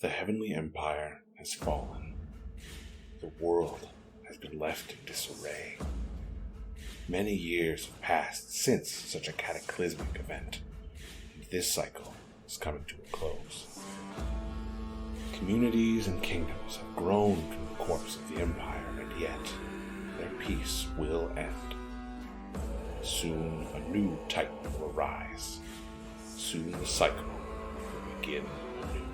The Heavenly Empire has fallen. The world has been left in disarray. Many years have passed since such a cataclysmic event, and this cycle is coming to a close. Communities and kingdoms have grown from the corpse of the Empire, and yet their peace will end. Soon a new Titan will arise. Soon the cycle will begin anew.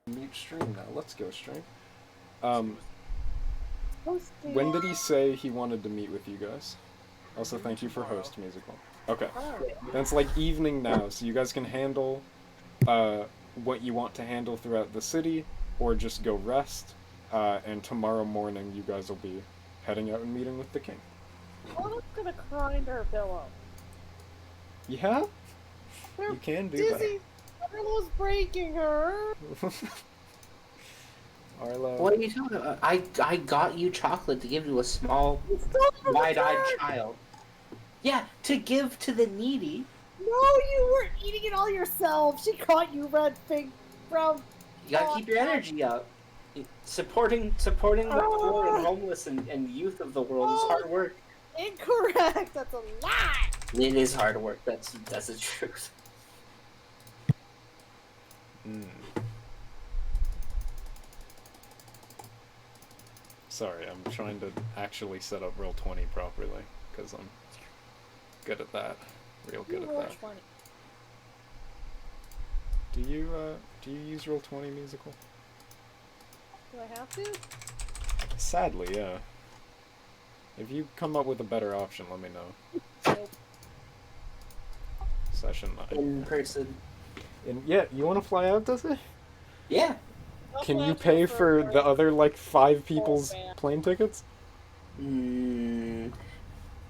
Mute stream now. Let's go stream. When did he say he wanted to meet with you guys? Also, thank you for host musical. Okay. Then it's like evening now, so you guys can handle what you want to handle throughout the city, or just go rest. And tomorrow morning, you guys will be heading out and meeting with the king. I'm gonna cry into her pillow. Yeah? You can do Dizzy, Arlo's breaking her. that. Arlo. What are you talking about? I got you chocolate to give to a small, wide-eyed child. Yeah, to give to the needy. No, you were eating it all yourself. She caught you, red pig, brown. You gotta keep your energy up. Supporting the poor and homeless and youth of the world is hard work. Incorrect. That's a lie. It is hard work. That's the truth. Sorry, I'm trying to actually set up Roll20 properly, because I'm good at that. Real good at that. Do you use Roll20 musical? Do I have to? Sadly, yeah. If you come up with a better option, let me know. Nope. Session 9. In person. Yeah, you want to fly out, does it? Yeah. Can you pay for the other, like, 5 people's plane tickets?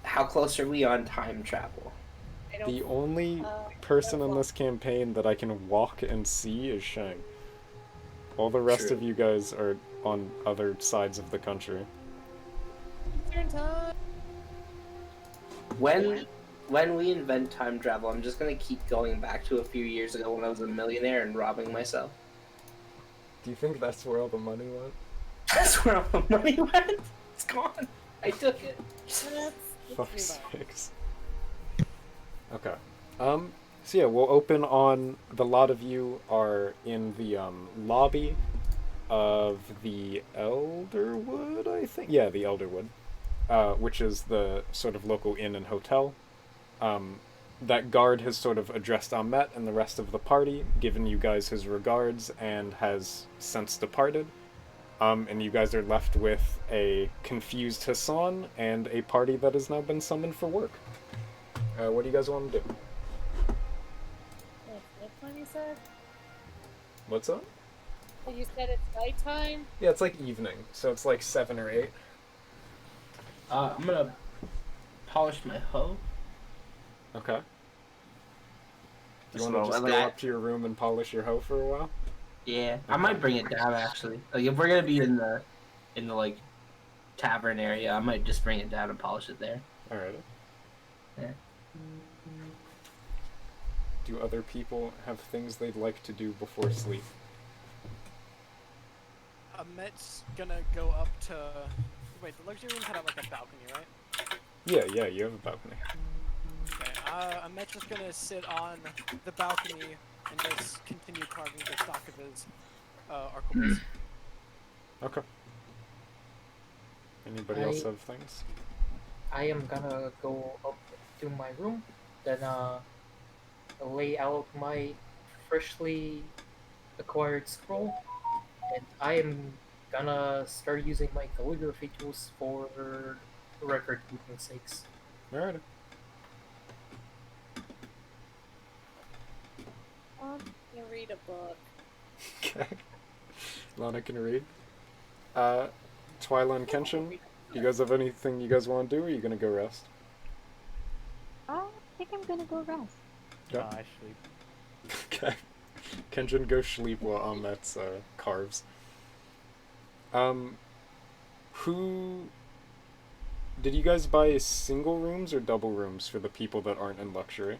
How close are we on time travel? The only person in this campaign that I can walk and see is Shang. All the rest of you guys are on other sides of the country. Turn time. When we invent time travel, I'm just gonna keep going back to a few years ago when I was a millionaire and robbing myself. Do you think that's where all the money went? That's where all the money went? It's gone. I took it. Fuck's sakes. Okay. So yeah, we'll open on the lot of you are in the lobby of the Elderwood, I think. Yeah, the Elderwood, which is the sort of local inn and hotel. That guard has sort of addressed Ahmet and the rest of the party, given you guys his regards, and has since departed. And you guys are left with a confused Hassan and a party that has now been summoned for work. What do you guys want to do? What time you said? What's up? You said it's nighttime? Yeah, it's like evening, so it's like 7 or 8. I'm gonna polish my hoe. Okay. Do you want to just go up to your room and polish your hoe for a while? Yeah, I might bring it down actually. Like if we're gonna be in the like tavern area, I might just bring it down and polish it there. Alright. Yeah. Do other people have things they'd like to do before sleep? Ahmet's gonna go up to... Wait, the luxury room had like a balcony, right? Yeah, you have a balcony. Okay, Ahmet's just gonna sit on the balcony and just continue carving the stock of his arquebus. Okay. Anybody else have things? I am gonna go up to my room, then lay out my freshly acquired scroll, and I am gonna start using my calligraphy tools for record keeping sakes. Alright. I'm gonna read a book. Okay. Lana can read. Twyla and Kenshin, you guys have anything you guys want to do, or are you gonna go rest? I think I'm gonna go rest. Yeah. I sleep. Okay. Kenshin, go sleep while Ahmet's carves. Who... Did you guys buy single rooms or double rooms for the people that aren't in luxury?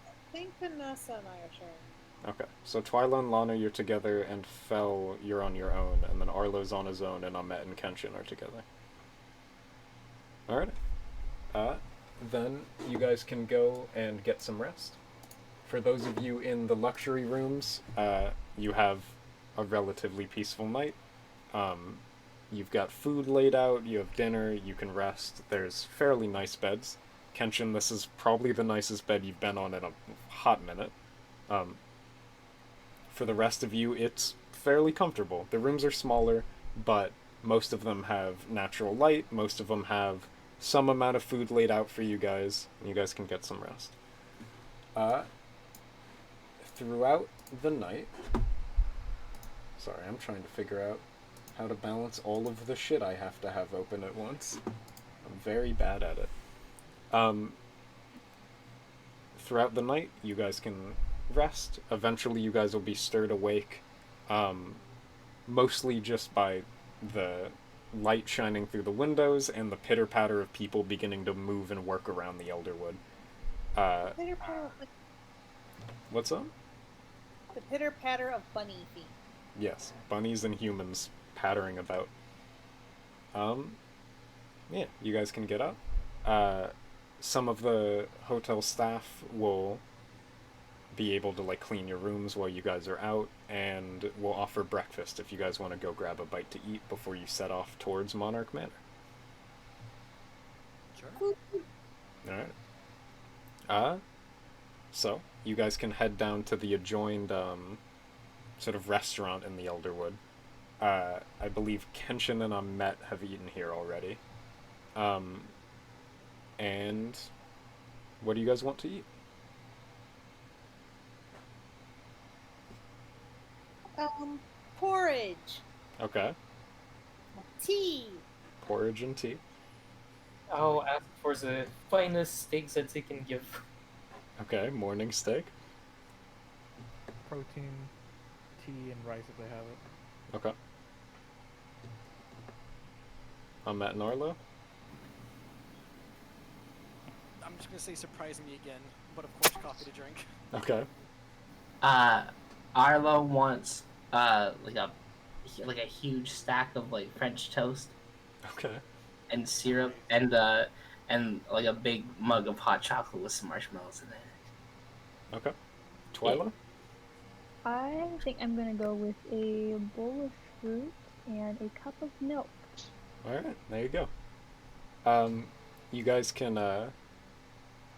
I think Vanessa and I are sharing. Okay, so Twyla and Lana, you're together, and Fel, you're on your own, and then Arlo's on his own, and Ahmet and Kenshin are together. Alright. Then you guys can go and get some rest. For those of you in the luxury rooms, you have a relatively peaceful night. You've got food laid out, you have dinner, you can rest. There's fairly nice beds. Kenshin, this is probably the nicest bed you've been on in a hot minute. For the rest of you, it's fairly comfortable. The rooms are smaller, but most of them have natural light, most of them have some amount of food laid out for you guys, and you guys can get some rest. Throughout the night... Sorry, I'm trying to figure out how to balance all of the shit I have to have open at once. I'm very bad at it. Throughout the night, you guys can rest. Eventually, you guys will be stirred awake, mostly just by the light shining through the windows and the pitter-patter of people beginning to move and work around the Elderwood. What's up? The pitter-patter of bunny feet. Yes, bunnies and humans pattering about. Yeah, you guys can get up. Some of the hotel staff will be able to, like, clean your rooms while you guys are out, and will offer breakfast if you guys want to go grab a bite to eat before you set off towards Monarch Manor. Sure. Alright. So, you guys can head down to the adjoined, sort of restaurant in the Elderwood. I believe Kenshin and Ahmet have eaten here already. And what do you guys want to eat? Porridge. Okay. Tea. Porridge and tea. I'll ask for the finest steaks that they can give. Okay, morning steak. Protein, tea, and rice if they have it. Okay. Ahmet and Arlo? I'm just gonna say surprise me again, but of course coffee to drink. Okay. Arlo wants like a huge stack of like French toast Okay. and syrup and like a big mug of hot chocolate with some marshmallows in it. Okay. Twyla? I think I'm gonna go with a bowl of fruit and a cup of milk. Alright, there you go. You guys can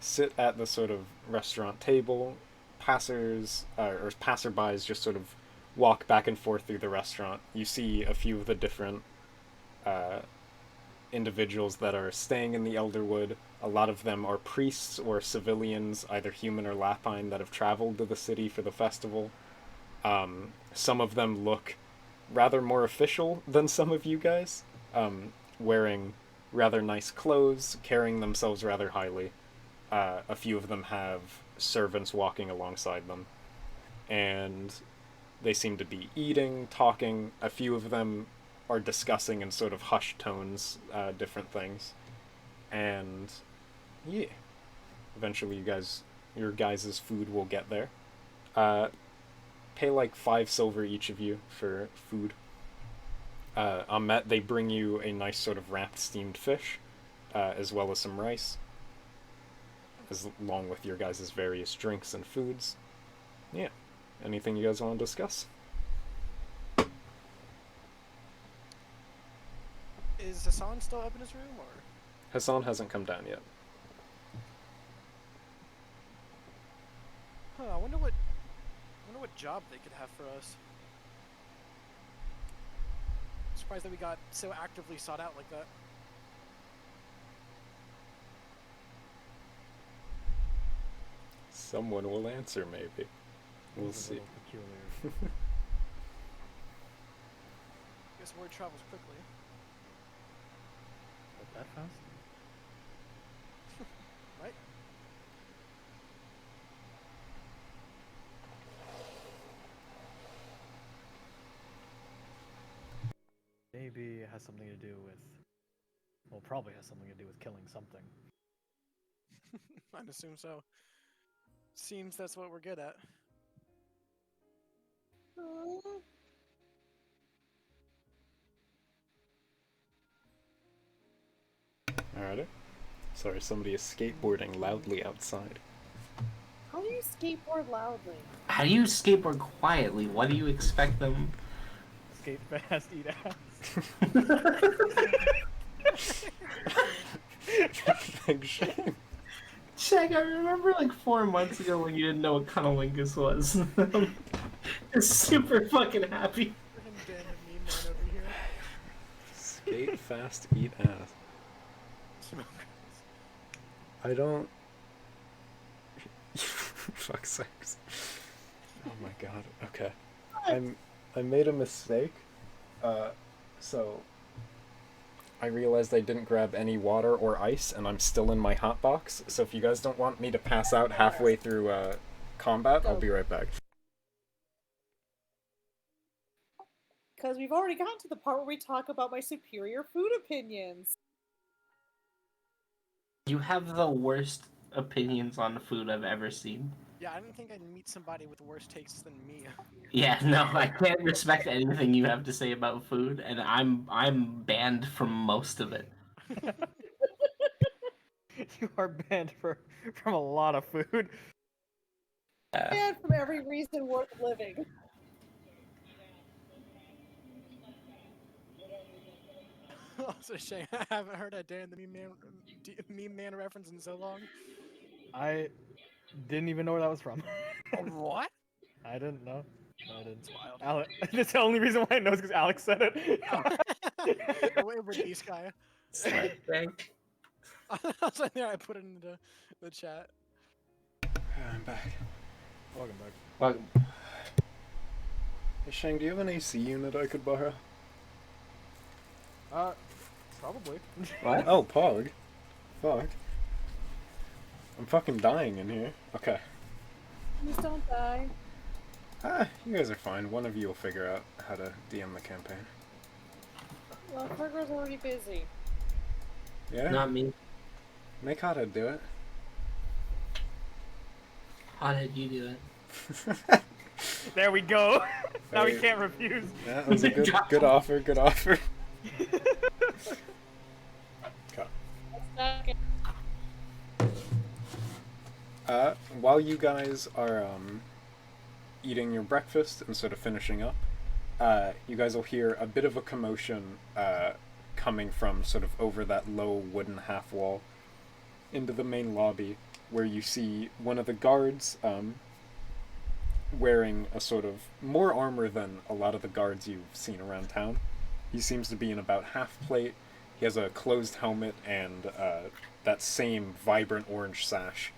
sit at the sort of restaurant table. Passerbys just sort of walk back and forth through the restaurant. You see a few of the different individuals that are staying in the Elderwood. A lot of them are priests or civilians, either human or lapine, that have traveled to the city for the festival. Some of them look rather more official than some of you guys, wearing rather nice clothes, carrying themselves rather highly. A few of them have servants walking alongside them, and they seem to be eating, talking. A few of them are discussing in sort of hushed tones different things, and yeah, eventually your guys' food will get there. Pay like 5 silver each of you for food. Ahmet, they bring you a nice sort of wrapped steamed fish, as well as some rice, along with your guys' various drinks and foods. Yeah. Anything you guys want to discuss? Is Hassan still up in his room, or? Hassan hasn't come down yet. Huh, I wonder what job they could have for us. Surprised that we got so actively sought out like that. Someone will answer, maybe. We'll It's a see. little peculiar. Guess word travels quickly. What, that fast? Right? Maybe it has something to do with. Well, probably has something to do with killing something. I'd assume so. Seems that's what we're good at. Alrighty. Sorry, somebody is skateboarding loudly outside. How do you skateboard loudly? How do you skateboard quietly? What do you expect them? Skate fast, eat ass. Big shame. Check, I remember like 4 months ago when you didn't know what cunnilingus was. You're super fucking happy. Freaking damn it, meme man over here. Skate fast, eat ass. I don't. Fuck's sakes. Oh my god. Okay. I made a mistake. So I realized I didn't grab any water or ice, and I'm still in my hot box. So if you guys don't want me to pass out halfway through combat, I'll be right back. Because we've already gotten to the part where we talk about my superior food opinions. You have the worst opinions on food I've ever seen. Yeah, I didn't think I'd meet somebody with worse tastes than me. Yeah, no, I can't respect anything you have to say about food, and I'm banned from most of it. You are banned from a lot of food. And from every reason worth living. Also, Shane, I haven't heard a Dan the meme man reference in so long. I didn't even know where that was from. What? I didn't know. No, I didn't. It's wild. Alex, that's the only reason why I know is because Alex said it. Wait, release guy. Thank. I was like, there, I put it into the chat. I'm back. Welcome back. Well, Hey Shang, do you have an AC unit I could borrow? Probably. what? Oh, Pog. Fuck. I'm fucking dying in here. Okay. Please don't die. You guys are fine. One of you will figure out how to DM the campaign. Well, Ferger's already busy. Yeah? Not me. Make Hata do it. How did you do it? There we go. Now we Hey. can't refuse. Yeah, that was a good offer, good offer. Okay. While you guys are eating your breakfast and sort of finishing up, you guys will hear a bit of a commotion coming from sort of over that low wooden half wall into the main lobby, where you see one of the guards wearing a sort of more armor than a lot of the guards you've seen around town. He seems to be in about half plate. He has a closed helmet and that same vibrant orange sash.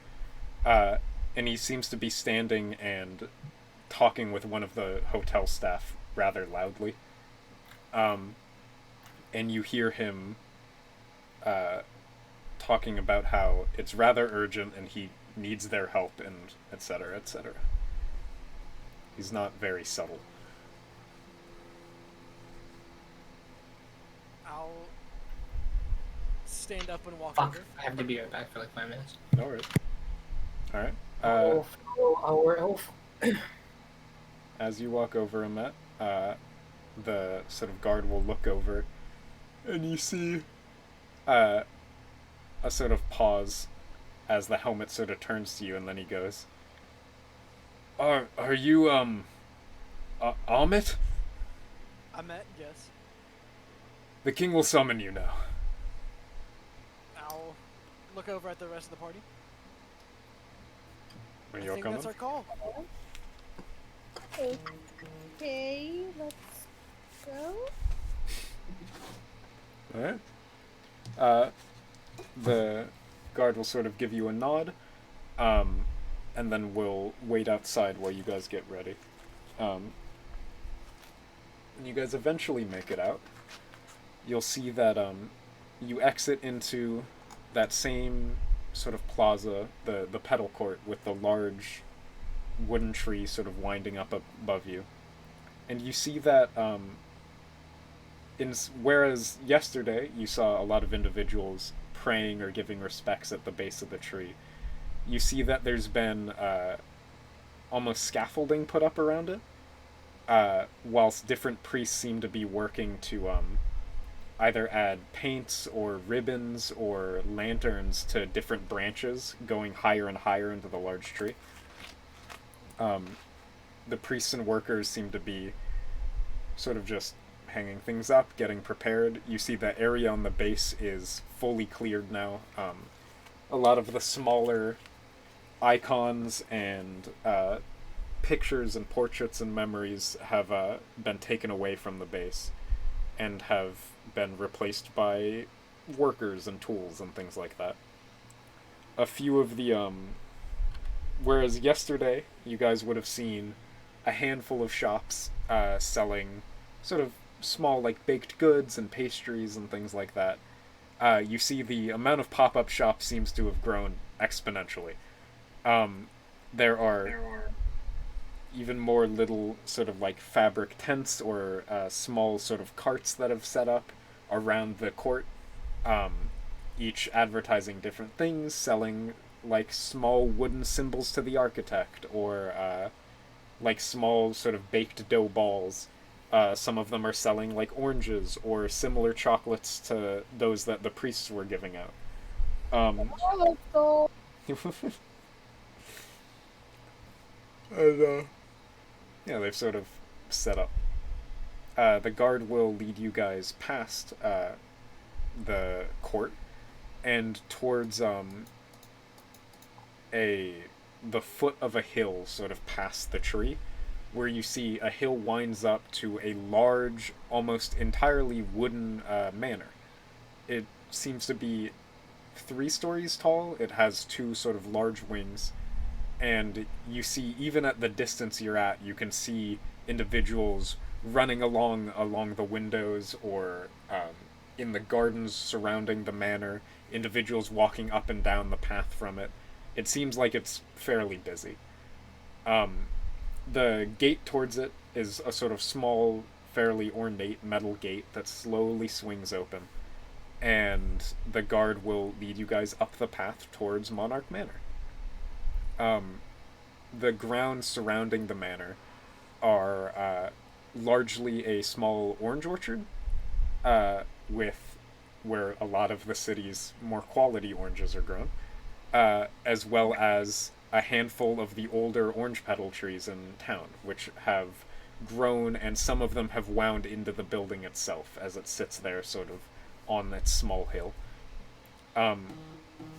And he seems to be standing and talking with one of the hotel staff rather loudly. And you hear him talking about how it's rather urgent and he needs their help and etc., etc. He's not very subtle. I'll stand up and walk Fuck, over. I have to be right back for like 5 minutes. No worries. Alright. Our elf. As you walk over, Amet, the sort of guard will look over, and you see a sort of pause as the helmet sort of turns to you, and then he goes, Are you, Amit? I met, yes. The king will summon you now. I'll look over at the rest of the party. When I you're think coming? that's our call. Okay, let's go. Alright. The guard will sort of give you a nod, and then we'll wait outside while you guys get ready. when you guys eventually make it out, you'll see that you exit into that same sort of plaza, the pedal court with the large wooden tree sort of winding up above you. And you see that whereas yesterday you saw a lot of individuals praying or giving respects at the base of the tree, you see that there's been almost scaffolding put up around it, whilst different priests seem to be working to either add paints or ribbons or lanterns to different branches going higher and higher into the large tree. The priests and workers seem to be sort of just hanging things up, getting prepared. You see the area on the base is fully cleared now. A lot of the smaller icons and pictures and portraits and memories have been taken away from the base and have been replaced by workers and tools and things like that. A few of the whereas yesterday you guys would have seen a handful of shops selling sort of small like baked goods and pastries and things like that, you see the amount of pop-up shops seems to have grown exponentially. There are even more little sort of like fabric tents or small sort of carts that have set up around the court, each advertising different things, selling like small wooden symbols to the architect or like small sort of baked dough balls. Some of them are selling like oranges or similar chocolates to those that the priests were giving out. And, yeah, they've sort of set up. The guard will lead you guys past the court and towards the foot of a hill, sort of past the tree, where you see a hill winds up to a large, almost entirely wooden manor. It seems to be 3 stories tall. It has 2 sort of large wings, and you see, even at the distance you're at, you can see individuals running along the windows or in the gardens surrounding the manor, individuals walking up and down the path from it. It seems like it's fairly busy. The gate towards it is a sort of small, fairly ornate metal gate that slowly swings open, and the guard will lead you guys up the path towards Monarch Manor. The grounds surrounding the manor are largely a small orange orchard, with where a lot of the city's more quality oranges are grown, as well as a handful of the older orange petal trees in town, which have grown, and some of them have wound into the building itself as it sits there sort of on its small hill.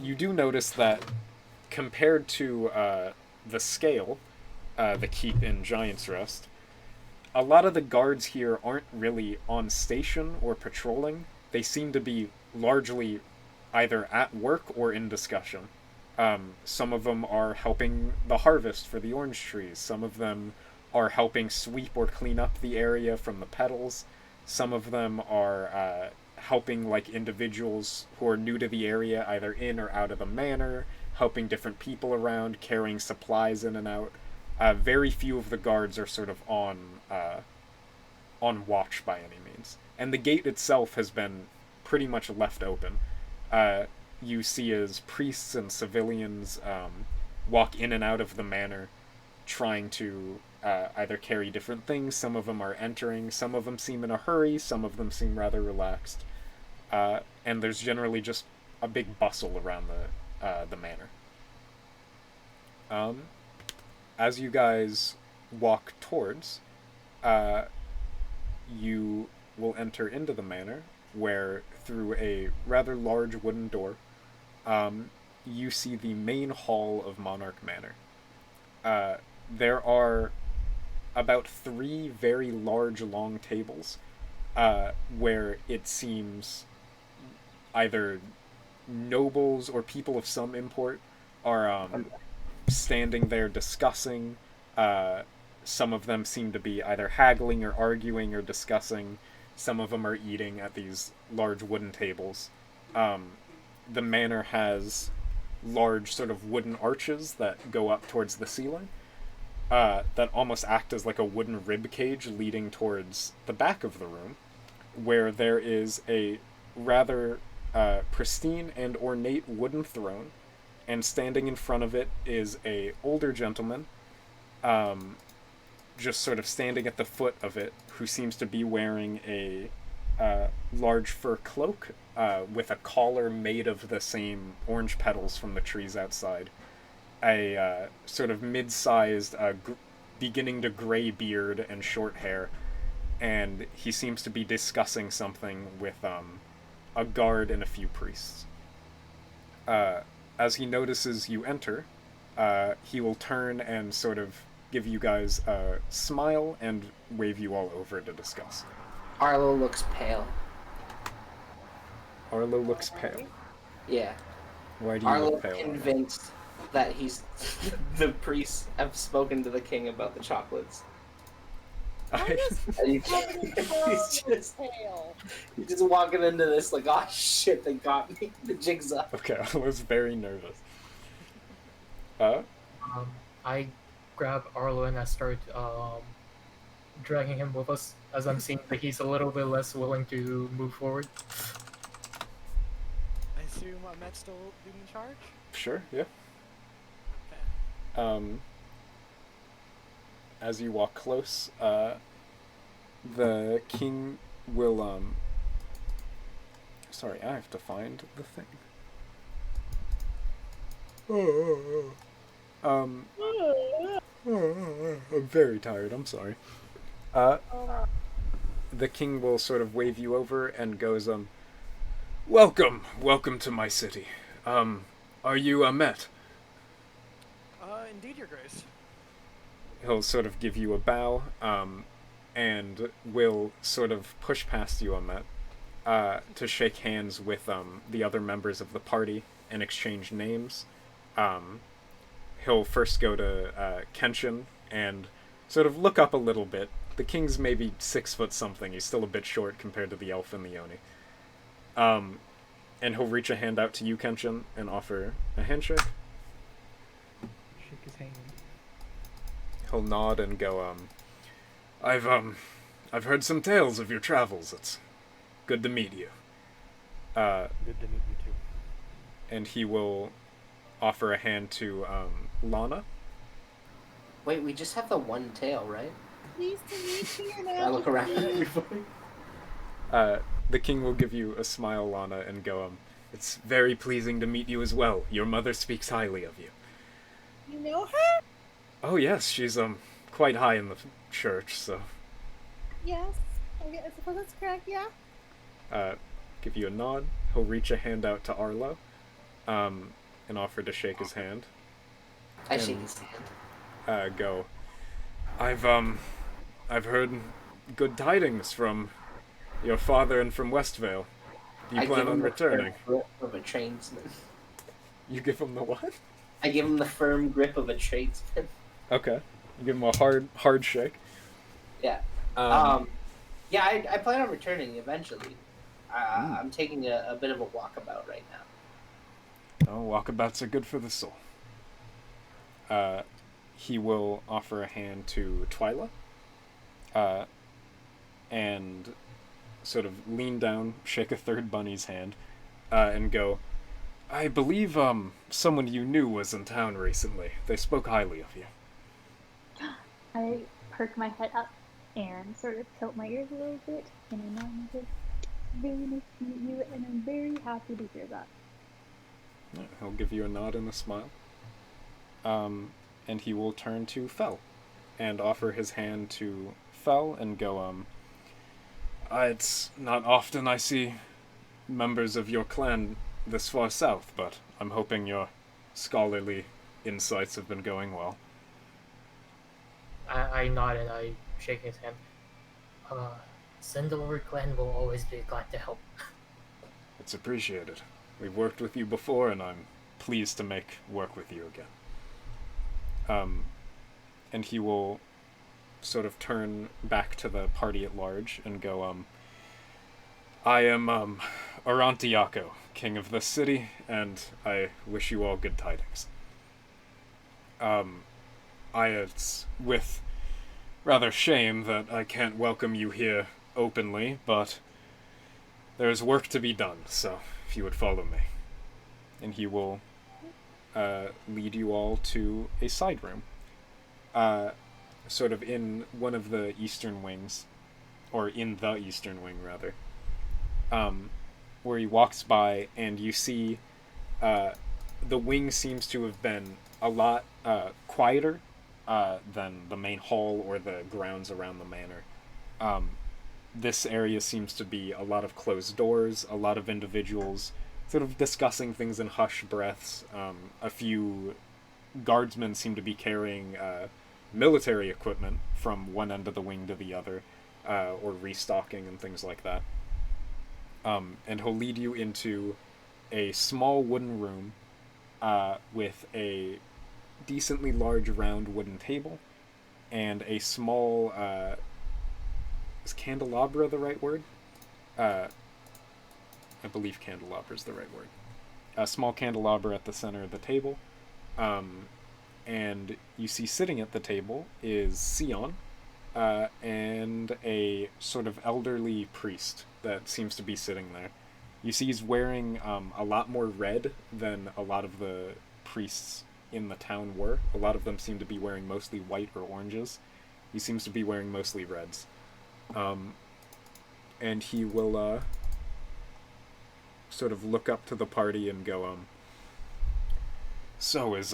You do notice that compared to the scale, the keep in Giant's Rest, a lot of the guards here aren't really on station or patrolling. They seem to be largely either at work or in discussion. Some of them are helping the harvest for the orange trees. Some of them are helping sweep or clean up the area from the petals. Some of them are helping like individuals who are new to the area, either in or out of the manor, helping different people around, carrying supplies in and out. Very few of the guards are sort of on watch by any means. And the gate itself has been pretty much left open. You see as priests and civilians walk in and out of the manor, trying to either carry different things. Some of them are entering, some of them seem in a hurry, some of them seem rather relaxed. And there's generally just a big bustle around the manor. As you guys walk towards, you will enter into the manor, where through a rather large wooden door, you see the main hall of Monarch Manor. There are about 3 very large, long tables, where it seems either nobles or people of some import are standing there discussing, some of them seem to be either haggling or arguing or discussing. Some of them are eating at these large wooden tables. The manor has large sort of wooden arches that go up towards the ceiling, that almost act as like a wooden rib cage leading towards the back of the room, where there is a rather pristine and ornate wooden throne, and standing in front of it is a older gentleman, just sort of standing at the foot of it, who seems to be wearing a large fur cloak with a collar made of the same orange petals from the trees outside, a sort of mid-sized, beginning to gray beard and short hair, and he seems to be discussing something with a guard and a few priests. As he notices you enter, he will turn and sort of give you guys a smile and wave you all over to discuss. Arlo looks pale. Arlo looks pale. Yeah. Why do you Arlo look pale? convinced that the priests have spoken to the king about the chocolates. And he's just walking into this like, oh shit, they got me. The jig's up. Okay, I was very nervous. I grab Arlo and I start dragging him with us as I'm seeing that he's a little bit less willing to move forward. I assume Ahmet's still leading the charge? Sure, yeah. Okay. As you walk close, the king will, sorry, I have to find the thing. I'm very tired, I'm sorry. The king will sort of wave you over and goes, welcome to my city. Are you Ahmet? Indeed, Your Grace. He'll sort of give you a bow, and will sort of push past you, Ahmet, to shake hands with the other members of the party and exchange names. He'll first go to Kenshin and sort of look up a little bit. The king's maybe 6 foot something. He's still a bit short compared to the elf and the Oni. And he'll reach a hand out to you, Kenshin, and offer a handshake. Shake his hand. He'll nod and go, I've heard some tales of your travels. It's good to meet you. Good to meet you too. And he will offer a hand to Lana. Wait, we just have the one tail, right? Pleased to meet you, I look around at everybody. The king will give you a smile, Lana, and go, it's very pleasing to meet you as well. Your mother speaks highly of you. You know her? Oh yes, she's quite high in the church, so. Yes. Okay, I suppose that's correct, yeah? Give you a nod. He'll reach a hand out to Arlo, and offer to shake his hand. I shake his hand. Go. I've heard good tidings from your father and from Westvale. Do you plan on returning? Grip of a tradesman. You give him the what? I give him the firm grip of a tradesman. Okay. You give him a hard shake. Yeah. Yeah, I plan on returning eventually. I'm taking a bit of a walkabout right now. Oh, walkabouts are good for the soul. He will offer a hand to Twyla, and sort of lean down, shake a third bunny's hand, and go, I believe someone you knew was in town recently. They spoke highly of you. I perk my head up and sort of tilt my ears a little bit, and I nod and say, very nice to meet you, and I'm very happy to hear that. He'll give you a nod and a smile. And he will turn to Fel and offer his hand to Fel and go, it's not often I see members of your clan this far south, but I'm hoping your scholarly insights have been going well. I nod and I shake his hand. Sandalwood clan will always be glad to help. It's appreciated. We've worked with you before, and I'm pleased to make work with you again. And he will sort of turn back to the party at large and go, I am, Arantiako, king of this city, and I wish you all good tidings. It's with rather shame that I can't welcome you here openly, but there's work to be done, so if you would follow me. And he will lead you all to a side room, sort of in one of the eastern wings, or in the eastern wing, rather, where he walks by, and you see the wing seems to have been a lot quieter than the main hall or the grounds around the manor. This area seems to be a lot of closed doors, a lot of individuals sort of discussing things in hushed breaths. A few guardsmen seem to be carrying military equipment from one end of the wing to the other, or restocking and things like that. And he'll lead you into a small wooden room with a decently large round wooden table and a small is candelabra the right word? I believe candelabra is the right word. A small candelabra at the center of the table, and you see sitting at the table is Sion, and a sort of elderly priest that seems to be sitting there. You see he's wearing a lot more red than a lot of the priests in the town were. A lot of them seem to be wearing mostly white or oranges. He seems to be wearing mostly reds. And he will sort of look up to the party and go, so is,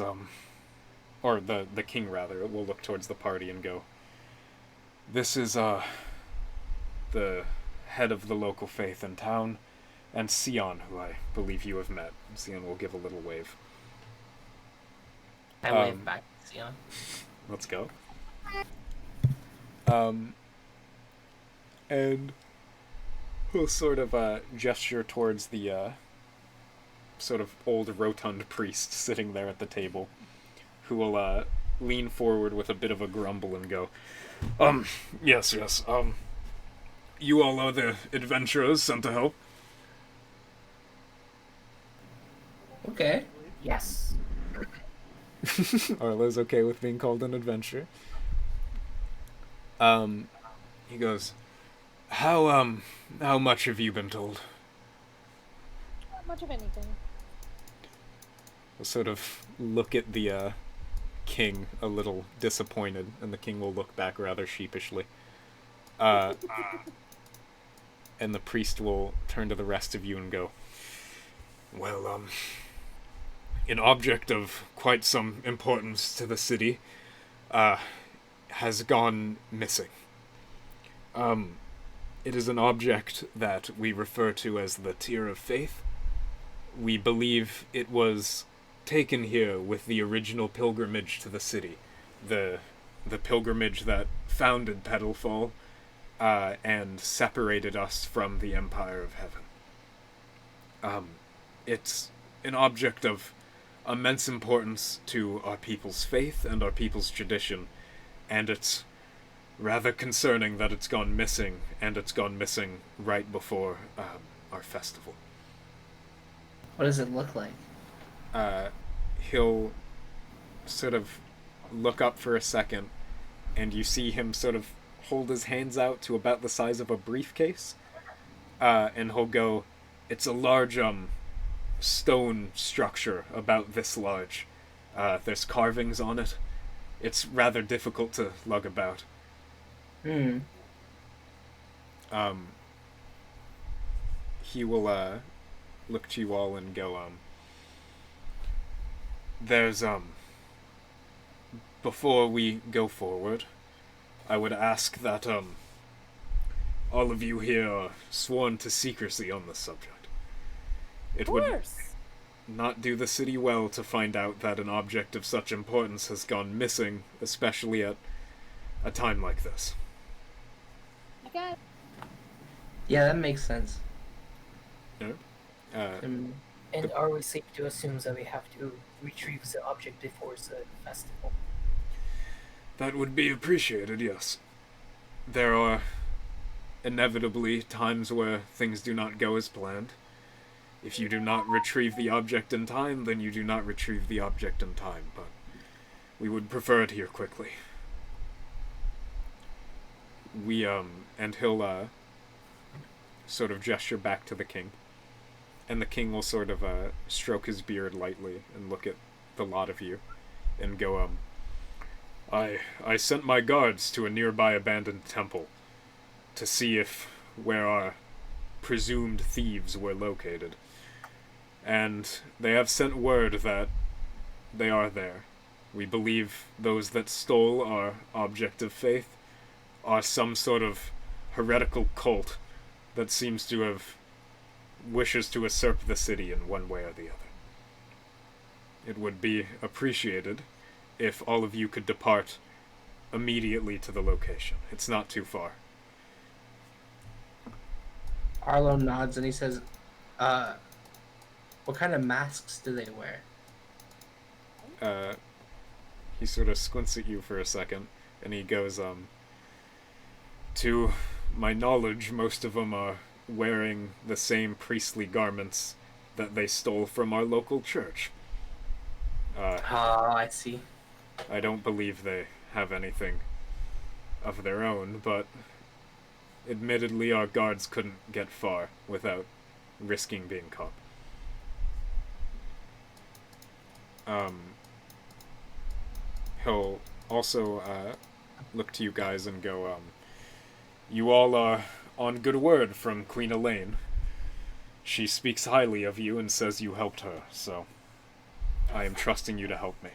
or the king rather, will look towards the party and go, this is, the head of the local faith in town, and Sion, who I believe you have met. Sion will give a little wave. I wave back to Sion. Let's go. And he'll sort of gesture towards the sort of old rotund priest sitting there at the table, who will lean forward with a bit of a grumble and go, yes, you all are the adventurers sent to help. Okay. Yes. Arlo's okay with being called an adventurer. He goes, how much have you been told? Not much of anything. We'll sort of look at the king a little disappointed, and the king will look back rather sheepishly. And the priest will turn to the rest of you and go, well, an object of quite some importance to the city has gone missing. It is an object that we refer to as the Tear of Faith. We believe it was taken here with the original pilgrimage to the city, the pilgrimage that founded Petalfall and separated us from the Empire of Heaven. It's an object of immense importance to our people's faith and our people's tradition, and it's rather concerning that it's gone missing, and it's gone missing right before our festival. What does it look like? He'll sort of look up for a second, and you see him sort of hold his hands out to about the size of a briefcase, and he'll go, it's a large stone structure about this large. There's carvings on it. It's rather difficult to lug about. He will look to you all and go, there's before we go forward, I would ask that all of you here are sworn to secrecy on this subject. It would not do the city well to find out that an object of such importance has gone missing, especially at a time like this. You got it. Yeah, that makes sense. No? And are we safe to assume that we have to retrieve the object before the festival? That would be appreciated, yes. There are inevitably times where things do not go as planned. If you do not retrieve the object in time, then you do not retrieve the object in time, but we would prefer it here quickly. And he'll, sort of gesture back to the king. And the king will sort of, stroke his beard lightly and look at the lot of you and go, I sent my guards to a nearby abandoned temple to see where our presumed thieves were located. And they have sent word that they are there. We believe those that stole our object of faith are some sort of heretical cult that seems to have wishes to usurp the city in one way or the other. It would be appreciated if all of you could depart immediately to the location. It's not too far. Arlo nods and he says, what kind of masks do they wear? He sort of squints at you for a second, and he goes, to my knowledge, most of them are wearing the same priestly garments that they stole from our local church. I see. I don't believe they have anything of their own, but admittedly our guards couldn't get far without risking being caught. He'll also look to you guys and go, you all are on good word from Queen Elaine. She speaks highly of you and says you helped her, so I am trusting you to help me.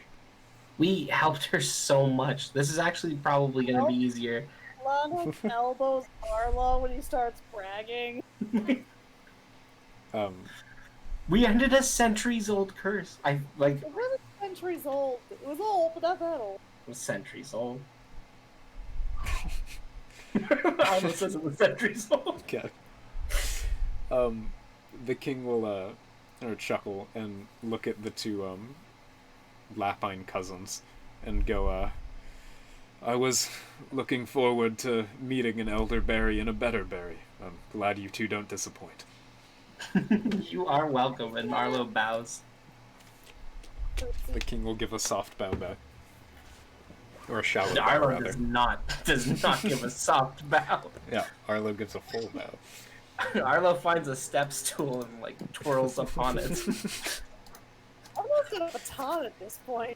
We helped her so much. This is actually probably going to be easier. Lana elbows Arlo when he starts bragging. We ended a centuries-old curse. It wasn't centuries old. It was old, but not that old. It was centuries old. I almost said it was centuries old. Okay. The king will, chuckle and look at the two, Lapine cousins and go, I was looking forward to meeting an elderberry and a betterberry. I'm glad you two don't disappoint. You are welcome, and Marlo bows. The king will give a soft bow back. Or a shallow bow, Arlo rather. does not give a soft bow. Yeah, Arlo gives a full bow. Arlo finds a step stool and, twirls upon it. Arlo's got a baton at this point.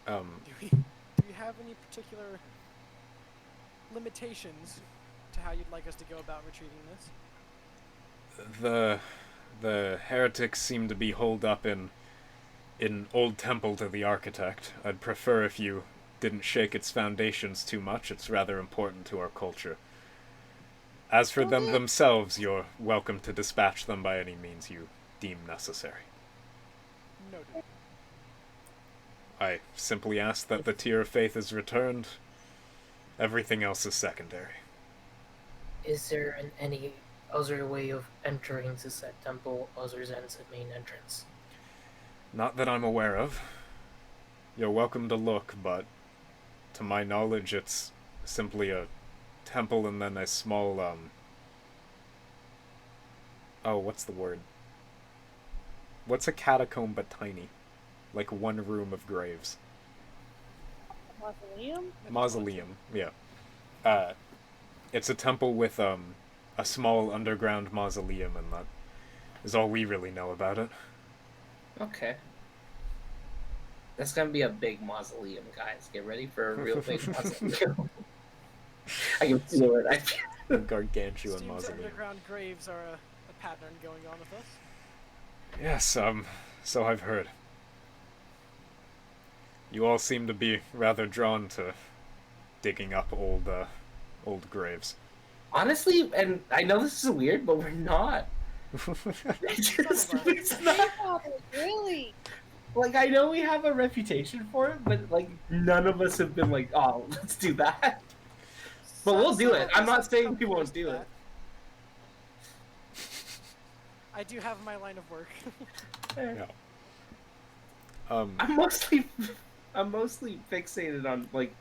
Do we have any particular limitations to how you'd like us to go about retrieving this? The heretics seem to be holed up in old temple to the architect. I'd prefer if you didn't shake its foundations too much. It's rather important to our culture. As for them themselves, you're welcome to dispatch them by any means you deem necessary. Noted. I simply ask that the tier of faith is returned. Everything else is secondary. Is there any other way of entering the said temple other than the main entrance? Not that I'm aware of. You're welcome to look, but to my knowledge it's simply a temple and then a small, what's the word? What's a catacomb but tiny? Like one room of graves. Mausoleum? Mausoleum, yeah. It's a temple with, a small underground mausoleum, and that is all we really know about it. Okay. That's gonna be a big mausoleum, guys. Get ready for a real big mausoleum. I can feel it. A gargantuan Steve's mausoleum. underground graves are a pattern going on with us. Yes, so I've heard. You all seem to be rather drawn to digging up old graves. Honestly, and I know this is weird, but we're not. It's not. Really? I know we have a reputation for it, but, none of us have been oh, let's do that. But we'll do it. I'm not saying people won't do it. I do have my line of work. Yeah. I'm mostly I'm mostly fixated on like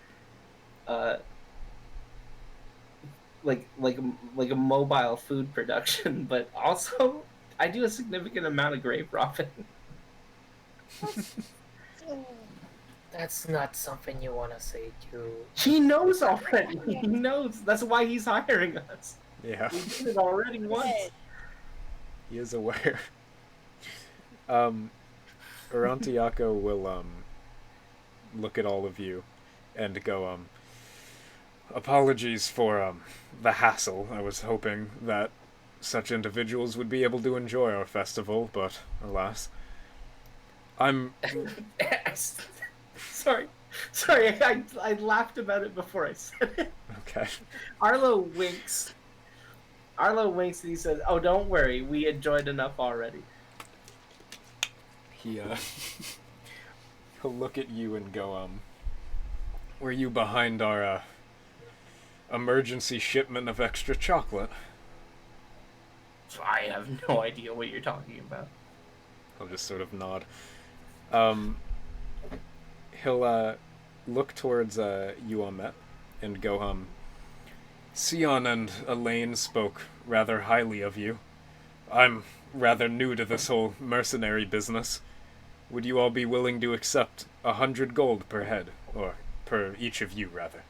a mobile food production, but also I do a significant amount of grave robbing. That's not something you want to say to. He knows already. He knows. That's why he's hiring us. Yeah, We did it already once. he is aware. Arantiako will look at all of you and go, apologies for the hassle. I was hoping that such individuals would be able to enjoy our festival, but alas. I'm Sorry, I laughed about it before I said it. okay. Arlo winks. And he says, "Oh, don't worry, we enjoyed enough already." He'll look at you and go, were you behind our emergency shipment of extra chocolate? I have no idea what you're talking about. He'll just sort of nod. He'll look towards EoaC and go, Sion and Elaine spoke rather highly of you. I'm rather new to this whole mercenary business. Would you all be willing to accept 100 gold per head? Or per each of you, rather?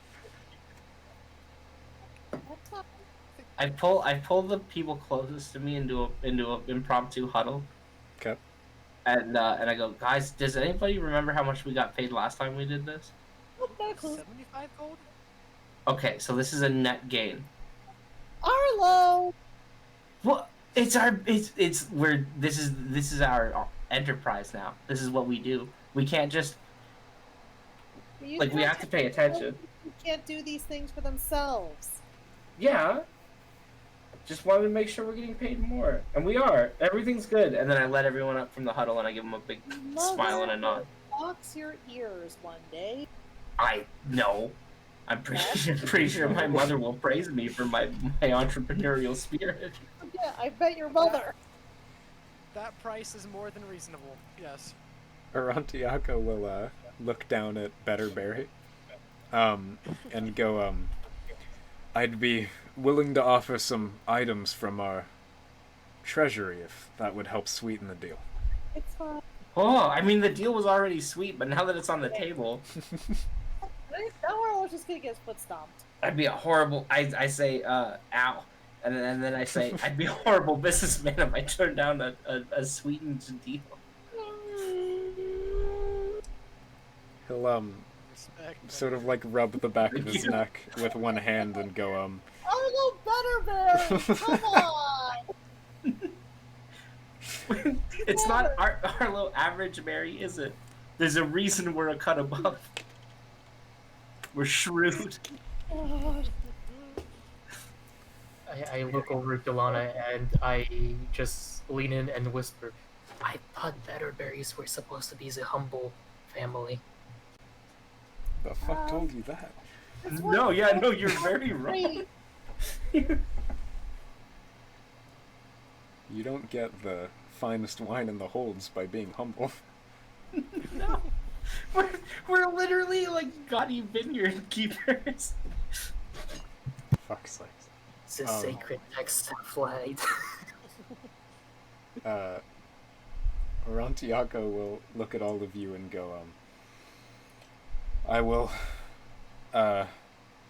I pull the people closest to me into a impromptu huddle. Okay. And I go, guys, does anybody remember how much we got paid last time we did this? 75 gold? Okay, so this is a net gain. Arlo! Well, this is our enterprise now. This is what we do. We can't just we have to pay attention. You can't do these things for themselves. Yeah. Just wanted to make sure we're getting paid more. And we are. Everything's good. And then I let everyone up from the huddle and I give them a big smile and a nod. Box your ears one day. I know. I'm pretty sure my mother will praise me for my entrepreneurial spirit. Yeah, I bet your mother. That price is more than reasonable. Yes. Arantiako will look down at Betterberry and go, I'd be willing to offer some items from our treasury if that would help sweeten the deal. It's fine. Oh, I mean, the deal was already sweet, but now that it's on the table... Now Arlo's just gonna get his foot stomped. I'd be a horrible... I say, ow. And then I say, I'd be a horrible businessman if I turned down a sweetened deal. He'll, Respect. sort of like rub the back of his neck with one hand and go, Arlo Betterberry! Come on! It's not Arlo average Mary, is it? There's a reason we're a cut above. We're shrewd. I look over at Delana and I just lean in and whisper, I thought Betterberries were supposed to be the humble family. the fuck told you that? No, you're very wrong. You don't get the finest wine in the holds by being humble. No. We're literally like gaudy vineyard keepers. Fuck's sakes. The sacred text flagged. Arantiako will look at all of you and go, I will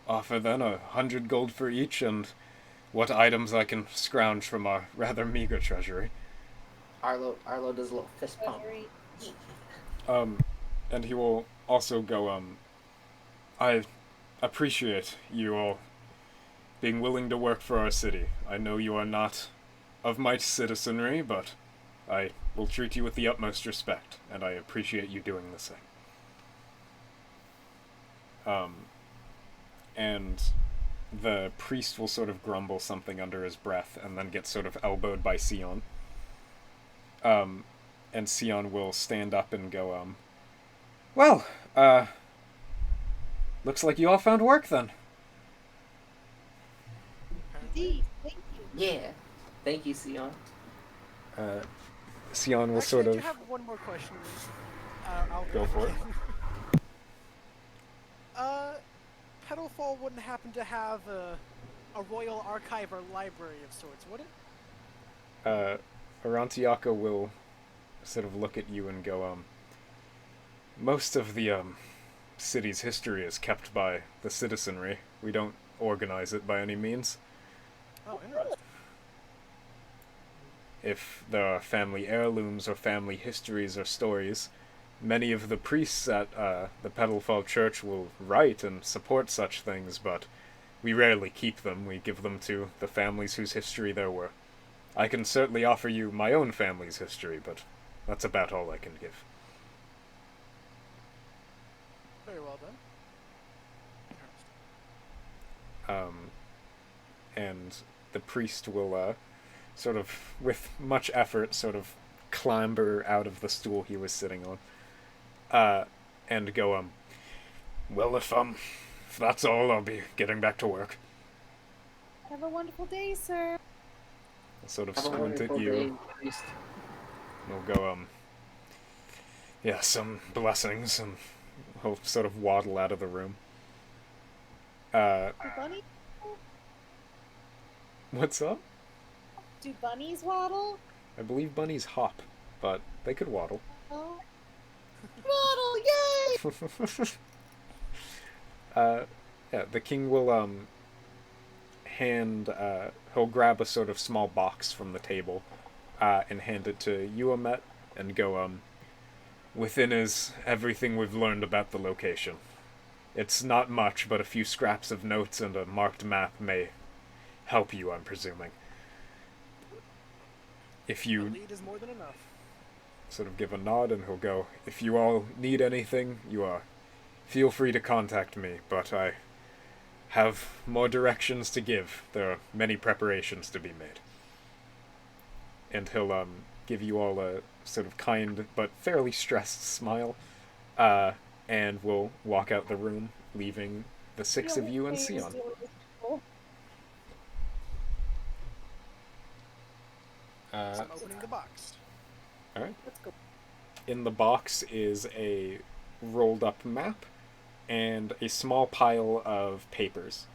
offer then 100 gold for each and what items I can scrounge from our rather meager treasury. Arlo does a little fist pump. And he will also go, I appreciate you all being willing to work for our city. I know you are not of my citizenry, but I will treat you with the utmost respect, and I appreciate you doing the same. And the priest will sort of grumble something under his breath and then get sort of elbowed by Sion. And Sion will stand up and go, well, looks like you all found work then. Indeed, thank you. Yeah. Thank you, Sion. Sion will Actually, sort I of... do have one more question. I'll Go for it. Petalfall wouldn't happen to have a royal archive or library of sorts, would it? Arantiaka will sort of look at you and go, most of the, city's history is kept by the citizenry. We don't organize it by any means. Oh, interesting. If there are family heirlooms or family histories or stories, many of the priests at the Petalfall Church will write and support such things, but we rarely keep them. We give them to the families whose history there were. I can certainly offer you my own family's history, but that's about all I can give. Very well done. And the priest will, sort of, with much effort, sort of clamber out of the stool he was sitting on, and go, well, if that's all, I'll be getting back to work. Have a wonderful day, sir. I'll sort of Have a squint at wonderful you. day, priest. We'll go, yeah, some blessings, and he'll sort of waddle out of the room. Do bunnies? What's up? Do bunnies waddle? I believe bunnies hop, but they could waddle. Oh. Waddle! Yay! Yeah, the king will, he'll grab a sort of small box from the table, and hand it to EoaC and go, within is everything we've learned about the location. It's not much, but a few scraps of notes and a marked map may help you, I'm presuming. If A you lead is more than enough. sort of give a nod, and he'll go, if you all need anything, feel free to contact me, but I have more directions to give. There are many preparations to be made. And he'll, give you all a sort of kind but fairly stressed smile, and we'll walk out the room, leaving the six of you and Sion. I'm opening the box. Alright. Let's go. In the box is a rolled up map and a small pile of papers.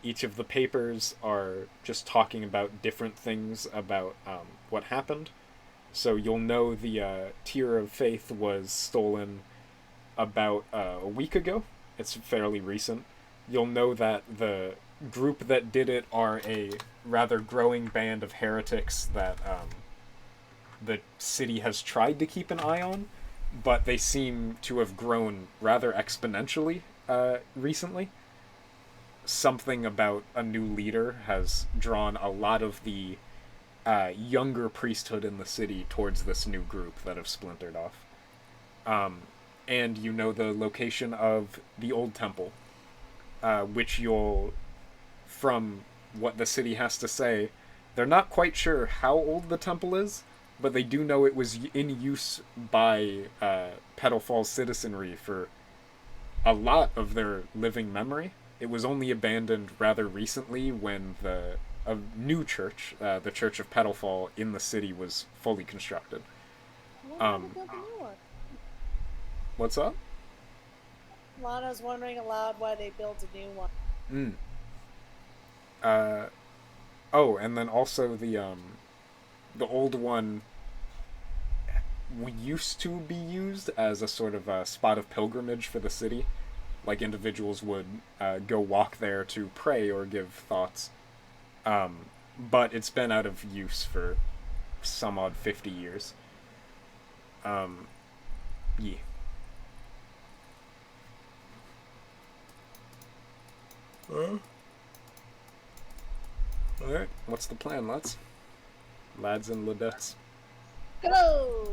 Each of the papers are just talking about different things about what happened. So you'll know the Tear of Faith was stolen about a week ago. It's fairly recent. You'll know that the group that did it are a rather growing band of heretics that the city has tried to keep an eye on, but they seem to have grown rather exponentially recently. Something about a new leader has drawn a lot of the younger priesthood in the city towards this new group that have splintered off. And you know the location of the old temple, which you'll, from what the city has to say, they're not quite sure how old the temple is, but they do know it was in use by Petalfall's citizenry for a lot of their living memory. It was only abandoned rather recently when a new church, the Church of Petalfall in the city, was fully constructed. Why did they build a new one? What's up? Lana's wondering aloud why they built a new one. Oh, and then also the old one used to be used as a sort of a spot of pilgrimage for the city. Like, individuals would go walk there to pray or give thoughts. But it's been out of use for some odd 50 years. Yeah. Alright, what's the plan, lads? Lads and ladettes. Go!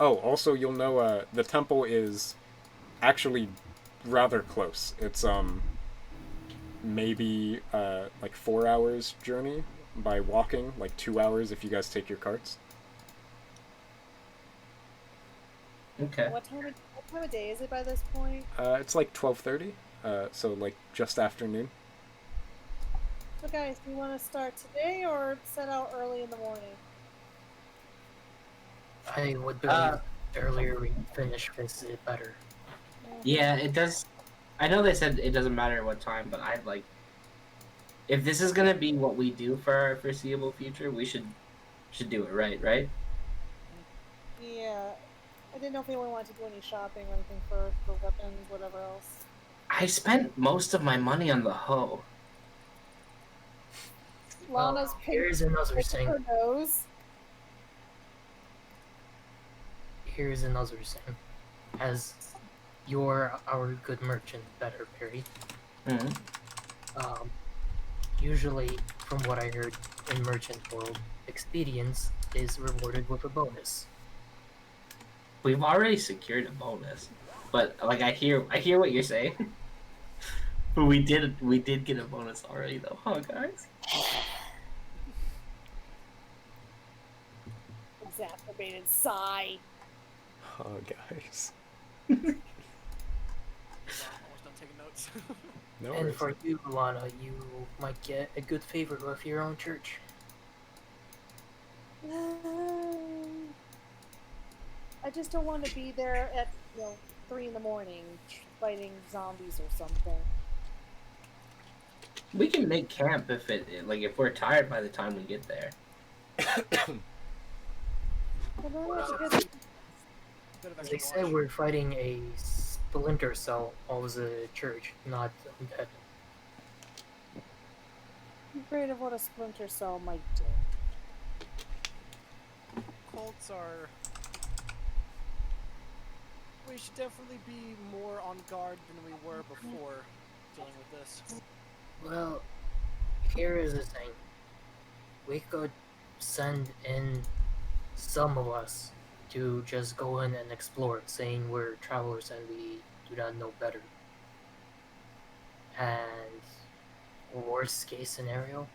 Oh, also, you'll know, the temple is actually rather close. It's, maybe, like 4 hours journey by walking, like 2 hours if you guys take your carts. Okay. What time of day is it by this point? It's like 12:30, so like just afternoon. So guys, do you want to start today or set out early in the morning? I would believe the earlier we finish this, the better. Yeah, it does. I know they said it doesn't matter what time, but I'd like, if this is gonna be what we do for our foreseeable future, we should do it right? Yeah. I didn't know if anyone wanted to do any shopping or anything for weapons, whatever else. I spent most of my money on the hoe. Lana's here's another thing. her nose. Here's another thing. As you're our good merchant, better Perry. Mm-hmm. Usually, from what I heard in merchant world, expedience is rewarded with a bonus. We've already secured a bonus, but like I hear what you're saying. But we did get a bonus already though, huh, guys? Exacerbated sigh. Oh, guys. Almost done taking notes. No And worries. for you, Lana, you might get a good favor with your own church. I just don't want to be there at 3 in the morning fighting zombies or something. We can make camp if we're tired by the time we get there. They said we're fighting a splinter cell of the church, not undead. I'm afraid of what a splinter cell might do. Cults are... We should definitely be more on guard than we were before dealing with this. Well, here is the thing. We could send in some of us to just go in and explore, saying we're travelers and we do not know better. And worst case scenario,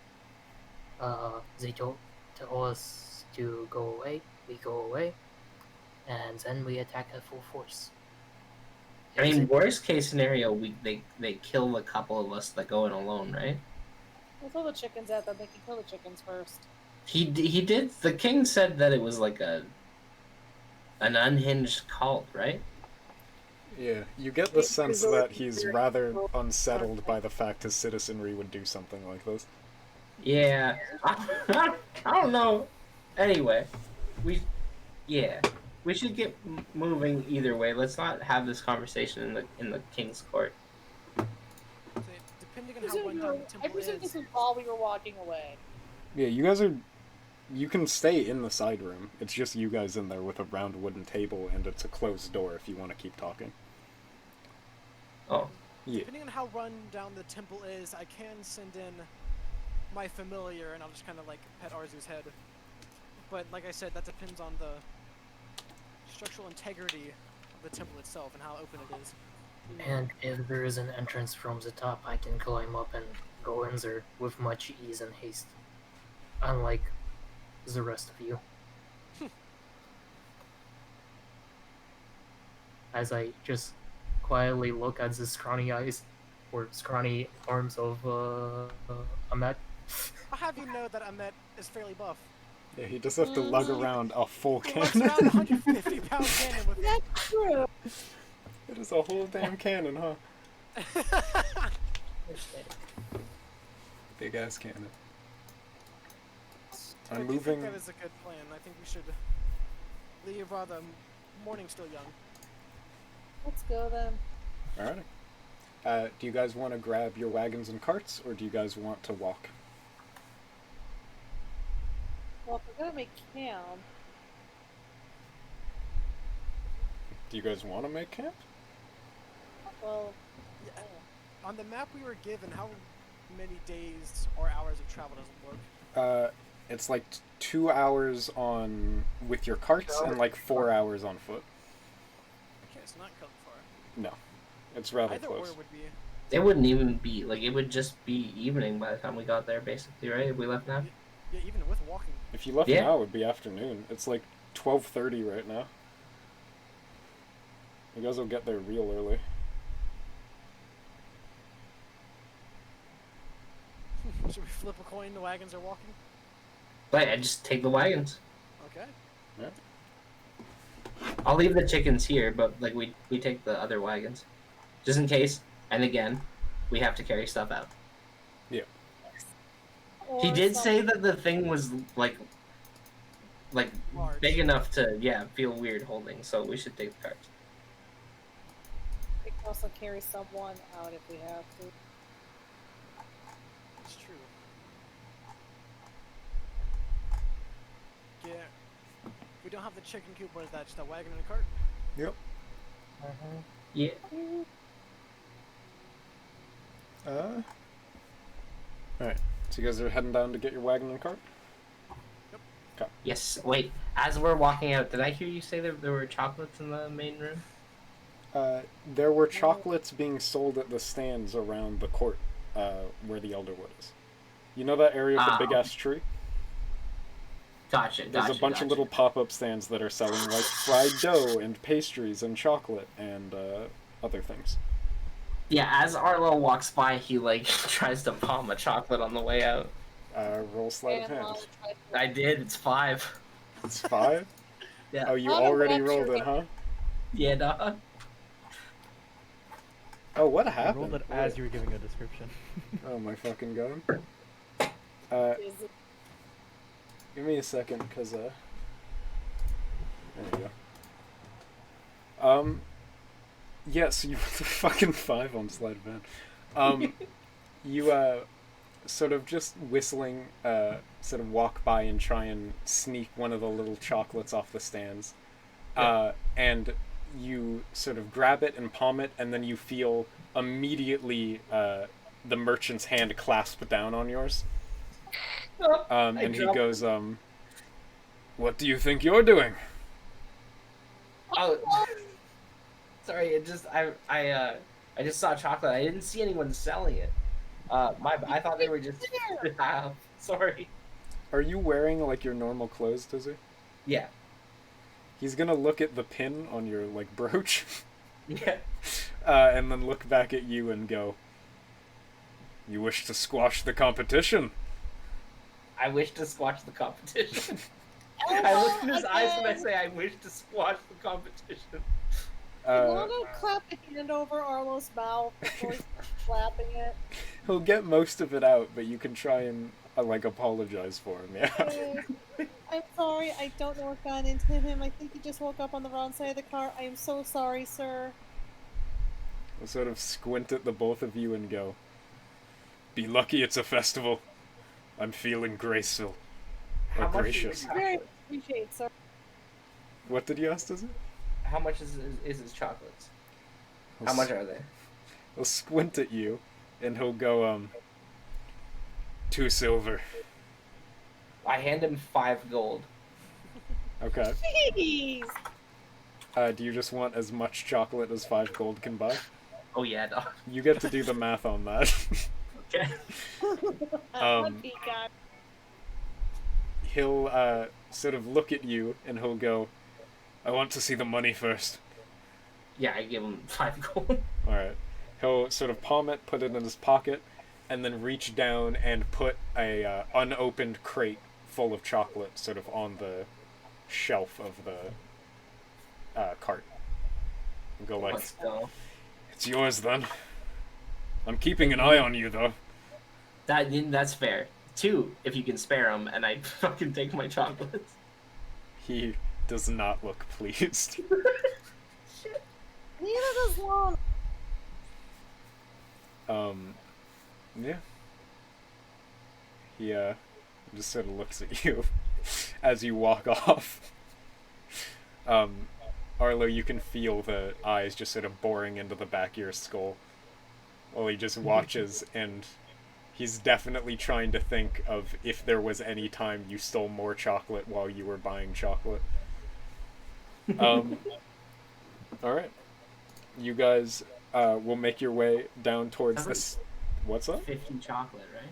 they tell us to go away, we go away, and then we attack at full force. I mean, worst case scenario, they kill a couple of us that go in alone, right? We'll throw the chickens at them. They can kill the chickens first. He did. The king said that it was like an unhinged cult, right? Yeah, you get the sense that he's rather unsettled by the fact his citizenry would do something like this. Yeah, I don't know. Anyway, we should get moving either way. Let's not have this conversation in the king's court. Depending on how run down the I temple presume this is, is while we were walking away. Yeah, you can stay in the side room. It's just you guys in there with a round wooden table, and it's a closed door if you want to keep talking. Oh. Yeah. depending on how run down the temple is, I can send in my familiar, and I'll just kind of like pet Arzu's head. But like I said, that depends on the structural integrity of the temple itself and how open it is. And if there is an entrance from the top, I can climb up and go in there with much ease and haste. Unlike the rest of you. As I just quietly look at the scrawny eyes, or scrawny arms of Ahmet. I'll have you know that Ahmet is fairly buff. Yeah, he does have to lug around a full He walks cannon. around a 150-pound cannon with That's true. It is a whole damn cannon, huh? Big ass cannon. I I'm do moving. think that is a good plan. I think we should leave while the morning's still young. Let's go then. Alrighty. Do you guys want to grab your wagons and carts, or do you guys want to walk? Well, if we're gonna make camp, Do you guys want to make camp? well, Yeah. On the map we were given, how many days or hours of travel does it work? It's like 2 hours with your carts and like 4 hours on foot. Okay, it's not cut far. No, it's rather Either close. or would be. It wouldn't even be like it would just be evening by the time we got there, basically, right? If we left now. Yeah, even with walking. If you left Yeah. now, it would be afternoon. It's like 12:30 right now. You guys will get there real early. Should we flip a coin? The wagons are walking. But I just take the wagons. Okay. Yeah. I'll leave the chickens here, but like we take the other wagons, just in case. And again, we have to carry stuff out. Yeah. He Or did some- say that the thing was like Large. big enough to feel weird holding, so we should take the carts. we can also carry someone out if we have to. It's true. Yeah. We don't have the chicken coop, what is that? Just a wagon and a cart? Yep. Yeah. Alright. So you guys are heading down to get your wagon and cart? Yes. Wait. As we're walking out, did I hear you say there were chocolates in the main room? There were chocolates being sold at the stands around the court, where the Elderwood is. You know that area with the big ass tree? Gotcha. There's a bunch of little pop-up stands that are selling like fried dough and pastries and chocolate and other things. Yeah. As Arlo walks by, he like tries to palm a chocolate on the way out. Roll sleight of And hand. Molly tries to- I did. It's 5. It's 5? Yeah. Oh, you Molly already grabs rolled your it, huh? Yeah, dog. Oh, what I happened? rolled it as you were giving a description. Oh my fucking god. is it- Give me a second, cause there you go. Yeah, so you rolled a fucking 5 on sleight of hand. You sort of just whistling, sort of walk by and try and sneak one of the little chocolates off the stands. And you sort of grab it and palm it, and then you feel immediately the merchant's hand clasp down on yours. And he goes, what do you think you're doing? Oh, sorry. I just saw chocolate. I didn't see anyone selling it. I thought they were just. Sorry. Are you wearing, like, your normal clothes, Tizzy? Yeah. He's gonna look at the pin on your, like, brooch, Yeah. and then look back at you and go, you wish to squash the competition? I wish to squash the competition. I look in his eyes and I say, I wish to squash the competition. You want to clap a hand over Arlo's mouth before he's slapping it? He'll get most of it out, but you can try and, like, apologize for him, yeah. I'm sorry, I don't know what got into him. I think he just woke up on the wrong side of the car. I am so sorry, sir. I'll sort of squint at the both of you and go, be lucky it's a festival. I'm feeling graceful. Or How much gracious. is Very appreciate, sir. What did you ask, Tizzy? How much is his chocolates? How much are they? He'll squint at you, and he'll go, 2 silver. I hand him 5 gold. Okay. Jeez! Do you just want as much chocolate as 5 gold can buy? Oh yeah, dog. You get to do the math on that. Okay. What peacock? He'll, sort of look at you, and he'll go, I want to see the money first. Yeah, I give him 5 gold. Alright. He'll sort of palm it, put it in his pocket, and then reach down and put a unopened crate full of chocolate sort of on the shelf of the cart. And go like, Let's go. it's yours then. I'm keeping an eye on you though. That's fair. 2, if you can spare them, and I fucking take my chocolates. He does not look pleased. Shit. Neither does Lon. Yeah. He, just sort of looks at you as you walk off. Arlo, you can feel the eyes just sort of boring into the back of your skull while he just watches, and he's definitely trying to think of if there was any time you stole more chocolate while you were buying chocolate. Alright. You guys, will make your way down towards this. What's up? 50 chocolate, right?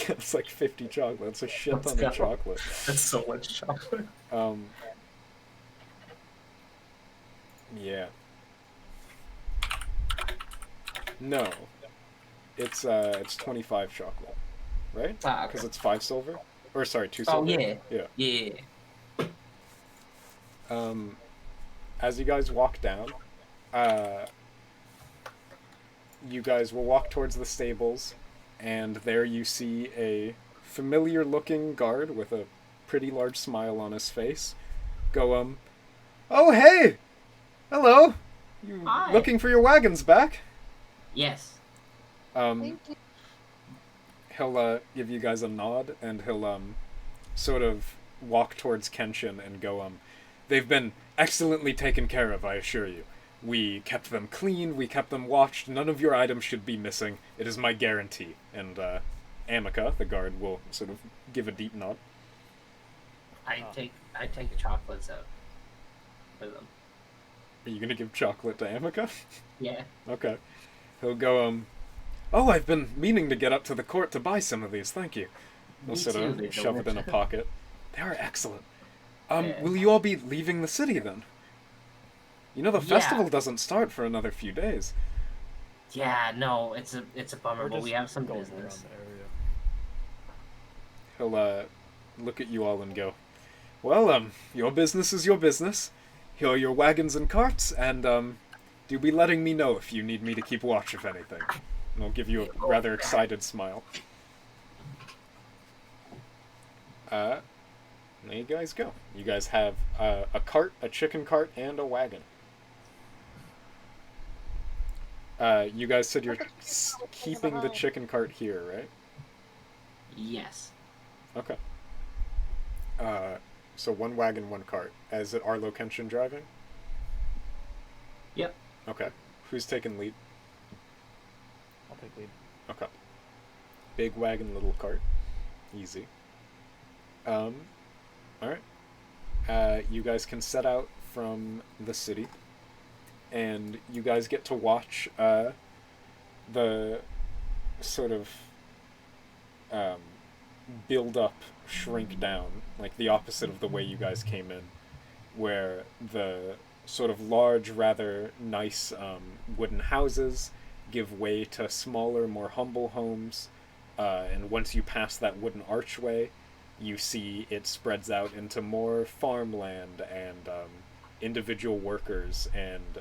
Yeah, it's like 50 chocolate. That's a shit Let's ton go. of chocolate. That's so much chocolate. Yeah. No. It's 25 chocolate. Right? Ah, Because okay. it's 5 silver? Or sorry, 2 Oh, silver? yeah. Yeah. Yeah. as you guys walk down, you guys will walk towards the stables, and there you see a familiar-looking guard with a pretty large smile on his face go, oh, hey! Hello! You Hi. looking for your wagons back? Yes. Thank you. He'll give you guys a nod, and he'll sort of walk towards Kenshin and go, they've been excellently taken care of, I assure you. We kept them clean, we kept them watched, none of your items should be missing. It is my guarantee. And Amica, the guard, will sort of give a deep nod. I take the chocolates out for them. Are you gonna give chocolate to Amica? Yeah. Okay. He'll go, oh, I've been meaning to get up to the court to buy some of these, thank you. He'll Me sort too, of they're shove it in a delicious. pocket. They are excellent. Yeah. Will you all be leaving the city then? You know the Yeah. festival doesn't start for another few days. Yeah, no, it's a bummer, We're but just we have some going business. around the area. He'll look at you all and go, well, your business is your business. Here are your wagons and carts, and do be letting me know if you need me to keep watch of anything. And I'll give you a rather excited smile. There you guys go. You guys have a cart, a chicken cart, and a wagon. You guys said you're keeping the chicken cart here, right? Yes. Okay. So one wagon, one cart. Is it Arlo Kenshin driving? Yep. Okay. Who's taking lead? I'll take lead. Okay. Big wagon, little cart. Easy. Alright. You guys can set out from the city, and you guys get to watch, the sort of, build up, shrink down, like the opposite of the way you guys came in, where the sort of large, rather nice, wooden houses give way to smaller, more humble homes, and once you pass that wooden archway, you see it spreads out into more farmland and individual workers, and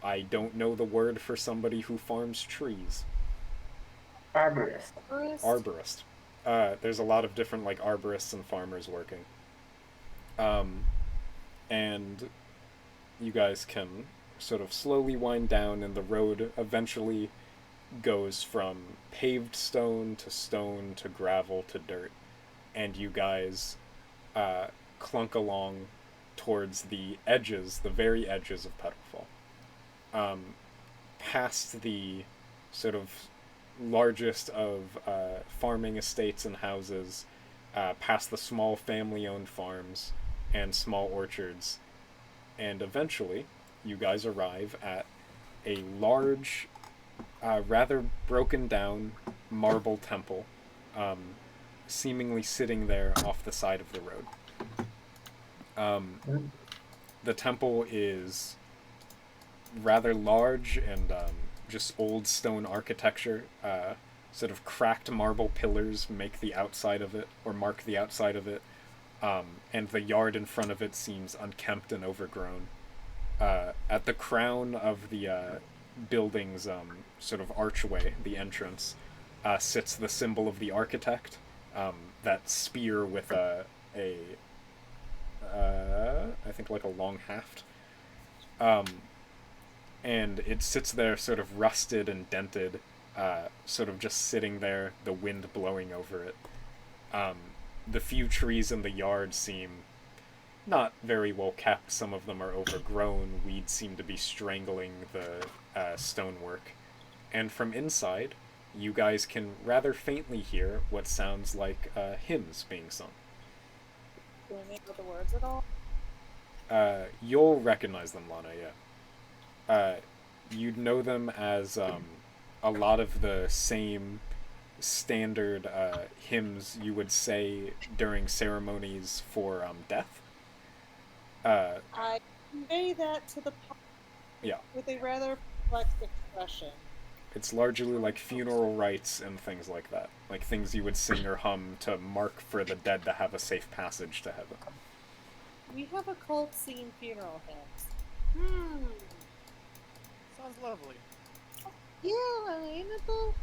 I don't know the word for somebody who farms trees. Arborist. Arborist. There's a lot of different like arborists and farmers working. And you guys can sort of slowly wind down, and the road eventually goes from paved stone to gravel to dirt. And you guys clunk along towards the edges, the very edges of Petalfall. Past the sort of largest of farming estates and houses, past the small family-owned farms and small orchards, and eventually you guys arrive at a large, rather broken down marble temple, seemingly sitting there off the side of the road. The temple is rather large and just old stone architecture. Sort of cracked marble pillars make the outside of it, or mark the outside of it, and the yard in front of it seems unkempt and overgrown. At the crown of the building's sort of archway, the entrance, sits the symbol of the architect, that spear with I think like a long haft. And it sits there sort of rusted and dented, sort of just sitting there, the wind blowing over it. The few trees in the yard seem not very well kept. Some of them are overgrown. Weeds seem to be strangling the stonework. And from inside, you guys can rather faintly hear what sounds like hymns being sung. Do we know the words at all? You'll recognize them, Lana, yeah. You'd know them as a lot of the same standard hymns you would say during ceremonies for death. I convey that to the public Yeah. with a rather perplexed expression. It's largely like funeral rites and things like that. Like things you would sing or hum to mark for the dead to have a safe passage to heaven. We have a cult singing funeral hymns. Sounds lovely. Yeah, ain't it though?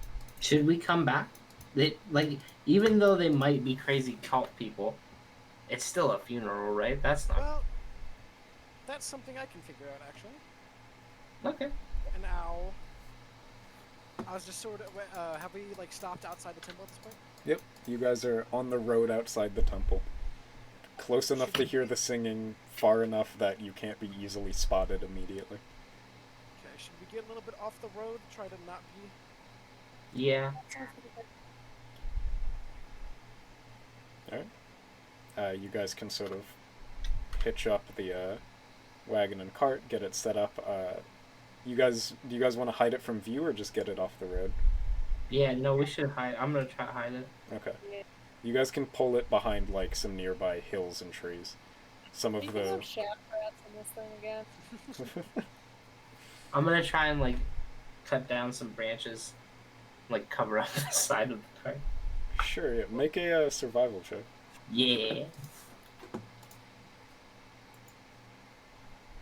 Should we come back? They like even though they might be crazy cult people, it's still a funeral, right? That's not Well, that's something I can figure out, actually. okay. And now, I was just sort of, have we, like, stopped outside the temple at this point? Yep, you guys are on the road outside the temple. Close enough to hear the singing, far enough that you can't be easily spotted immediately. Okay, should we get a little bit off the road, try to not be... Yeah. Alright. You guys can sort of hitch up the wagon and cart, get it set up. Do you guys want to hide it from view or just get it off the road? Yeah, no, we should hide. I'm gonna try to hide it. Okay. Yeah. You guys can pull it behind like some nearby hills and trees. Some of We can the have shaft rats in this thing again. I'm gonna try and like cut down some branches, like cover up the side of the cart. Sure, yeah. Make a survival check. Yeah.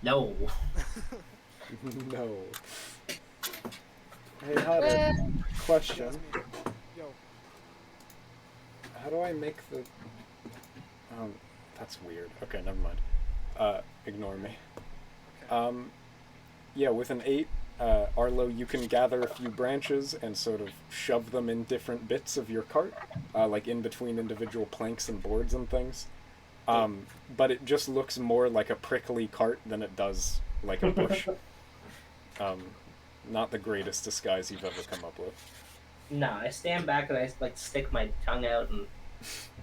No. No. Hey, Hada, question. Yo, How do I make the... that's weird. Okay, never mind. Ignore me. okay. Yeah, with an 8, Arlo, you can gather a few branches and sort of shove them in different bits of your cart, like in between individual planks and boards and things. But it just looks more like a prickly cart than it does like a bush. Not the greatest disguise you've ever come up with. No, I stand back and I like stick my tongue out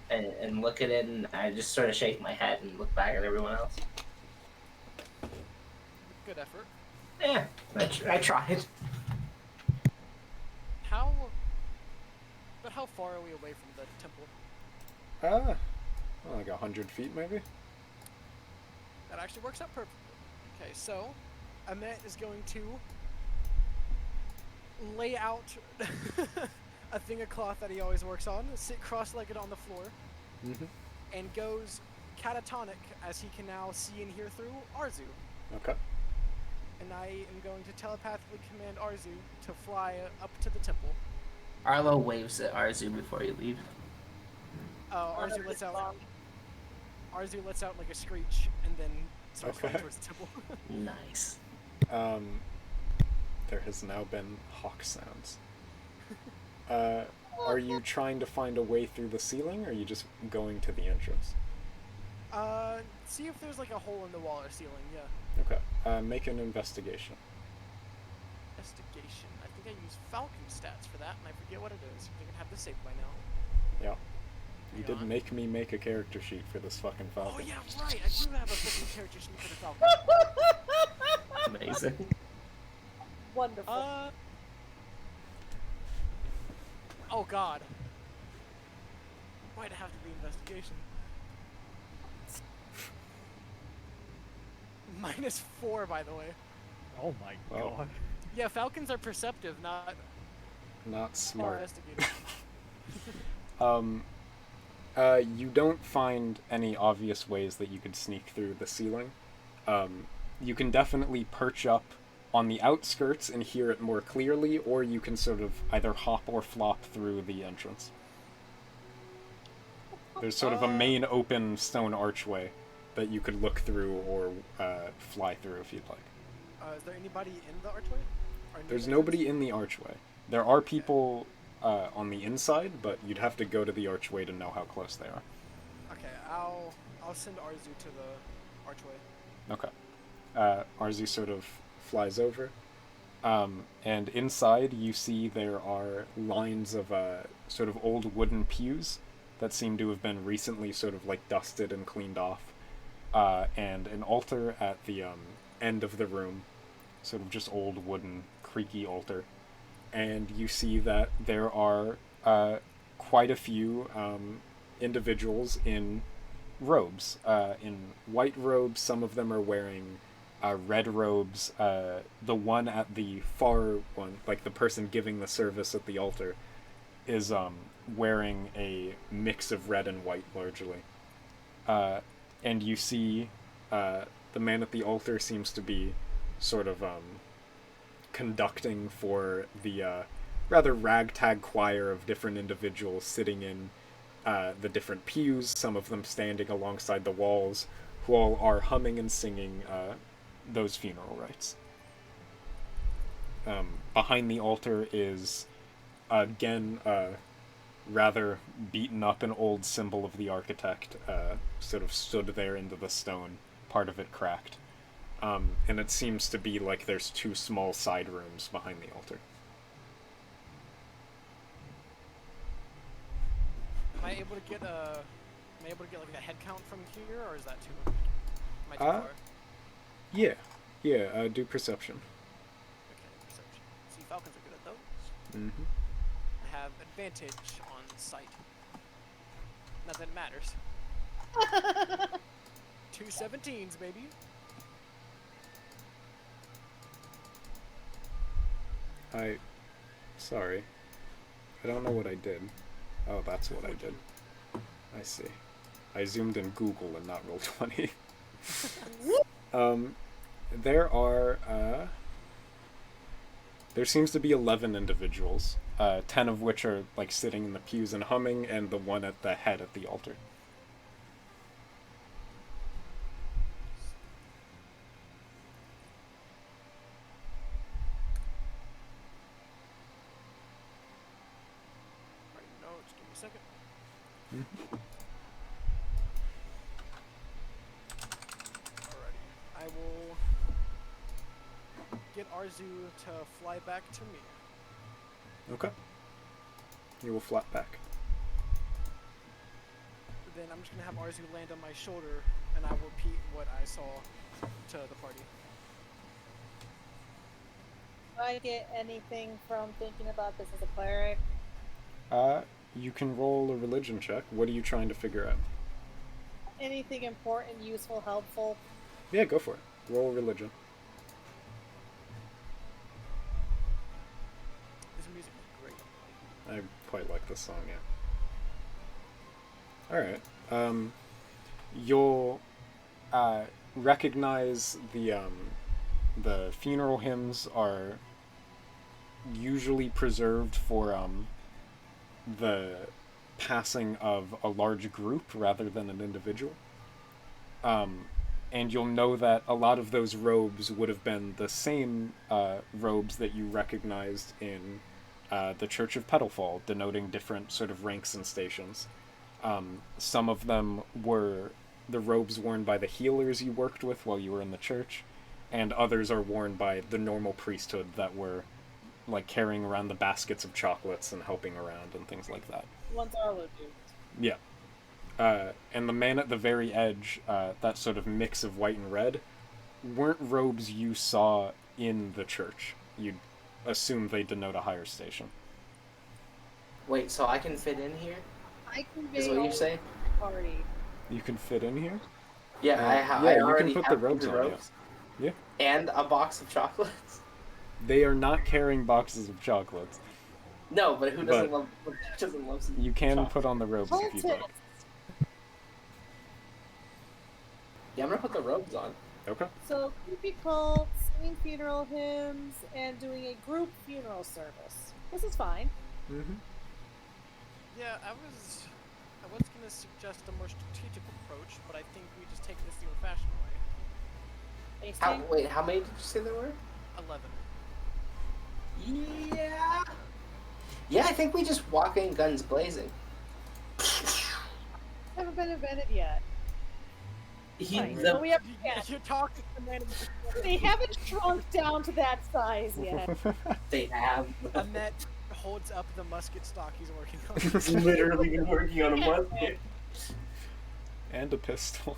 and look at it, and I just sort of shake my head and look back at everyone else. Good effort. Yeah, I tried. But how far are we away from the temple? Like 100 feet maybe? That actually works out perfectly. Okay, so Ahmet is going to lay out a thing of cloth that he always works on, sit cross-legged on the floor, Mm-hmm. and goes catatonic as he can now see and hear through Arzu. Okay. And I am going to telepathically command Arzu to fly up to the temple. Arlo waves at Arzu before you leave. Arzu lets out like a screech and then starts flying Okay. towards the temple. Nice. There has now been hawk sounds. Are you trying to find a way through the ceiling, or are you just going to the entrance? See if there's like a hole in the wall or ceiling, yeah. Okay. Make an investigation. Investigation. I think I use Falcon stats for that, and I forget what it is. I think I have this saved by now. Yeah. You Hang did on. make me make a character sheet for this fucking Oh Falcon. yeah, right. I do have a freaking character sheet for the Falcon. Amazing. Wonderful. Oh god. Might have to be investigation. -4, by the way. Oh my Wow. god. Yeah, Falcons are perceptive, not Not smart. investigative. You don't find any obvious ways that you could sneak through the ceiling. You can definitely perch up on the outskirts and hear it more clearly, or you can sort of either hop or flop through the entrance. There's sort of a main open stone archway that you could look through or fly through if you'd like. Is there anybody in the archway? Or near There's the nobody entrance? in the archway. There are people on the inside, but you'd have to go to the archway to know how close they are. Okay, I'll send Arzu to the archway. Okay. Arzu sort of flies over. And inside you see there are lines of sort of old wooden pews that seem to have been recently sort of like dusted and cleaned off. And an altar at the end of the room, sort of just old wooden creaky altar. And you see that there are quite a few individuals in robes. In white robes, some of them are wearing red robes. The one at the far one, like the person giving the service at the altar, is wearing a mix of red and white largely. and you see the man at the altar seems to be sort of conducting for the rather ragtag choir of different individuals sitting in the different pews, some of them standing alongside the walls, who all are humming and singing those funeral rites. Behind the altar is, again, rather beaten up an old symbol of the architect, sort of stood there into the stone, part of it cracked. And it seems to be like there's two small side rooms behind the altar. Am I able to get like a head count from here, or is that too? Am I too far? Yeah. Do perception. Okay, perception. See, Falcons are good at those. Mm-hmm. I have advantage on sight. Not that it matters. 2 17s, baby. Sorry. I don't know what I did. Oh, that's what I did. I see. I zoomed in Google and not Roll20. There seems to be 11 individuals, 10 of which are, like, sitting in the pews and humming, and the one at the head at the altar. No, just give me a second. Alrighty. I will get Arzu to fly back to me. Okay. You will flat back. Then I'm just gonna have Arzu land on my shoulder, and I will repeat what I saw to the party. Do I get anything from thinking about this as a cleric? You can roll a religion check. What are you trying to figure out? Anything important, useful, helpful? Yeah, go for it. Roll religion. This music is great. I quite like this song, yeah. Alright. You'll recognize the funeral hymns are usually preserved for the passing of a large group rather than an individual. And you'll know that a lot of those robes would have been the same robes that you recognized in the Church of Petalfall, denoting different sort of ranks and stations. Some of them were the robes worn by the healers you worked with while you were in the church, and others are worn by the normal priesthood that were, like, carrying around the baskets of chocolates and helping around and things like that. One's Arlo dude. Yeah. And the man at the very edge, that sort of mix of white and red, weren't robes you saw in the church. You'd assume they denote a higher station. Wait, so I can fit in here? I can Is what you say? Party. You can fit in here? Yeah, Yeah, I you already can put have the robes the on, robes. yeah. And a box of chocolates. They are not carrying boxes of chocolates. No, but who doesn't love some You can chocolate? put on the robes if you'd like. Yeah, I'm gonna put the robes on. Okay. So, creepy cult, singing funeral hymns, and doing a group funeral service. This is fine. Mm-hmm. Yeah, I was gonna suggest a more strategic approach, but I think we just take this the old-fashioned way. How many did you say there were? 11. Yeah. Yeah, I think we just walk in guns blazing. Haven't been invented yet. So we have You're talking to men. They haven't shrunk down to that size yet. They have. Annette holds up the musket stock he's working on. He's literally been working on a musket. And a pistol.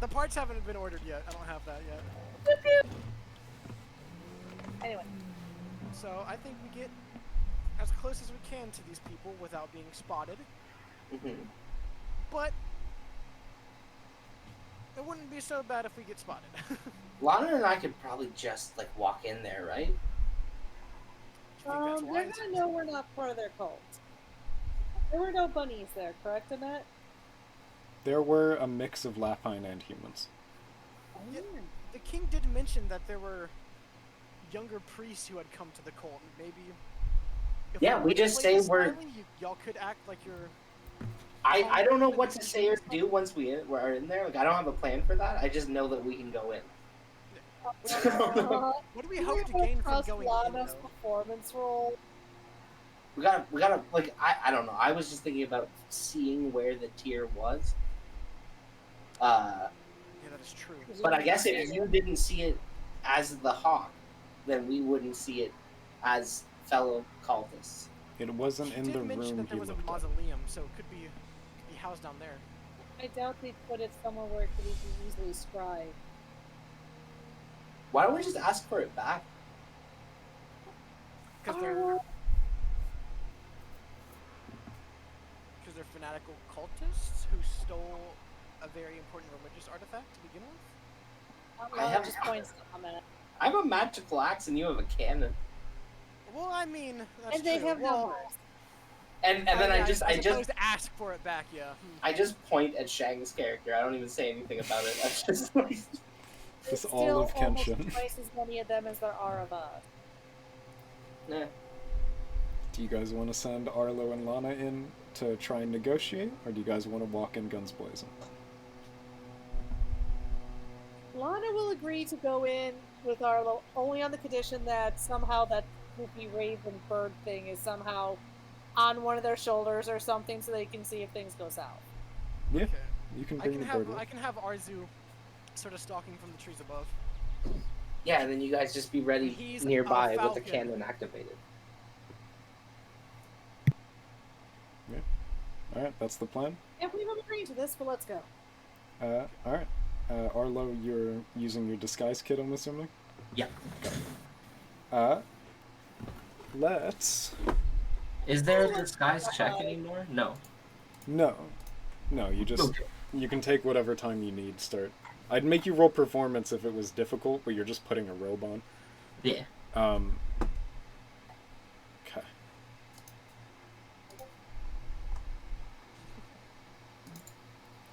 The parts haven't been ordered yet. I don't have that yet. Anyway. So I think we get as close as we can to these people without being spotted. Mm-hmm. But it wouldn't be so bad if we get spotted. Lana and I could probably just like walk in there, right? I think that's They're wise. gonna know we're not part of their cult. There were no bunnies there, correct, Annette? There were a mix of Lapine and humans. Yeah, the king did mention that there were younger priests who had come to the cult. Maybe. If Yeah, we just play say this we're. slyly, y'all could act like you're. I don't know what to say or do once we're in there. Like, I don't have a plan for that. I just know that we can go in. What do we hope to gain from going in, Lana's though? performance role. We gotta like I don't know. I was just thinking about seeing where the tier was. Yeah, that is true. But I guess if you didn't see it as the hawk, then we wouldn't see it as fellow cultists. It wasn't He in did the mention room that there he was a looked at. mausoleum, so it could be housed down there. I doubt they put it somewhere where it could be easily scribed. Why don't we just ask for it back? Because they're fanatical cultists who stole a very important religious artifact to begin with. I have- Just points to comment. I have a magical axe and you have a cannon. Well, I mean, that's And they true. have well, numbers. And then yeah, I just to ask for it back. Yeah. I just point at Shang's character. I don't even say anything about it. I just like Just There's all of still almost Kenshin. twice as many of them as there are of us. nah. Do you guys want to send Arlo and Lana in to try and negotiate, or do you guys want to walk in guns blazing? Lana will agree to go in with Arlo only on the condition that somehow that goofy raven bird thing is somehow on one of their shoulders or something, so they can see if things go south. Yeah, Okay. you can I bring can the have bird. I can have Arzu sort of stalking from the trees above. Yeah, and then you guys just be ready He's nearby a with the falcon. cannon activated. Alright, that's the plan. Yeah, we've agreed to this, but let's go. Alright. Arlo, you're using your disguise kit, I'm assuming? Yeah. Let's... Is there a disguise check anymore? No. No. No, you just... Okay. You can take whatever time you need, start. I'd make you roll performance if it was difficult, but you're just putting a robe on. Yeah. Okay.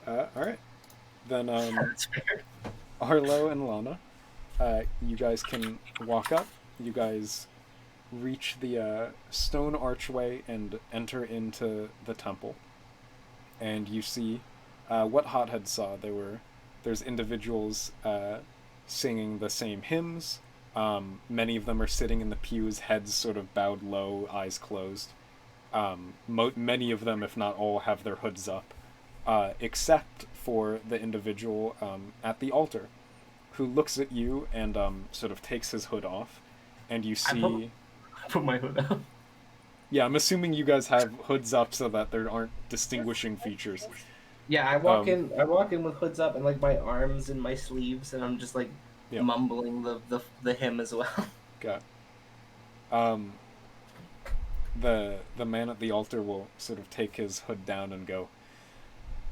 Alright. Then, That's fair. Arlo and Lana, you guys can walk up. You guys reach the stone archway and enter into the temple. And you see what Hothead saw. There's individuals singing the same hymns. Many of them are sitting in the pews, heads sort of bowed low, eyes closed. Many of them, if not all, have their hoods up, except for the individual at the altar, who looks at you and sort of takes his hood off, and you see... I put my hood up. Yeah, I'm assuming you guys have hoods up so that there aren't distinguishing features. Yeah, I walk in with hoods up and like my arms in my sleeves, and I'm just like mumbling the hymn as well. Okay. The man at the altar will sort of take his hood down and go,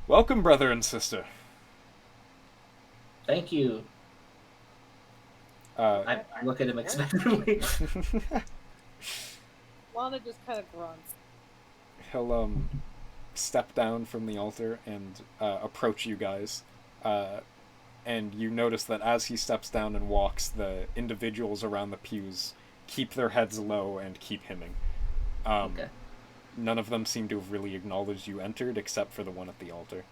"Welcome, brother and sister." Thank you. I look at him expectantly. Lana just kind of grunts. He'll step down from the altar and approach you guys. And you notice that as he steps down and walks, the individuals around the pews keep their heads low and keep hymning. Okay. None of them seem to have really acknowledged you entered, except for the one at the altar.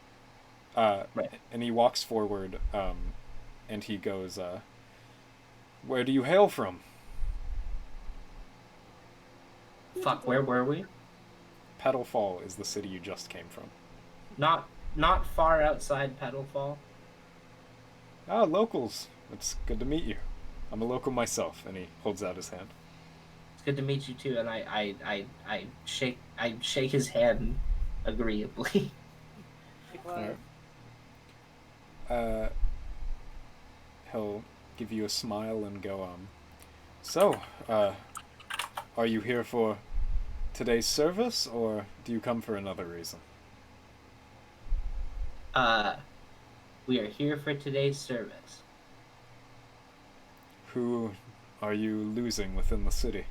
Right. And he walks forward, and he goes, "Where do you hail from?" Fuck, where were we? Petalfall is the city you just came from. Not far outside Petalfall. Ah, locals. It's good to meet you. I'm a local myself, and he holds out his hand. It's good to meet you too, and I shake his hand agreeably. Alright. He'll give you a smile and go, "So, are you here for today's service, or do you come for another reason?" We are here for today's service. Who are you losing within the city?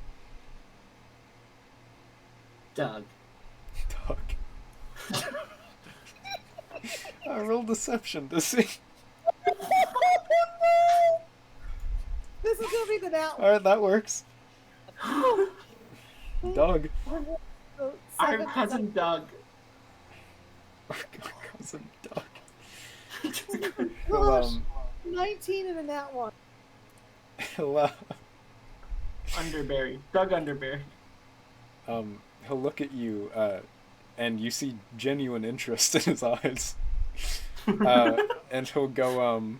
Doug. Doug. I rolled deception to see. This is gonna be the now. Alright, that works. Doug. Our cousin Doug. Cousin Doug. Gosh, 19 and a nat 1. He'll, Underberry. Doug Underberry. he'll look at you, and you see genuine interest in his eyes. And he'll go,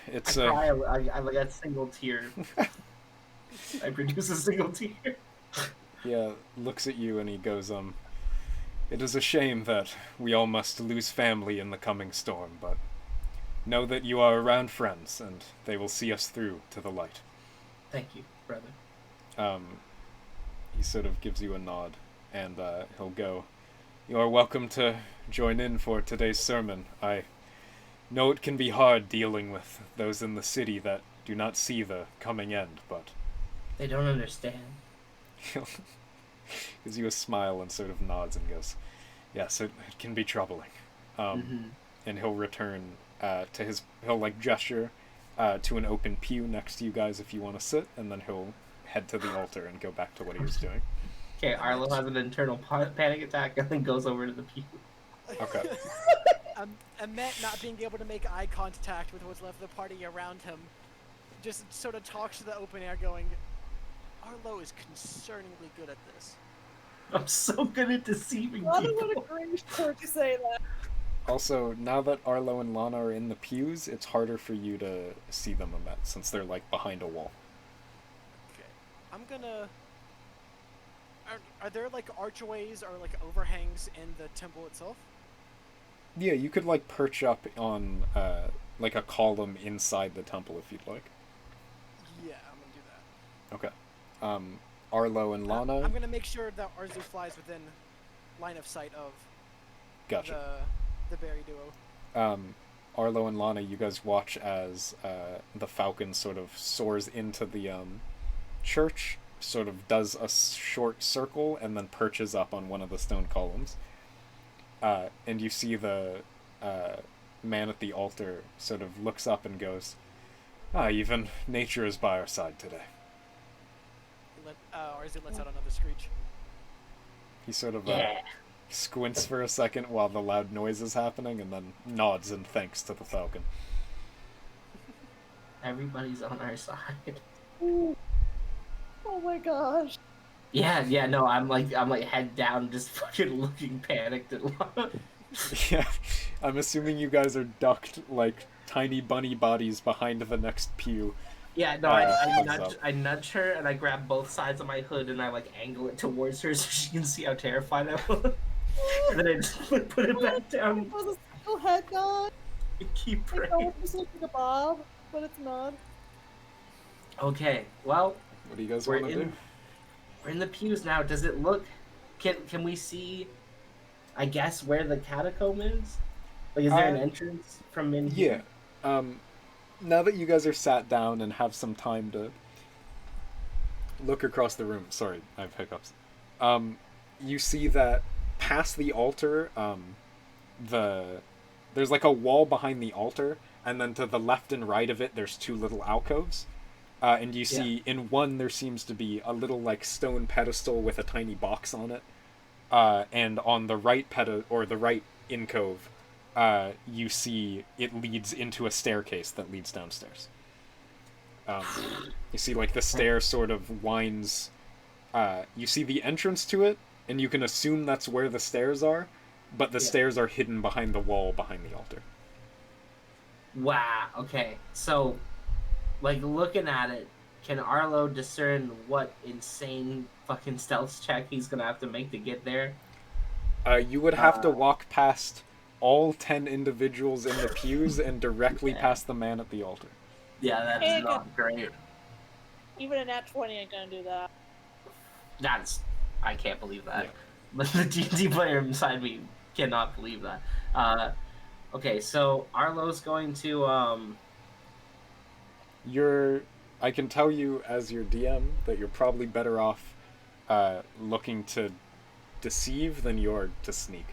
it's I cry, I like a single tear. I produce a single tear. Yeah, looks at you and he goes, it is a shame that we all must lose family in the coming storm, but know that you are around friends, and they will see us through to the light. Thank you, brother. He sort of gives you a nod, and he'll go, you are welcome to join in for today's sermon. I know it can be hard dealing with those in the city that do not see the coming end, but... They don't understand. He'll gives you a smile and sort of nods and goes, yes, it can be troubling. And he'll return to his... He'll, like, gesture to an open pew next to you guys if you want to sit, and then he'll head to the altar and go back to what he was doing. Okay, Arlo has an internal panic attack and then goes over to the pew. Okay. Emmet, not being able to make eye contact with what's left of the party around him, just sort of talks to the open air going, Arlo is concerningly good at this. I'm so good at deceiving Lana people. would agree for to say that. Also, now that Arlo and Lana are in the pews, it's harder for you to see them, Emmet, since they're, like, behind a wall. Okay. I'm gonna... Are there, like, archways or, like, overhangs in the temple itself? Yeah, you could, like, perch up on, like, a column inside the temple if you'd like. Yeah, I'm gonna do that. Okay. Arlo and Lana... I'm gonna make sure that Arzu flies within line of sight of Gotcha. the berry duo. Arlo and Lana, you guys watch as the falcon sort of soars into the church, sort of does a short circle, and then perches up on one of the stone columns. And you see the man at the altar sort of looks up and goes, even nature is by our side today. Arzu lets out another screech. He sort of squints for a second while the loud noise is happening, and then nods in thanks to the falcon. Everybody's on our side. Ooh. Oh my gosh. Yeah, no, I'm like head down, just fucking looking panicked at Lana. Yeah, I'm assuming you guys are ducked like tiny bunny bodies behind the next pew. Yeah, no, I nudge her and I grab both sides of my hood and I like angle it towards her so she can see how terrified I was. And then I just put it back down. It was a single head nod. And keep I know praying. it just looks like a bob, but it's not. Okay, well, What do you guys we're want to do? in we're in the pews now. Does it look? Can we see? I guess where the catacomb is. Like, is there an entrance from in here? Yeah. Now that you guys are sat down and have some time to look across the room, sorry, I have hiccups. You see that past the altar, there's like a wall behind the altar, and then to the left and right of it, there's two little alcoves. And you see in one there seems to be a little like stone pedestal with a tiny box on it. And on the right the right alcove, you see it leads into a staircase that leads downstairs. You see like the stair sort of winds. You see the entrance to it, and you can assume that's where the stairs are, but the stairs are hidden behind the wall behind the altar. Wow. Okay. So, like, looking at it, can Arlo discern what insane fucking stealth check he's gonna have to make to get there? You would have to walk past all 10 individuals in the pews and directly past the man at the altar. Yeah, that's Hey, not great. Even a nat 20 ain't gonna do that. I can't believe that. Yeah. But the D&D player inside me cannot believe that. Okay, so Arlo's going to, I can tell you as your DM that you're probably better off looking to deceive than you are to sneak.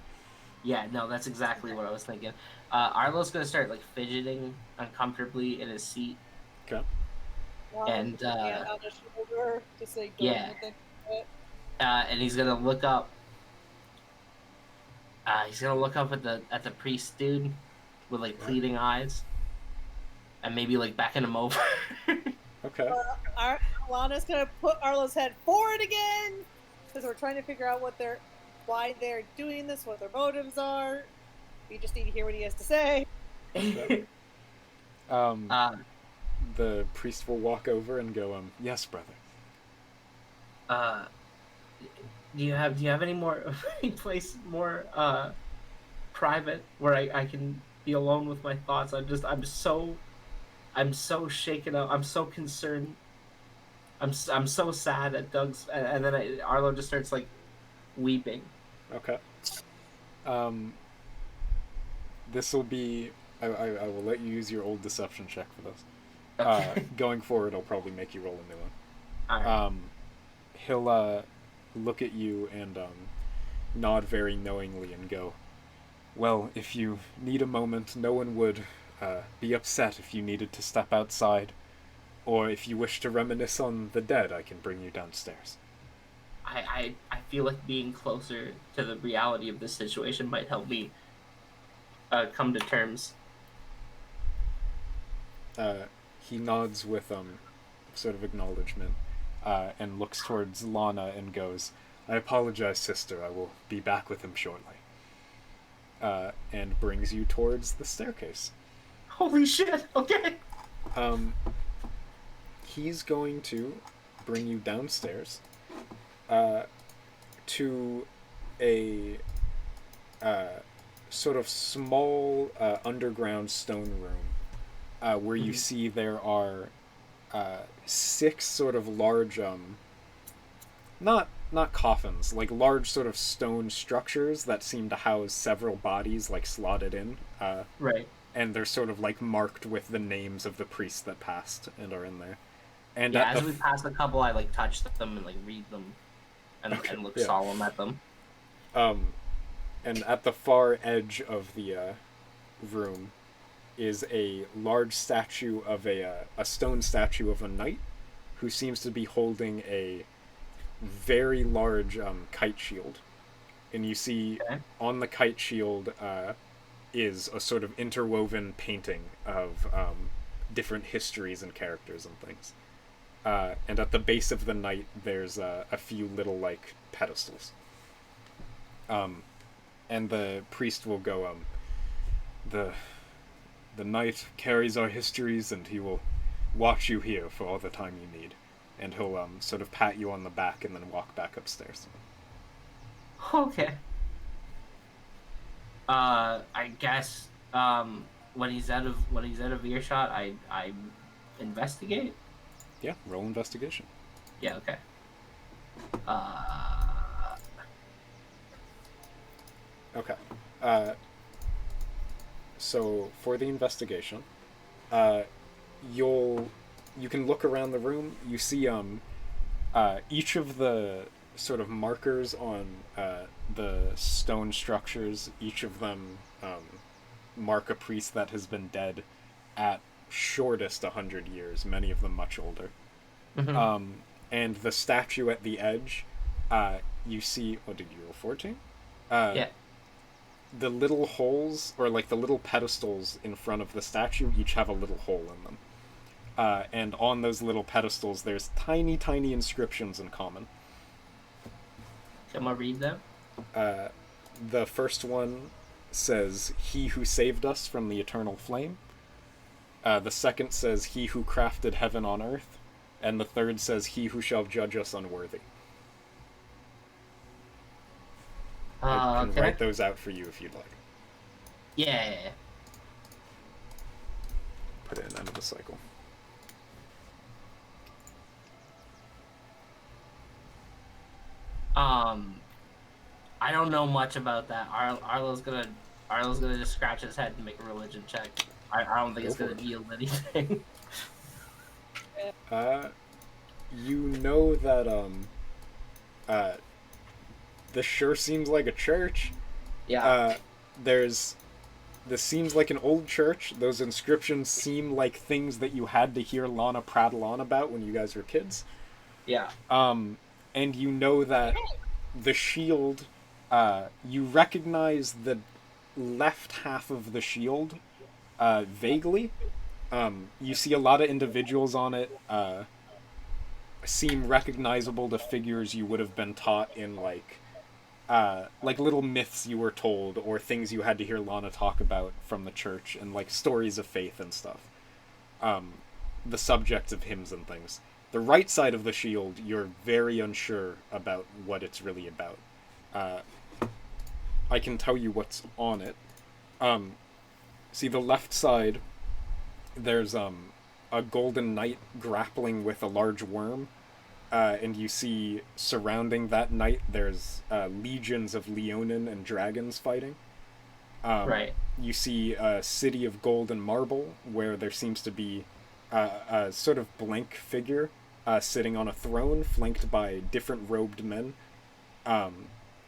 Yeah, no, that's exactly what I was thinking. Arlo's gonna start like fidgeting uncomfortably in his seat, Okay. Lana's and put a hand on his shoulder to say, "Don't yeah, even think of it." and he's gonna look up. He's gonna look up at the priest dude with like Yeah. pleading eyes, and maybe like backing him over. Okay. Lana's gonna put Arlo's head forward again because we're trying to figure out why they're doing this, what their motives are. We just need to hear what he has to say. uh, The priest will walk over and go, yes, brother. uh, do you have any more any place more private where I can be alone with my thoughts? I'm so shaken up. I'm so concerned. I'm so sad at Doug's, and then Arlo just starts like weeping. Okay. This will be. I will let you use your old deception check for this. Okay. Going forward, I'll probably make you roll a new one. All right. He'll look at you and nod very knowingly and go, well, if you need a moment, no one would be upset if you needed to step outside, or if you wish to reminisce on the dead, I can bring you downstairs. I feel like being closer to the reality of this situation might help me come to terms. He nods with sort of acknowledgement and looks towards Lana and goes, I apologize, sister. I will be back with him shortly. And brings you towards the staircase. Holy shit! Okay. He's going to bring you downstairs to a sort of small underground stone room where you see there are 6 sort of large not coffins, like large sort of stone structures that seem to house several bodies like slotted in. Right. And they're sort of like marked with the names of the priests that passed and are in there. And yeah, as we pass a couple, I like touch them and like read them, and look solemn at them. And at the far edge of the room is a large statue of a stone statue of a knight who seems to be holding a very large kite shield. And you see on the kite shield is a sort of interwoven painting of different histories and characters and things. And at the base of the knight, there's a few little like pedestals. And the priest will go, the knight carries our histories, and he will watch you here for all the time you need. And he'll sort of pat you on the back and then walk back upstairs. Okay. I guess when he's out of earshot, I investigate. Yeah, roll investigation. Yeah. Okay. Okay. So for the investigation, you can look around the room. You see each of the sort of markers on the stone structures. Each of them mark a priest that has been dead at shortest 100 years. Many of them much older. Mm-hmm. And the statue at the edge, you see. What did you roll? 14? Yeah. The little holes, or like the little pedestals in front of the statue, each have a little hole in them. And on those little pedestals, there's tiny, tiny inscriptions in common. Can I read them? The first one says, "He who saved us from the eternal flame." The second says, "He who crafted heaven on earth." And the third says, "He who shall judge us unworthy." I can write those out for you if you'd like. Yeah. Put it in end of the cycle. I don't know much about that. Arlo's gonna just scratch his head and make a religion check. I don't think it's gonna yield anything. You know that this sure seems like a church. Yeah. This seems like an old church. Those inscriptions seem like things that you had to hear Lana prattle on about when you guys were kids. Yeah. And you know that the shield, you recognize the left half of the shield vaguely. You see a lot of individuals on it seem recognizable to figures you would have been taught in like little myths you were told or things you had to hear Lana talk about from the church and like stories of faith and stuff. The subjects of hymns and things. The right side of the shield, you're very unsure about what it's really about. I can tell you what's on it. See, the left side, there's a golden knight grappling with a large worm. And you see surrounding that knight, there's legions of Leonin and dragons fighting. Right. You see a city of gold and marble where there seems to be a sort of blank figure sitting on a throne flanked by different robed men.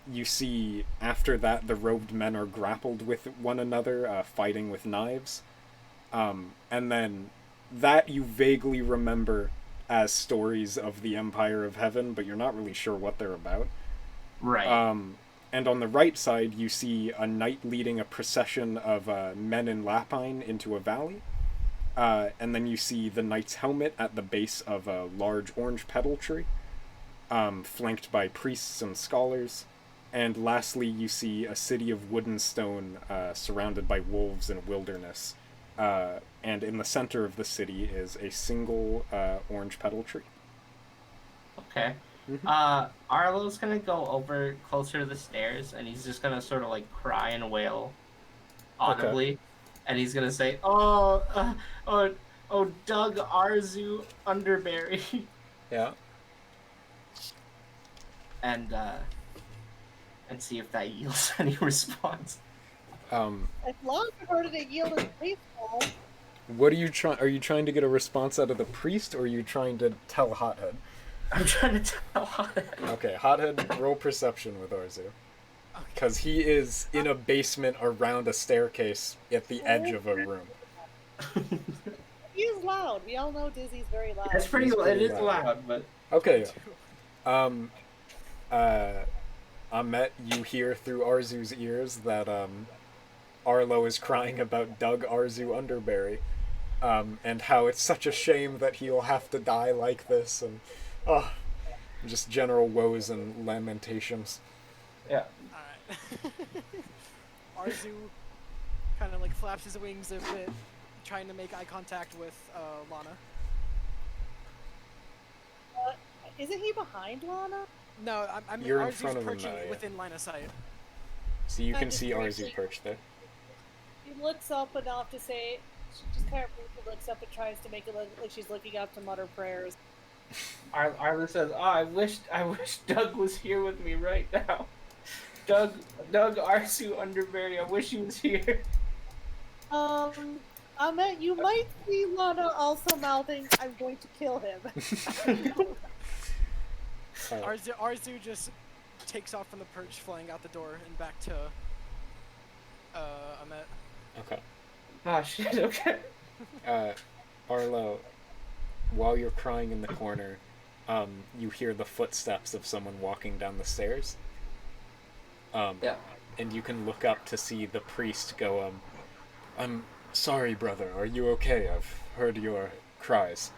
You see after that the robed men are grappled with one another, fighting with knives. And then that you vaguely remember as stories of the Empire of Heaven, but you're not really sure what they're about. Right. And on the right side, you see a knight leading a procession of men in lapine into a valley. And then you see the knight's helmet at the base of a large orange petal tree, flanked by priests and scholars. And lastly, you see a city of wood and stone surrounded by wolves and wilderness. And in the center of the city is a single orange petal tree. Okay. Arlo's gonna go over closer to the stairs, and he's just gonna sort of like cry and wail audibly, Okay. and he's gonna say, "Oh, Doug Arzu Underberry," Yeah. and see if that yields any response. As long as I've heard it yielded faithful. What are you trying? Are you trying to get a response out of the priest, or are you trying to tell Hothead? I'm trying to tell Hothead. Okay, Hothead, roll perception with Arzu. Because he is in a basement around a staircase at the edge of a room. He is loud. We all know Dizzy's very loud. It's pretty. It is loud, but okay. Ahmet, you hear through Arzu's ears that Arlo is crying about Doug Arzu Underberry, and how it's such a shame that he'll have to die like this, and just general woes and lamentations. Yeah. Alright. Arzu kind of like flaps his wings a bit, trying to make eye contact with Lana. Isn't he behind Lana? No, I mean You're in Arzu's front of him perching now, yeah. within line of sight. So you can Kinda see creepy. Arzu perched there. He looks up enough to say, she just kind of briefly looks up and tries to make it look like she's looking up to mutter prayers. Arlo says, "Oh, I wish Doug was here with me right now. Doug Arzu Underberry, I wish he was here." Ahmet, you might see Lana also mouthing, "I'm going to kill him." Arzu just takes off from the perch, flying out the door and back to Ahmet. Okay. Oh shit. Okay. Arlo, while you're crying in the corner, you hear the footsteps of someone walking down the stairs. Yeah. And you can look up to see the priest go, "I'm sorry, brother, are you okay? I've heard your cries."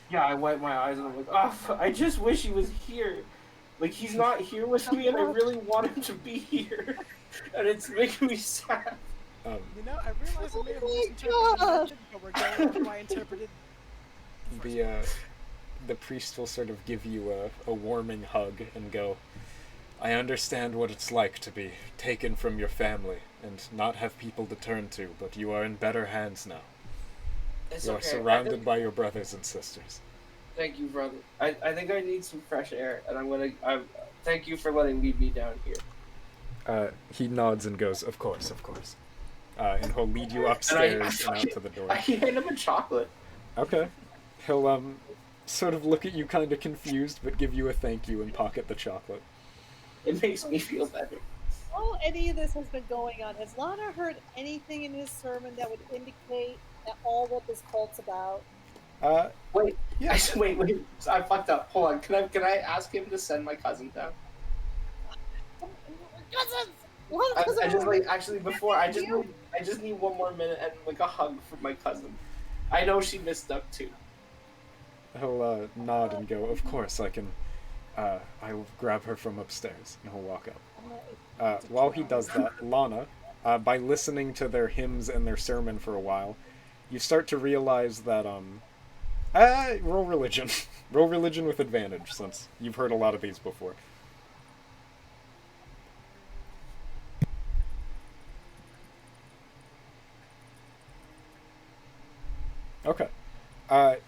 Yeah, I wipe my eyes and I'm like, "Oh, I just wish he was here. Like, he's not here with me, and I really want him to be here, and it's making me sad." You know, I realize I may have Oh my misinterpreted God. the message, but we're going with how I interpreted. The priest will sort of give you a warming hug and go, "I understand what it's like to be taken from your family and not have people to turn to, but you are in better hands now. It's You are okay. surrounded by your brothers and sisters." Thank you, brother. I think I need some fresh air, and thank you for letting me be down here. He nods and goes, "Of course, of course." And he'll lead you upstairs and out to the door. I hand him a chocolate. Okay. He'll sort of look at you kind of confused, but give you a thank you and pocket the chocolate. It makes me feel better. while any of this has been going on, has Lana heard anything in his sermon that would indicate that all what this cult's about? Wait, Yeah. wait. I fucked up. Hold on. Can I ask him to send my cousin down? Cousins! I just like actually before I just need one more minute and like a hug from my cousin. I know she missed up too. He'll nod and go, of course, I can, I will grab her from upstairs, and he'll walk up. While he does that, Lana, by listening to their hymns and their sermon for a while, you start to realize that, roll religion. Roll religion with advantage, since you've heard a lot of these before. Okay.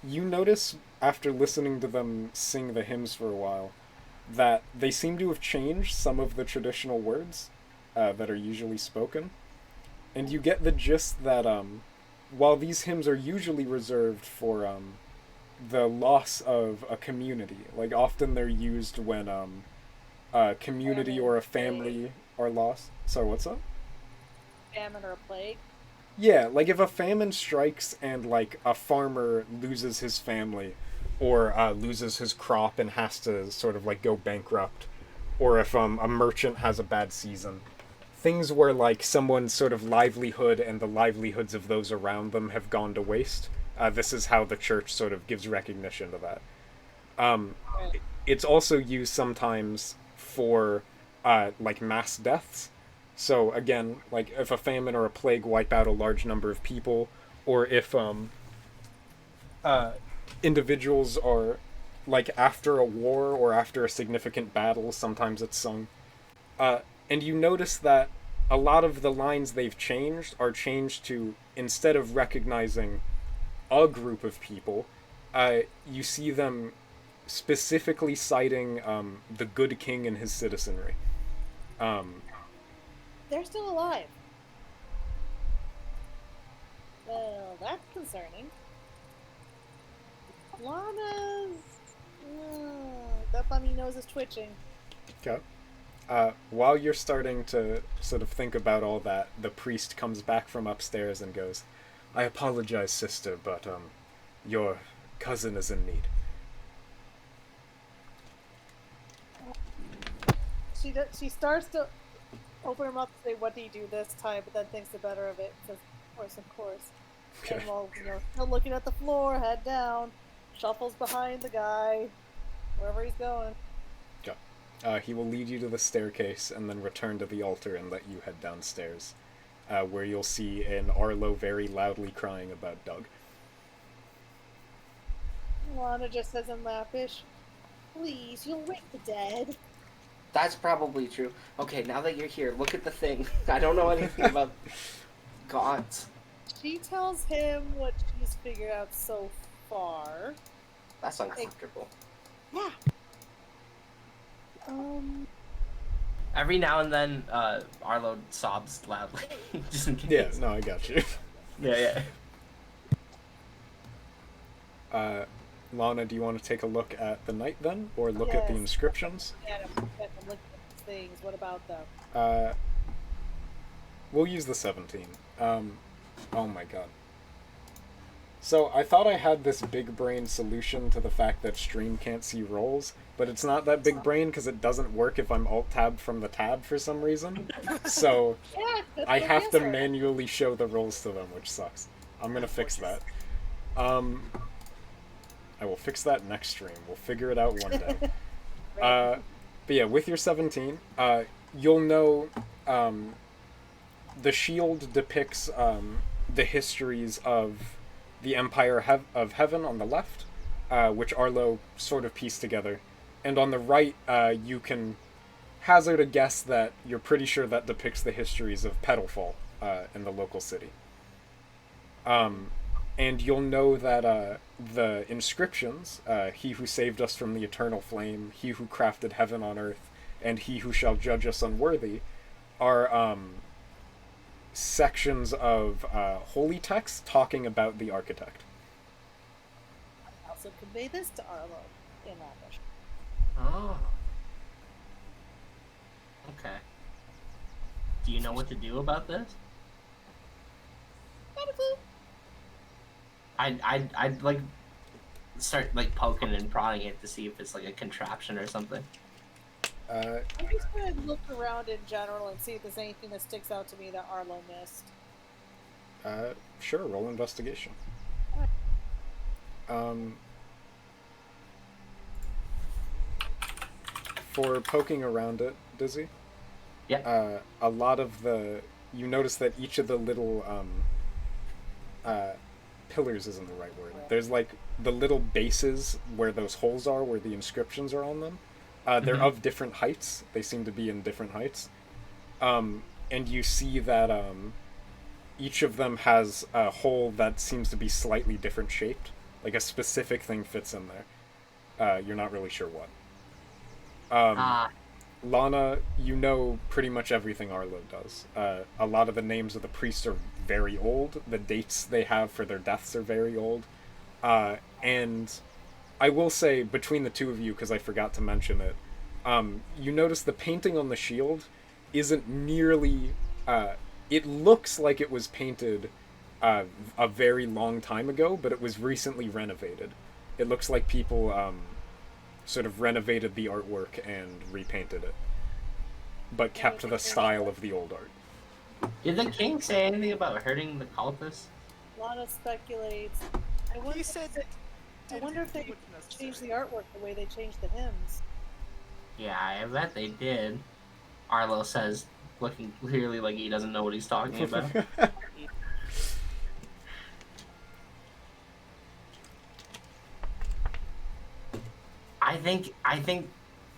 You notice, after listening to them sing the hymns for a while, that they seem to have changed some of the traditional words that are usually spoken. And you get the gist that while these hymns are usually reserved for the loss of a community, like often they're used when a community or a family are lost. Sorry, what's up? Famine or a plague? Yeah, like if a famine strikes and like a farmer loses his family or loses his crop and has to sort of like go bankrupt, or if a merchant has a bad season, things where like someone's sort of livelihood and the livelihoods of those around them have gone to waste. This is how the church sort of gives recognition to that. It's also used sometimes for like mass deaths. So again, like if a famine or a plague wipe out a large number of people, or if individuals are like after a war or after a significant battle, sometimes it's sung. And you notice that a lot of the lines they've changed are changed to, instead of recognizing a group of people, you see them specifically citing the good king and his citizenry. They're still alive. Well, that's concerning. Lana's... that funny nose is twitching. Okay. While you're starting to sort of think about all that, the priest comes back from upstairs and goes, I apologize, sister, but your cousin is in need. She starts to open her mouth to say, what do you do this time? But then thinks the better of it. Says, of course. Okay. And while, still looking at the floor, head down, shuffles behind the guy, wherever he's going. He will lead you to the staircase and then return to the altar and let you head downstairs, where you'll see an Arlo very loudly crying about Doug. Lana just says in Lappish, please, you'll wake the dead. That's probably true. Okay, now that you're here, look at the thing. I don't know anything about gods. She tells him what she's figured out so far. That's uncomfortable. Yeah. Every now and then, Arlo sobs loudly, just in case. Yeah, no, I got you. Yeah. Lana, do you want to take a look at the night then, or look at the inscriptions? Yeah, I'm looking at these things. What about them? We'll use the 17. Oh my god. So I thought I had this big brain solution to the fact that stream can't see rolls, but it's not that big brain because it doesn't work if I'm alt-tabbed from the tab for some reason. So I have to manually show the rolls to them, which sucks. I'm gonna fix that. I will fix that next stream. We'll figure it out one day. But yeah, with your 17, you'll know the shield depicts the histories of the Empire of Heaven on the left, which Arlo sort of pieced together. And on the right, you can hazard a guess that you're pretty sure that depicts the histories of Petalfall in the local city. And you'll know that the inscriptions, he who saved us from the eternal flame, he who crafted heaven on earth, and he who shall judge us unworthy, are sections of holy text talking about the architect. I also convey this to Arlo in Lappish. Oh. Okay. Do you know what to do about this? Not a clue. I'd like start like poking and prodding it to see if it's like a contraption or something. Uh, I'm just gonna look around in general and see if there's anything that sticks out to me that Arlo missed. sure, roll investigation. For poking around it, Dizzy, Yeah. a lot of you notice that each of the little pillars isn't the right word. There's like the little bases where those holes are, where the inscriptions are on them. They're of different heights. They seem to be in different heights. And you see that each of them has a hole that seems to be slightly different shaped. Like a specific thing fits in there. You're not really sure what. Lana, you know pretty much everything Arlo does. A lot of the names of the priests are very old. The dates they have for their deaths are very old. And I will say, between the two of you, because I forgot to mention it, you notice the painting on the shield isn't nearly... it looks like it was painted a very long time ago, but it was recently renovated. It looks like people... sort of renovated the artwork and repainted it, but kept the style of the old art. Did the king say anything about hurting the cultists? Lana speculates. I wonder, He said that. I wonder if they changed the artwork the way they changed the hymns. Yeah, I bet they did. Arlo says, looking clearly like he doesn't know what he's talking about. I think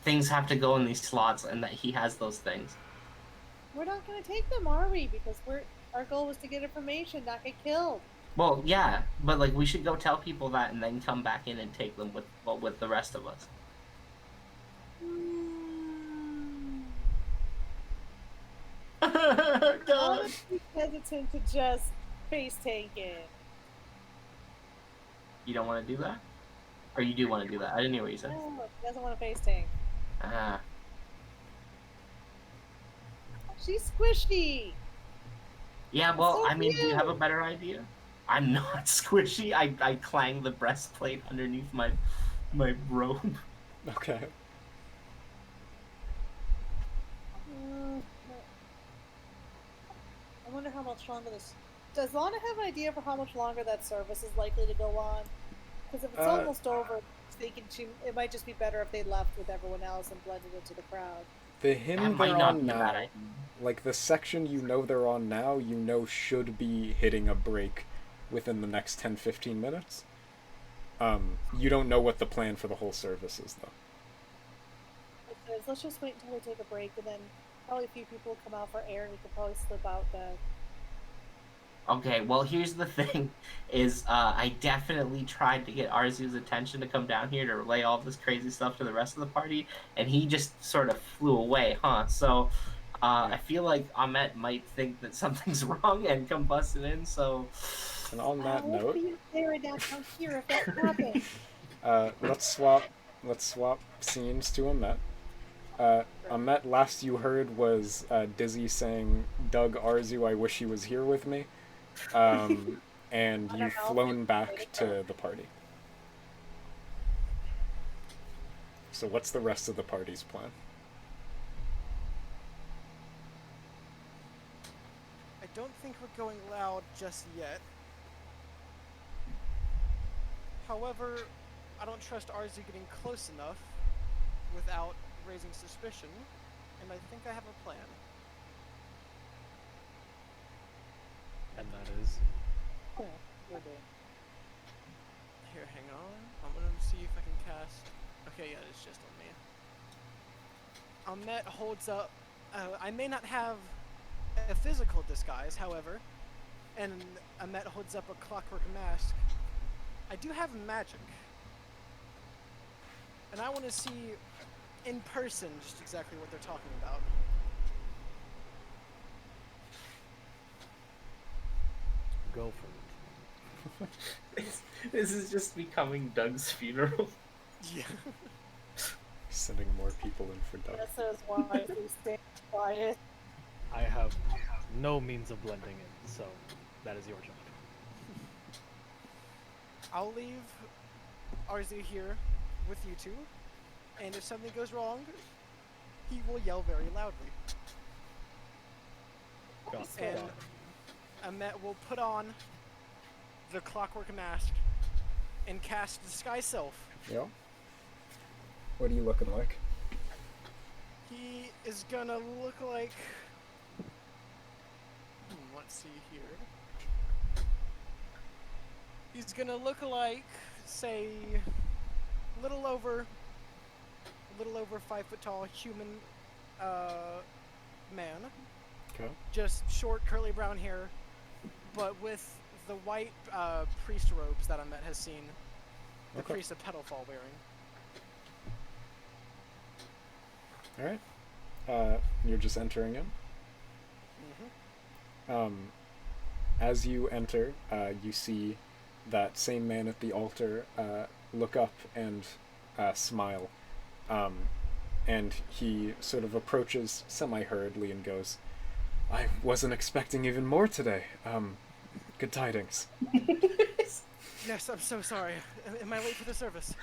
things have to go in these slots, and that he has those things. We're not gonna take them, are we? Because our goal was to get information, not get killed. Well, yeah, but like we should go tell people that, and then come back in and take them with the rest of us. God. I'm hesitant to just face tank it. You don't want to do that, or you do want to do that? I didn't hear what you said. No, he doesn't want to face tank. Ah. She's squishy. Yeah, well, So I mean, do you have a cute. better idea? I'm not squishy. I clang the breastplate underneath my robe. Okay. I wonder how much longer this. Does Lana have an idea for how much longer that service is likely to go on? Because if it's almost over, thinking it might just be better if they left with everyone else and blended into the crowd. The That hymn might they're not on be a bad now, idea. like the section you know they're on now, you know should be hitting a break within the next 10-15 minutes. You don't know what the plan for the whole service is, though. It says, let's just wait until we take a break, and then probably a few people will come out for air, and we can probably slip out then. Okay, well, here's the thing, is I definitely tried to get Arzu's attention to come down here to relay all this crazy stuff to the rest of the party, and he just sort of flew away, huh? So I feel like Ahmet might think that something's wrong and come busting in, so... And on that Let's note, be there and not come here if that happens. let's swap scenes to Ahmet. Ahmet, last you heard was Dizzy saying, "Doug Arzu, I wish he was here with me." And you've flown back to the party. So what's the rest of the party's plan? I don't think we're going loud just yet. However, I don't trust Arzu getting close enough without raising suspicion, and I think I have a plan. And that is. Here, hang on. I'm gonna see if I can cast. Okay, yeah, it's just on me. Ahmet holds up. I may not have a physical disguise, however, and Ahmet holds up a clockwork mask. I do have magic, and I want to see in person just exactly what they're talking about. Go for it. This is just becoming Doug's funeral. Yeah. Sending more people in for Doug. That says why we stay quiet. I have no means of blending in, so that is your job. I'll leave Arzu here with you two, and if something goes wrong, he will yell very loudly. And Amet will put on the clockwork mask and cast Disguise Self. Yeah. What are you looking like? He is gonna look like... let's see here. He's gonna look like, say, a little over 5 foot tall human man. Okay. Just short, curly brown hair, but with the white priest robes that Amet has seen the priest of Petalfall wearing. Alright. You're just entering in? Mm-hmm. As you enter, you see that same man at the altar look up and smile. And he sort of approaches semi-hurriedly and goes, I wasn't expecting even more today. Good tidings. Yes, I'm so sorry. Am I late for the service?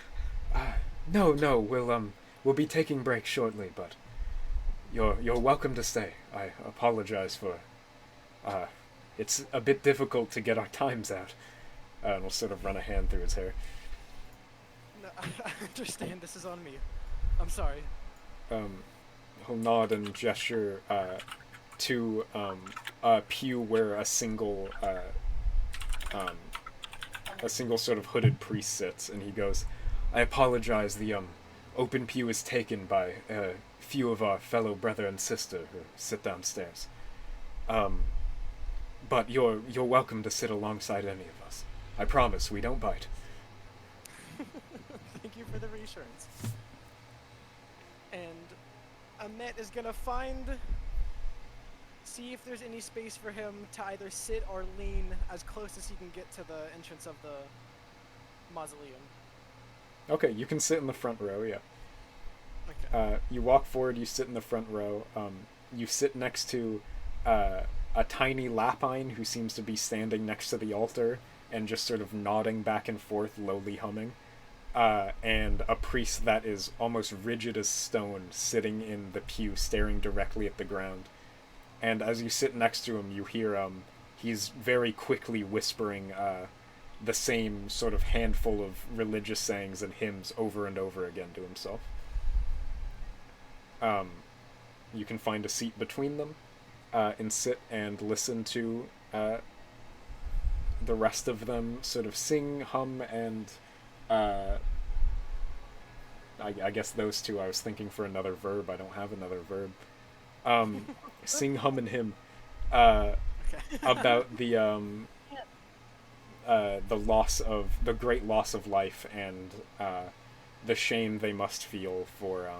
No, we'll be taking break shortly, but you're welcome to stay. I apologize for, it's a bit difficult to get our times out. And we'll sort of run a hand through his hair. No, I understand. This is on me. I'm sorry. He'll nod and gesture to a pew where a single sort of hooded priest sits, and he goes, I apologize, the open pew is taken by a few of our fellow brother and sister who sit downstairs. But you're welcome to sit alongside any of us. I promise we don't bite. Thank you for the reassurance. And Amet is gonna see if there's any space for him to either sit or lean as close as he can get to the entrance of the mausoleum. Okay, you can sit in the front row, yeah. Okay. You walk forward, you sit in the front row. You sit next to a tiny lapine who seems to be standing next to the altar and just sort of nodding back and forth, lowly humming. And a priest that is almost rigid as stone sitting in the pew, staring directly at the ground. And as you sit next to him, you hear he's very quickly whispering the same sort of handful of religious sayings and hymns over and over again to himself. You can find a seat between them and sit and listen to the rest of them sort of sing, hum, and I guess those two. I was thinking for another verb. I don't have another verb. Sing, hum, and hymn about the great loss of life and the shame they must feel for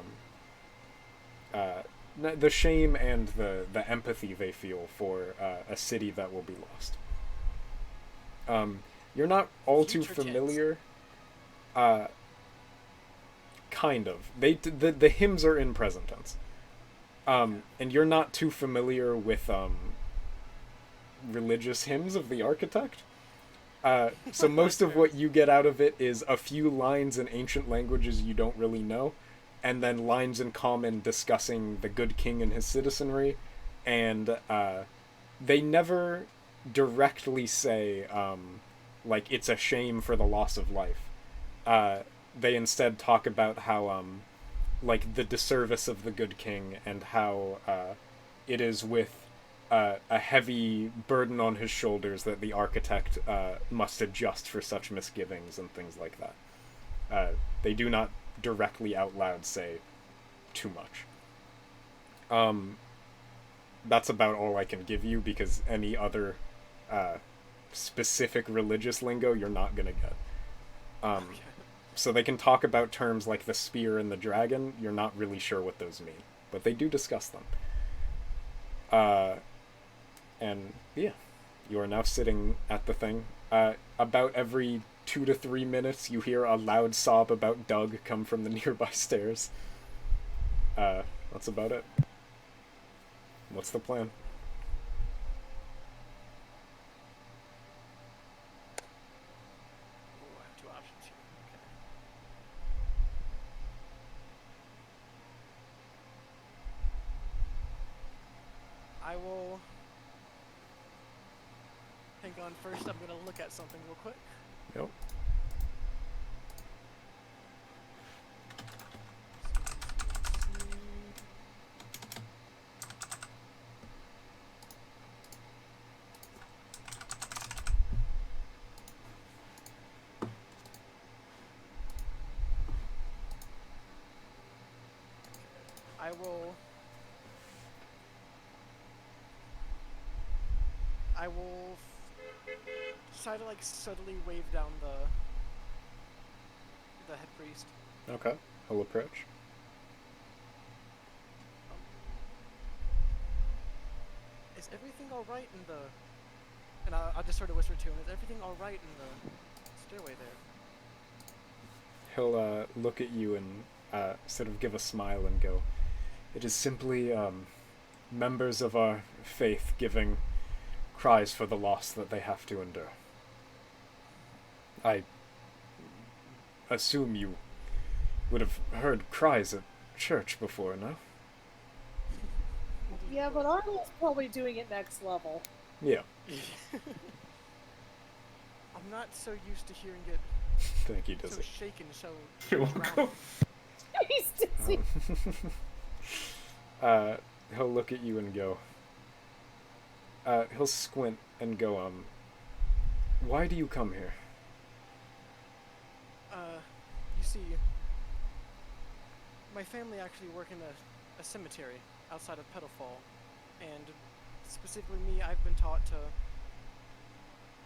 the shame and the empathy they feel for a city that will be lost. You're not all too familiar. Kind of. The hymns are in present tense. And you're not too familiar with religious hymns of the architect. So most of what you get out of it is a few lines in ancient languages you don't really know, and then lines in common discussing the good king and his citizenry, and they never directly say, like, it's a shame for the loss of life. They instead talk about how, like, the disservice of the good king and how it is with a heavy burden on his shoulders that the architect must adjust for such misgivings and things like that. They do not directly out loud say too much. That's about all I can give you, because any other specific religious lingo you're not gonna get. So they can talk about terms like the spear and the dragon. You're not really sure what those mean, but they do discuss them. And yeah, you are now sitting at the thing. About every 2 to 3 minutes, you hear a loud sob about Doug come from the nearby stairs. That's about it. What's the plan? Ooh, I have two options here. Okay. I will. Hang on. First, I'm gonna look at something real quick. Yep. I will. I will try to like subtly wave down the head priest. Okay. He'll approach. Is everything all right in the? And I'll just sort of whisper to him. Is everything all right in the stairway there? He'll look at you and sort of give a smile and go, "It is simply members of our faith giving cries for the loss that they have to endure. I assume you would have heard cries at church before, no?" Yeah, but Arnold's probably doing it next level. Yeah. I'm not so used to hearing it Thank you, so Dizzy. shaken, so You're welcome. drowned. He's dizzy. He'll look at you and go, he'll squint and go, why do you come here? You see, my family actually work in a cemetery outside of Pedalfall, and specifically me, I've been taught to.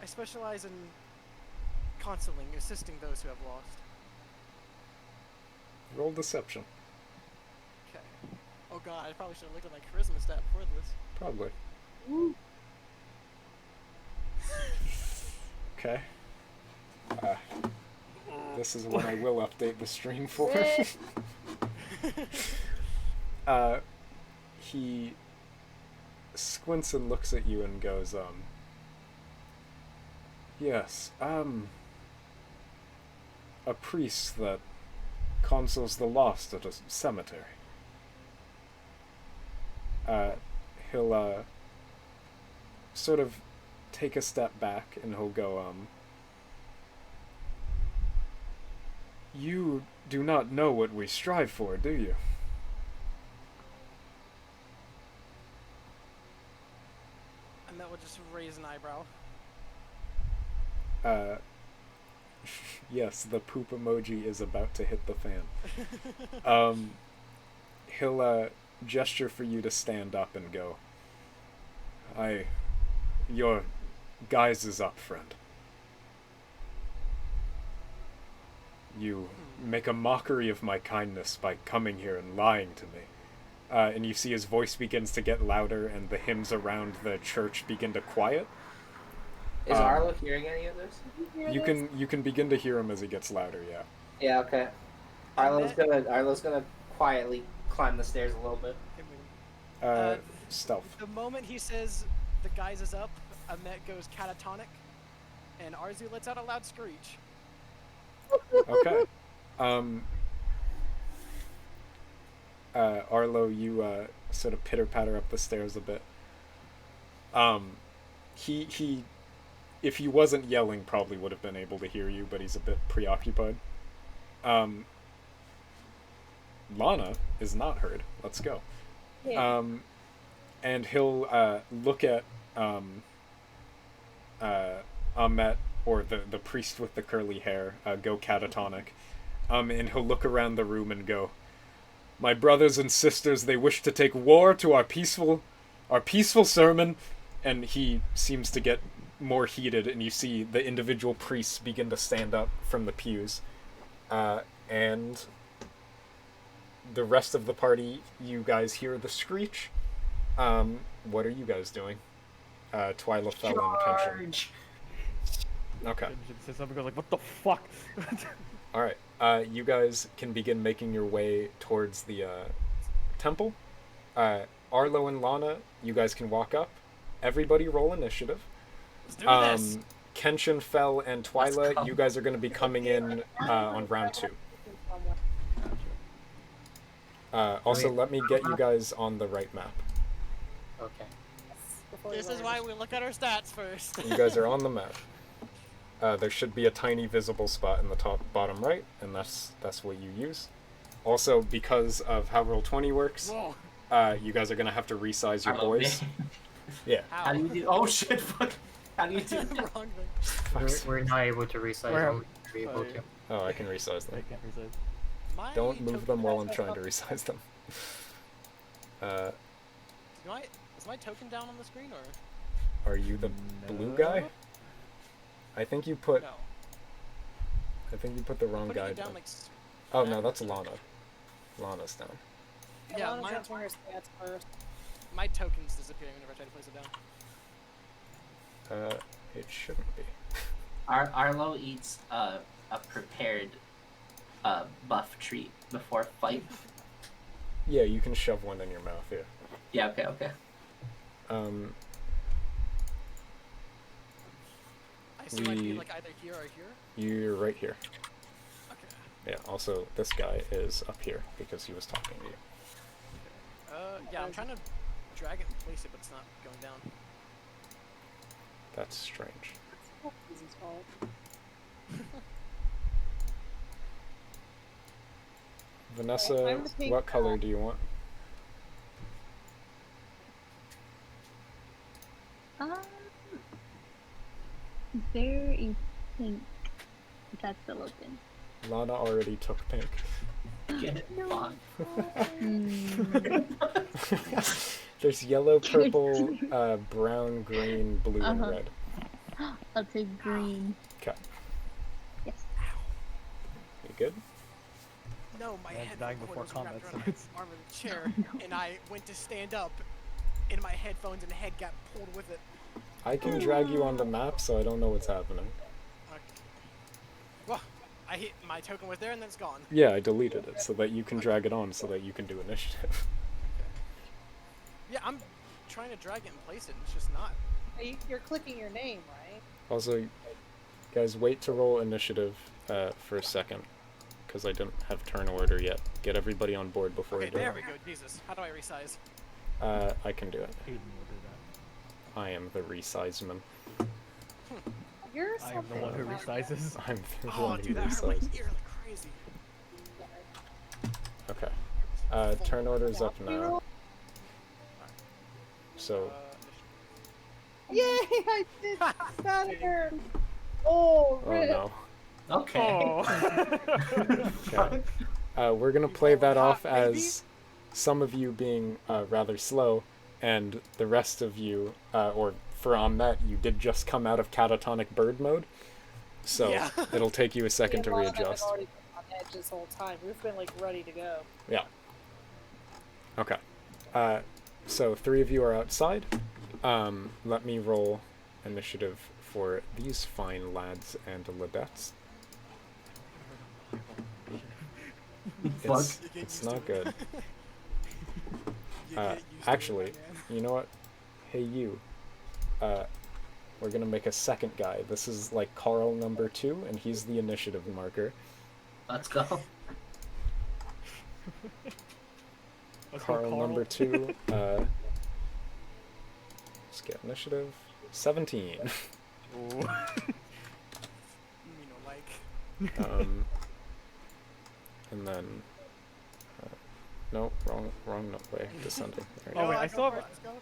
I specialize in counseling, assisting those who have lost. Roll deception. Okay. Oh god, I probably should have looked at my charisma stat before this. Probably. Ooh. Okay. This is what I will update the stream for. He squints and looks at you and goes, yes, a priest that counsels the lost at a cemetery. He'll, sort of take a step back and he'll go, you do not know what we strive for, do you? And that would just raise an eyebrow. Yes, the poop emoji is about to hit the fan. He'll, gesture for you to stand up and go, your guise is up, friend. You make a mockery of my kindness by coming here and lying to me. And you see his voice begins to get louder and the hymns around the church begin to quiet. Is Arlo hearing any of this? You can begin to hear him as he gets louder, yeah. Yeah, okay. Arlo's gonna quietly climb the stairs a little bit. Stealth. The moment he says the guise is up, Amet goes catatonic, and Arzu lets out a loud screech. Okay. Arlo, you sort of pitter-patter up the stairs a bit. He if he wasn't yelling, probably would have been able to hear you, but he's a bit preoccupied. Lana is not heard. Let's go. Yeah. And he'll look at Ahmet, or the priest with the curly hair, go catatonic, and he'll look around the room and go, "My brothers and sisters, they wish to take war to our peaceful sermon," and he seems to get more heated, and you see the individual priests begin to stand up from the pews, and the rest of the party, you guys hear the screech. What are you guys doing? Twyla, Fell, and Kenshin. Okay. Says something, goes like, "What the fuck?" Alright, you guys can begin making your way towards the temple. Arlo and Lana, you guys can walk up. Everybody roll initiative. Let's do this. Kenshin, Fel, and Let's Twyla, go. you guys are going to be coming in on round 2. Also, let me get you guys on the right map. Okay. This is why we look at our stats first. You guys are on the map. There should be a tiny visible spot in the top bottom right, and that's what you use. Also, because of how Roll20 works, Whoa. you guys are going to have to resize your Oh, boys. man. Yeah. How do you do? Oh shit! Fuck. How do you do? Wrong thing. We're not able to resize Where- them. We're able to. Oh, I can resize I them. can't resize. My Don't move them token- while I'm trying to resize them. Is my token down on the screen or Are you the blue No. guy? I think you put no? the wrong Putting guy it down down. like. Oh no, that's Lana. Lana's down. Yeah, Alana's my entering her stats first. my token's disappearing whenever I try to place it down. It shouldn't be. Arlo eats a prepared buff treat before fight. Yeah, you can shove one in your mouth. Yeah. Yeah. Okay. Um, I assume I'd be We- like either here or here. you're right here. Okay. Yeah. Also, this guy is up here because he was talking to you. Yeah, I'm trying to drag it and place it, but it's not going down. That's strange. This is fault. Vanessa, I'm the pink what color guy. do you want? Very pink. If that's still open. Lana already took pink. Get it? No. Fuck. There's yellow, purple, brown, green, blue, and Uh-huh. red. I'll take green. Okay. Yes. You good? No, my Man's head dying cord before was wrapped combat around starts. my arm of the chair, and I went to stand up in my headphones, and the head got pulled with it. I can drag you on the map, so I don't know what's happening. Okay. Well, I hit my token was there, and then it's gone. Yeah, I deleted it so that you can drag it on so that you can do initiative. Yeah, I'm trying to drag it and place it, and it's just not. You're clicking your name, right? Also, guys, wait to roll initiative for a second, because I didn't have turn order yet. Get everybody on board before Okay, you do there it. we go. Jesus, how do I resize? I can do it. Aiden will do I am the resizeman. You're that. I am the something one who about resizes. I'm the Oh, one who dude, that hurt my resizes. ear like crazy. Okay. Turn order's up now. So, Yay! I did better. Oh, oh rip. no. Okay. Okay. We're gonna play that off Maybe? as some of you being rather slow, and the rest of you, or for Ahmet, you did just come out of catatonic bird mode, so Yeah. it'll take you a second to Me and Lana have readjust. already been on edge this whole time. We've been like ready to go. Yeah. Okay. So 3 of you are outside. Let me roll initiative for these fine lads and ladettes. Fuck. It's not good. You get used to it, Actually, my man. you know what? Hey you. We're gonna make a second guy. This is like Carl number 2, and he's the initiative marker. Let's go. Let's go, Carl number 2. Let's get initiative. 17. Ooh. You know, like. And then. No, wrong way. Descending. There you Oh go. wait, No, I go still for have it, let's go.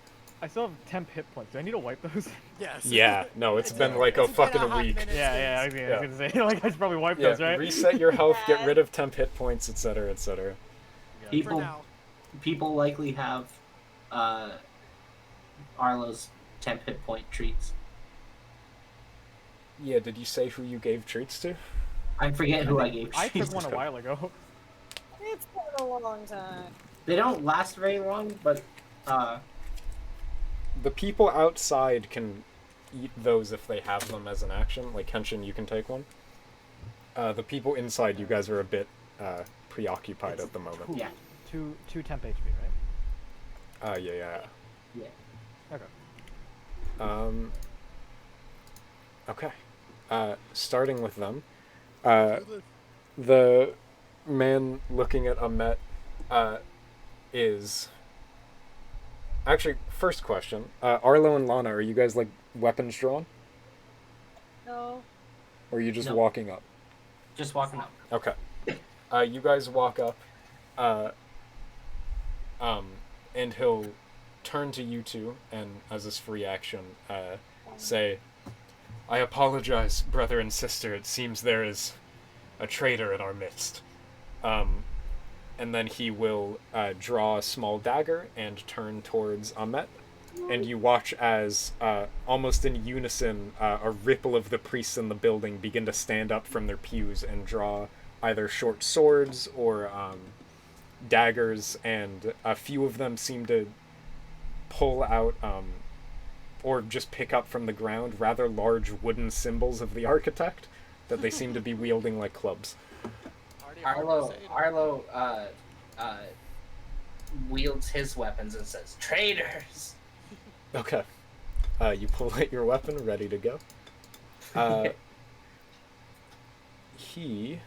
I still have temp hit points. Do I need to wipe those? Yes. Yeah, no, it's been like a It's been fucking hot week. minute Yeah, I since- was gonna say like I should probably wipe those, Yeah, right? reset your health, get rid of temp hit points, etc., etc. Yeah. For People now. people likely have Arlo's temp hit point treats. Yeah, did you say who you gave treats to? I forget who I gave I treats took one a to. while ago. It's been a long time. They don't last very long, but The people outside can eat those if they have them as an action. Like Kenshin, you can take one. The people inside, you guys are a bit preoccupied at the moment. yeah. Two temp HP, Yeah. Yeah. Okay. Okay. Starting with them. The man looking at Ahmet is... Actually, first question. Arlo and Lana, are you guys, like, weapons drawn? No. Or are you just No. walking up? Just walking up. Okay. You guys walk up, and he'll turn to you two, and as his free action, say, "I apologize, brother and sister. It seems there is a traitor in our midst." And then he will draw a small dagger and turn towards Ahmet. And you watch as, almost in unison, a ripple of the priests in the building begin to stand up from their pews and draw either short swords or daggers, and a few of them seem to pull out, or just pick up from the ground, rather large wooden symbols of the architect that they seem to be wielding like clubs. Arlo wields his weapons and says, "Traitors!" Okay. You pull out your weapon, ready to go. He...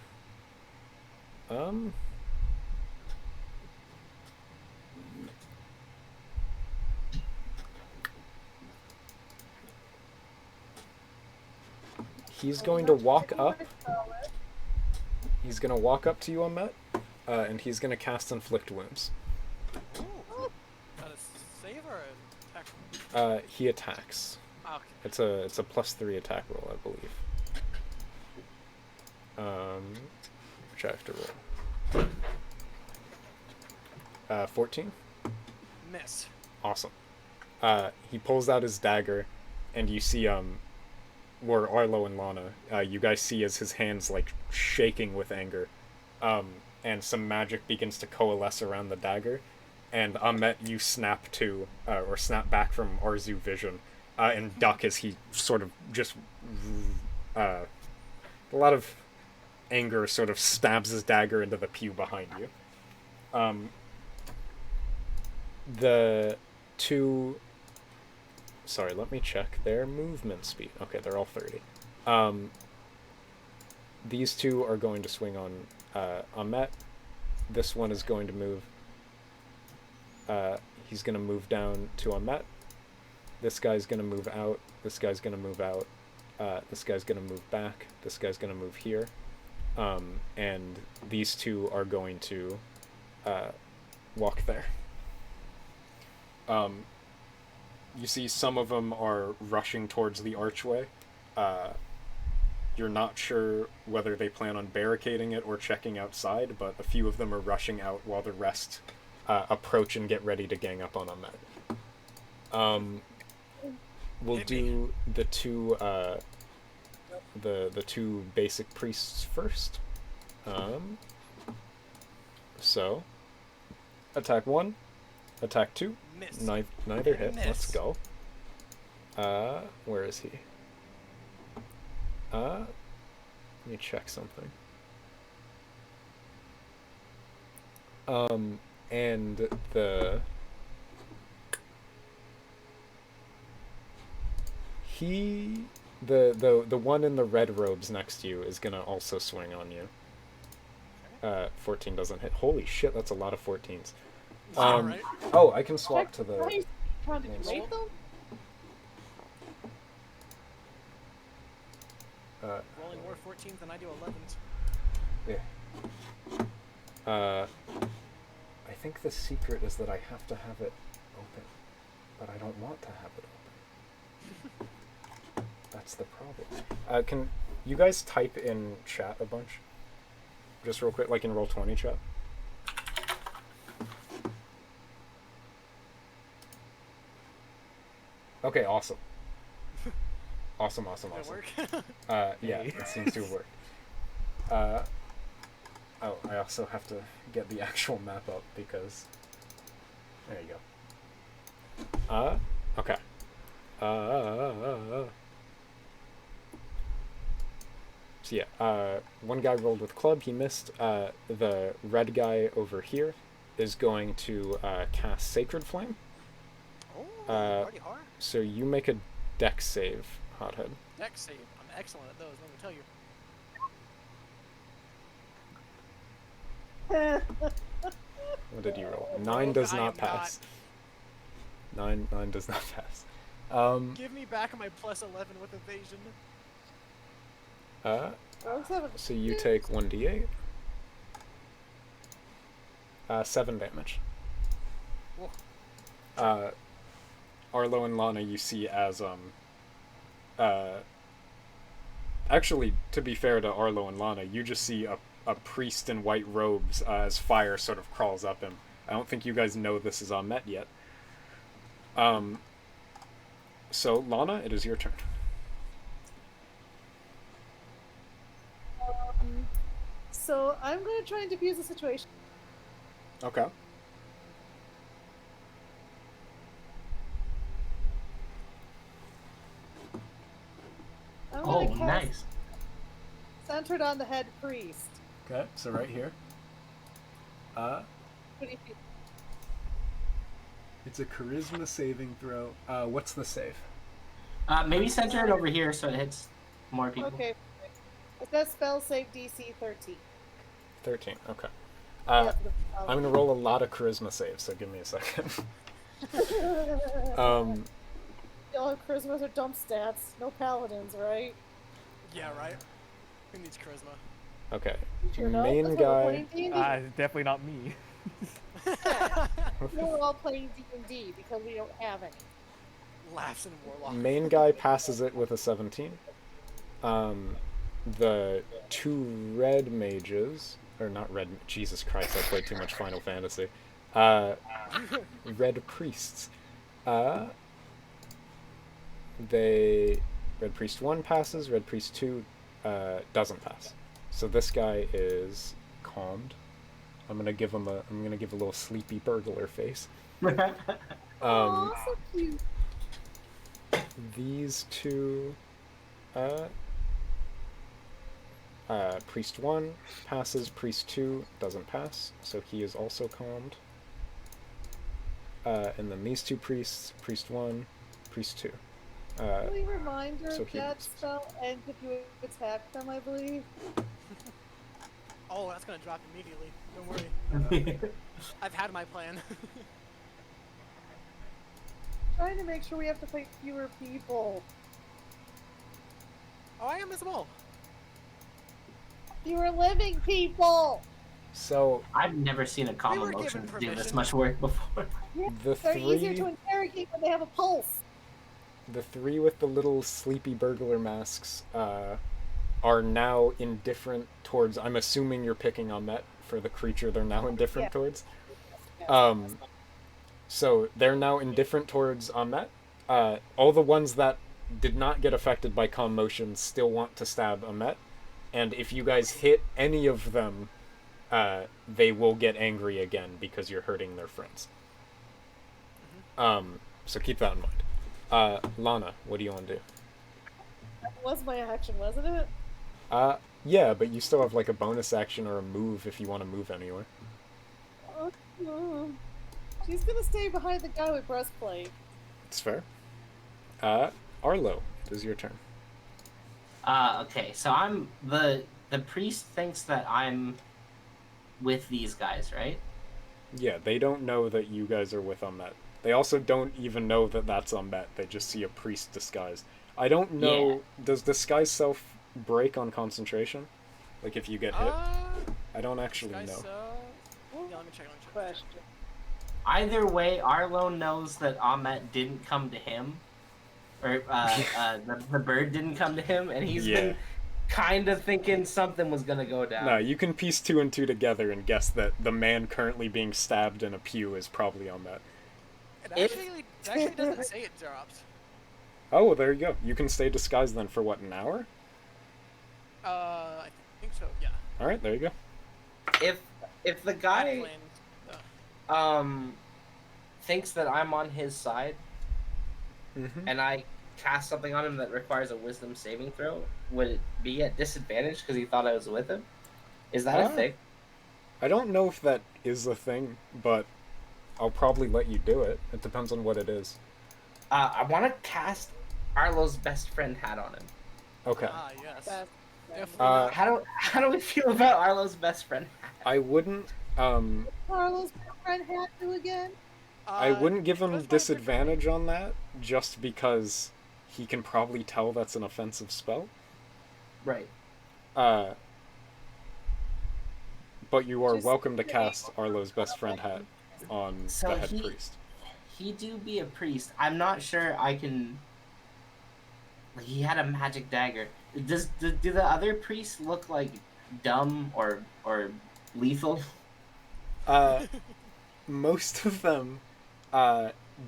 He's going to walk up. He's going to walk up to you, Ahmet, and he's going to cast Inflict Wounds. Ooh. Got a save or an attack? He attacks. Oh, okay. It's a +3 attack roll, I believe. Which I have to roll. 14? Miss. Awesome. He pulls out his dagger, and you see, where Arlo and Lana, you guys see as his hands, like, shaking with anger. And some magic begins to coalesce around the dagger. And Ahmet, you snap to, or snap back from Arzu vision, and duck as he sort of just, a lot of anger sort of stabs his dagger into the pew behind you. The two... Sorry, let me check their movement speed. Okay, they're all 30. These two are going to swing on Ahmet. This one is going to move... he's going to move down to Ahmet. This guy's going to move out. This guy's going to move out. This guy's going to move back. This guy's going to move here. And these two are going to walk there. You see some of them are rushing towards the archway. You're not sure whether they plan on barricading it or checking outside, but a few of them are rushing out while the rest approach and get ready to gang up on Ahmet. We'll do the two the two basic priests first. So attack 1, attack 2. Miss. Neither hit. Miss. Let's go. Where is he? Let me check something. And the one in the red robes next to you is gonna also swing on you. 14 doesn't hit. Holy shit, that's a lot of 14s. Alright. Oh, I can swap to the... Trying to rape them? Rolling more 14s than I do 11s. Yeah. I think the secret is that I have to have it open, but I don't want to have it open. That's the problem. Can you guys type in chat a bunch? Just real quick, like in Roll20 chat. Okay, awesome. Awesome. Did it work? Yeah, it seems to have worked. Oh, I also have to get the actual map up because... There you go. Okay. So yeah, one guy rolled with club, he missed. The red guy over here is going to cast Sacred Flame. Oh, party hard. So you make a dex save, Hothead. Dex save. I'm excellent at those, let me tell you. What did you roll? Oh, 9 does I not am pass. 9 does not pass. Give me back my plus 11 with evasion. So you take 1d8. 7 damage. Whoa. Arlo and Lana, you see as actually, to be fair to Arlo and Lana, you just see a priest in white robes as fire sort of crawls up him. I don't think you guys know this is Ahmet yet. So Lana, it is your turn. So I'm going to try and defuse the situation. Okay. I'm Oh, going to cast nice. centered on the head priest. Okay, so right here. What do you think? It's a charisma saving throw. What's the save? Maybe center it over here so it hits more people. Okay. It does spell save DC 13. 13, okay. Yeah, I'm gonna roll a lot of charisma saves, so give me a second. All charismas are dump stats. No paladins, right? Yeah, right? Who needs charisma? Okay. Sure no? Main That's why we're guy. playing D&D. Definitely not me. We're all playing D&D because we don't have any. Laughs in Warlock. Main guy passes it with a 17. The two red mages, or not red, Jesus Christ, I played too much Final Fantasy. Red priests. Red priest 1 passes, red priest 2 doesn't pass. So this guy is calmed. I'm gonna give a little sleepy burglar face. Aw, so cute. These two, priest 1 passes, priest 2 doesn't pass, so he is also calmed. And then these two priests, priest 1, priest 2. Really reminder so he that misses. spell ends if you attack them, I believe. Oh, that's gonna drop immediately. Don't worry. I've had my plan. Trying to make sure we have to fight fewer people. Oh, I am as well. Fewer living people! So I've never seen a We combo were motion given do this permission. much work before. Yeah, the they're easier to three, interrogate when they have a pulse. the three with the little sleepy burglar masks, are now indifferent towards. I'm assuming you're picking Ahmet for the creature they're now indifferent Yeah. towards. Yeah. So they're now indifferent towards Ahmet. All the ones that did not get affected by calm motion still want to stab Ahmet, and if you guys hit any of them, they will get angry again because you're hurting their friends. So keep that in mind. Lana, what do you want to do? That was my action, wasn't it? Yeah, but you still have like a bonus action or a move if you want to move anywhere. Oh, she's gonna stay behind the guy with breastplate. It's fair. Arlo, it is your turn. Okay, so I'm the priest thinks that I'm with these guys, right? Yeah, they don't know that you guys are with Ahmet. They also don't even know that that's Ahmet. They just see a priest disguised. I don't know. Does disguise self break on concentration? Like if you get hit? I don't actually know. Yeah, let me check. Question. Either way, Arlo knows that Ahmet didn't come to him, or the bird didn't come to him, and he's been kind of thinking something was gonna go down. No, you can piece 2 and 2 together and guess that the man currently being stabbed in a pew is probably Ahmet. It actually doesn't say it dropped. Oh, well, there you go. You can stay disguised then for what, an hour? I think so. Yeah. All right, there you go. If the I guy planned, thinks that I'm on his side, Mm-hmm. and I cast something on him that requires a wisdom saving throw, would it be at disadvantage because he thought I was with him? Is that a thing? I don't know if that is a thing, but I'll probably let you do it. It depends on what it is. I want to cast Arlo's best friend hat on him. Okay. Ah, yes. Best Definitely Uh, not. How do we feel about Arlo's best friend hat? I wouldn't Carlos' friend hat to again? I wouldn't give him goes by a disadvantage on that just because he can probably tell that's an offensive spell. Right. But you are Just welcome to kidding. cast Arlo's best friend hat on So the head he- priest. He do be a priest. I'm not sure I can. Like, he had a magic dagger. Do the other priests look like dumb or lethal? Most of them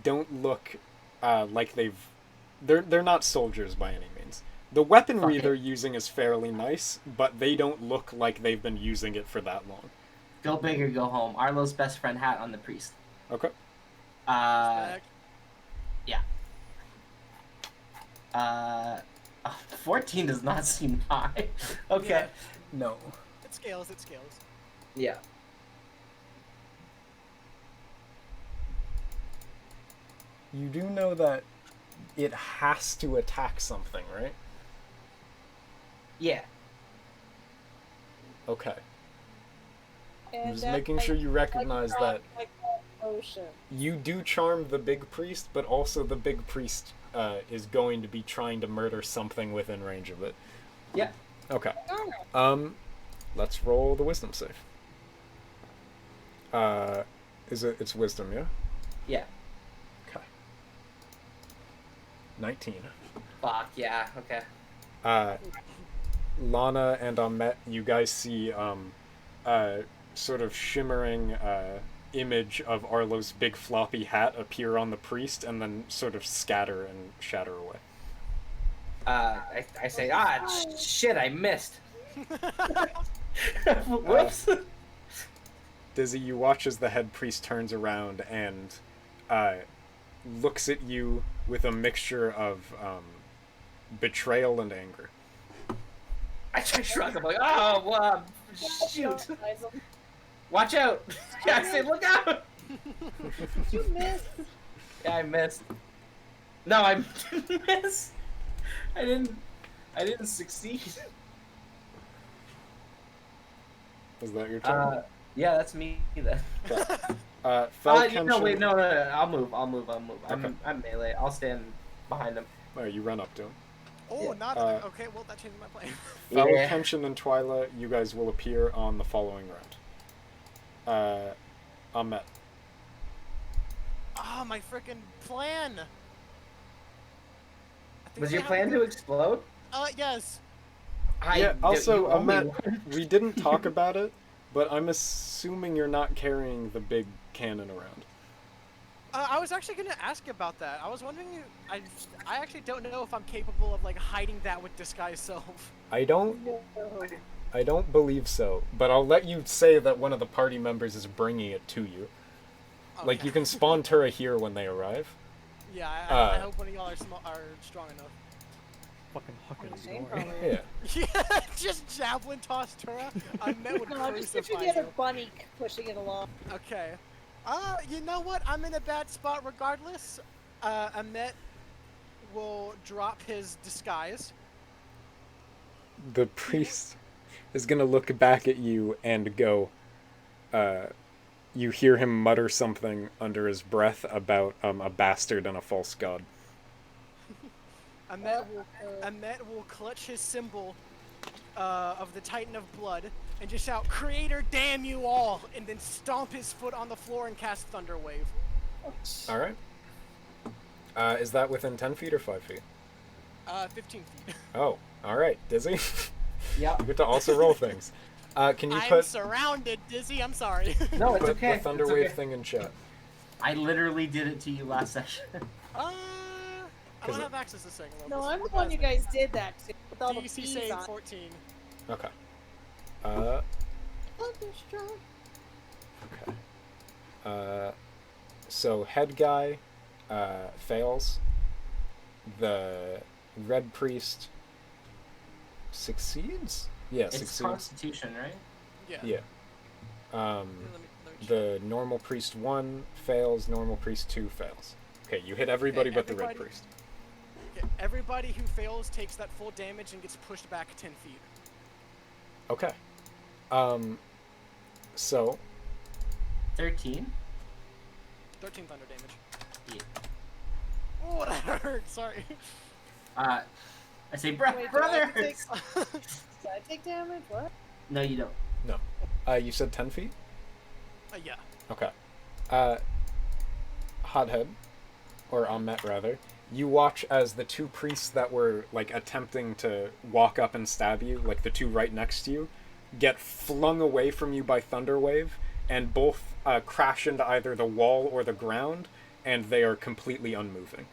don't look like they're not soldiers by any means. The weaponry Okay. they're using is fairly nice, but they don't look like they've been using it for that long. Go big or go home. Arlo's best friend hat on the priest. Okay. Respect. 14 does not seem high. Okay. No. It scales, it scales. Yeah. You do know that it has to attack something, right? Yeah. Okay. And Just that, making sure you recognize that like ocean. you do charm the big priest, but also the big priest is going to be trying to murder something within range of it. Yeah. Okay. Oh, Let's roll the wisdom save. It's wisdom, yeah? Yeah. Okay. 19. Fuck yeah. Okay. Lana and Ahmet, you guys see sort of shimmering image of Arlo's big floppy hat appear on the priest and then sort of scatter and shatter away. I say, shit, I missed. Whoops. Dizzy, you watch as the head priest turns around and looks at you with a mixture of betrayal and anger. I shrug. I'm like, oh, well, shoot. Watch out. Yeah, I say, look out. You missed. Yeah, I missed. No, I didn't miss. I didn't succeed. Is that your turn? Yeah, that's me then. Fel No, Kenshin- wait, no. I'll move. Okay. I'm melee. I'll stand behind him. Alright, you run up to him. Oh, Yeah. not okay. Well, that changes my plan. Fel, Yeah. Kenshin, and Twyla, you guys will appear on the following round. Ahmet. Ah, my freaking plan. I think Was we your have plan a to good- explode? Yes. Yeah, also, you owe me Ahmet, one. we didn't talk about it, but I'm assuming you're not carrying the big cannon around. I was actually gonna ask about that. I was wondering. I actually don't know if I'm capable of like hiding that with disguise self. I don't believe so, but I'll let you say that one of the party members is bringing it to you. Like, Okay. you can spawn Tura here when they arrive. Yeah, I hope one of y'all are strong enough. Fucking hucking Same door. problem. Yeah. Yeah, just javelin toss Tura. I met with No, I'm just crucify picturing the other you. bunny pushing it along. Okay. You know what? I'm in a bad spot regardless. Ahmet will drop his disguise. The priest is gonna look back at you and go, you hear him mutter something under his breath about a bastard and a false god. Ahmet will clutch his symbol of the Titan of Blood and just shout, "Creator, damn you all!" and then stomp his foot on the floor and cast Thunder Wave. Alright. Is that within 10 feet or 5 feet? 15 feet. Oh, alright. Dizzy? Yep. You get to also roll things. Can you I'm put surrounded, Dizzy. I'm sorry. No, it's put okay. the Thunder It's Wave okay. thing in chat? I literally did it to you last session. I don't have access to second level. No, I'm the one you guys did that to with all the DC bees save on. 14. Okay. Thunderstruck. Okay. So head guy fails. The red priest succeeds? Yeah, It's succeeds. Constitution, right? Yeah. Yeah. Let me The normal priest 1 fails, normal priest 2 fails. Okay, you hit everybody but the red priest. Okay, everybody who fails takes that full damage and gets pushed back 10 feet. Okay. So 13. 13 thunder damage. Yeah. Oh, that hurt. Sorry. I say, Wait, brother do I take, hurts. do I take damage? What? No, you don't. No. You said 10 feet? Yeah. Okay. Hothead, or Ahmet rather, you watch as the two priests that were like attempting to walk up and stab you, like the two right next to you, get flung away from you by Thunderwave, and both crash into either the wall or the ground, and they are completely unmoving.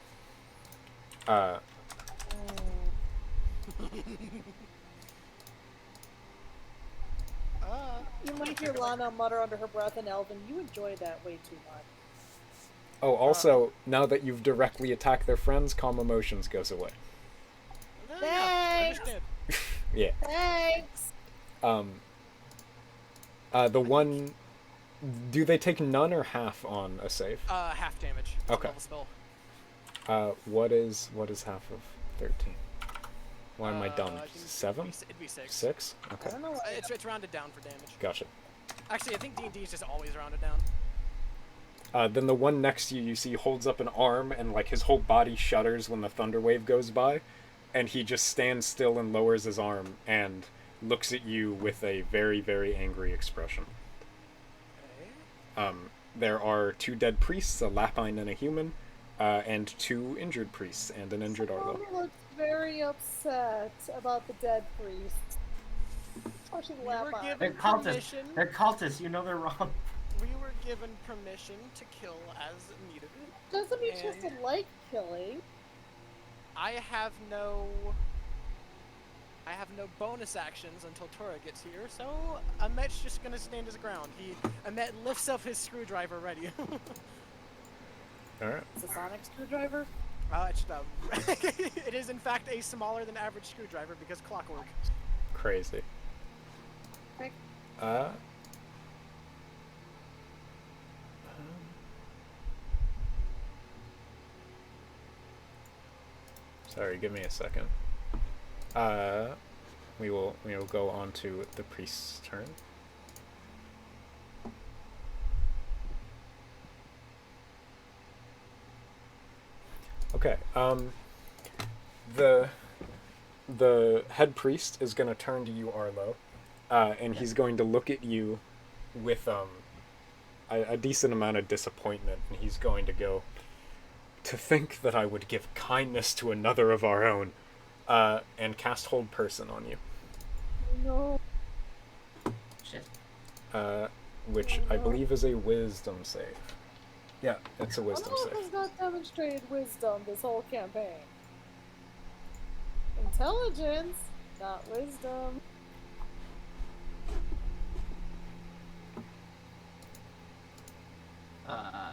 You might hear Lana mutter under her breath in Elven, you enjoy that way too much. Oh, also, now that you've directly attacked their friends, calm emotions goes away. Thanks! Yeah. Thanks! The one... Do they take none or half on a save? Half damage. Okay. Level spell. What is half of 13? Why am I dumb? I think 7? It'd be 6. 6? I Okay. don't know why. It's rounded down for damage. Gotcha. Actually, I think D&D is just always rounded down. Then the one next to you, you see, holds up an arm, and like his whole body shudders when the thunder wave goes by, and he just stands still and lowers his arm and looks at you with a very, very angry expression. Okay. There are 2 dead priests, a lapine and a human, and 2 injured priests and an injured Arlo. Someone looks very upset about the dead priest. Especially the We were Lapine. given They're cultists. permission. They're cultists. You know they're wrong. We were given permission to kill as needed. Doesn't mean she has And- to like killing. I have no bonus actions until Tora gets here, so Ahmet's just gonna stand his ground. Ahmet lifts up his screwdriver ready. Alright. It's a sonic screwdriver. It's it is in fact a smaller than average screwdriver because clockwork. Crazy. Okay. Sorry, give me a second. We will go on to the priest's turn. Okay, the head priest is going to turn to you, Arlo, and he's going to look at you with a decent amount of disappointment, and he's going to go, "To think that I would give kindness to another of our own," and cast Hold Person on you. No. Shit. Which I believe is a Wisdom save. Yeah, it's a Wisdom Arlo save. has not demonstrated wisdom this whole campaign. Intelligence, not wisdom.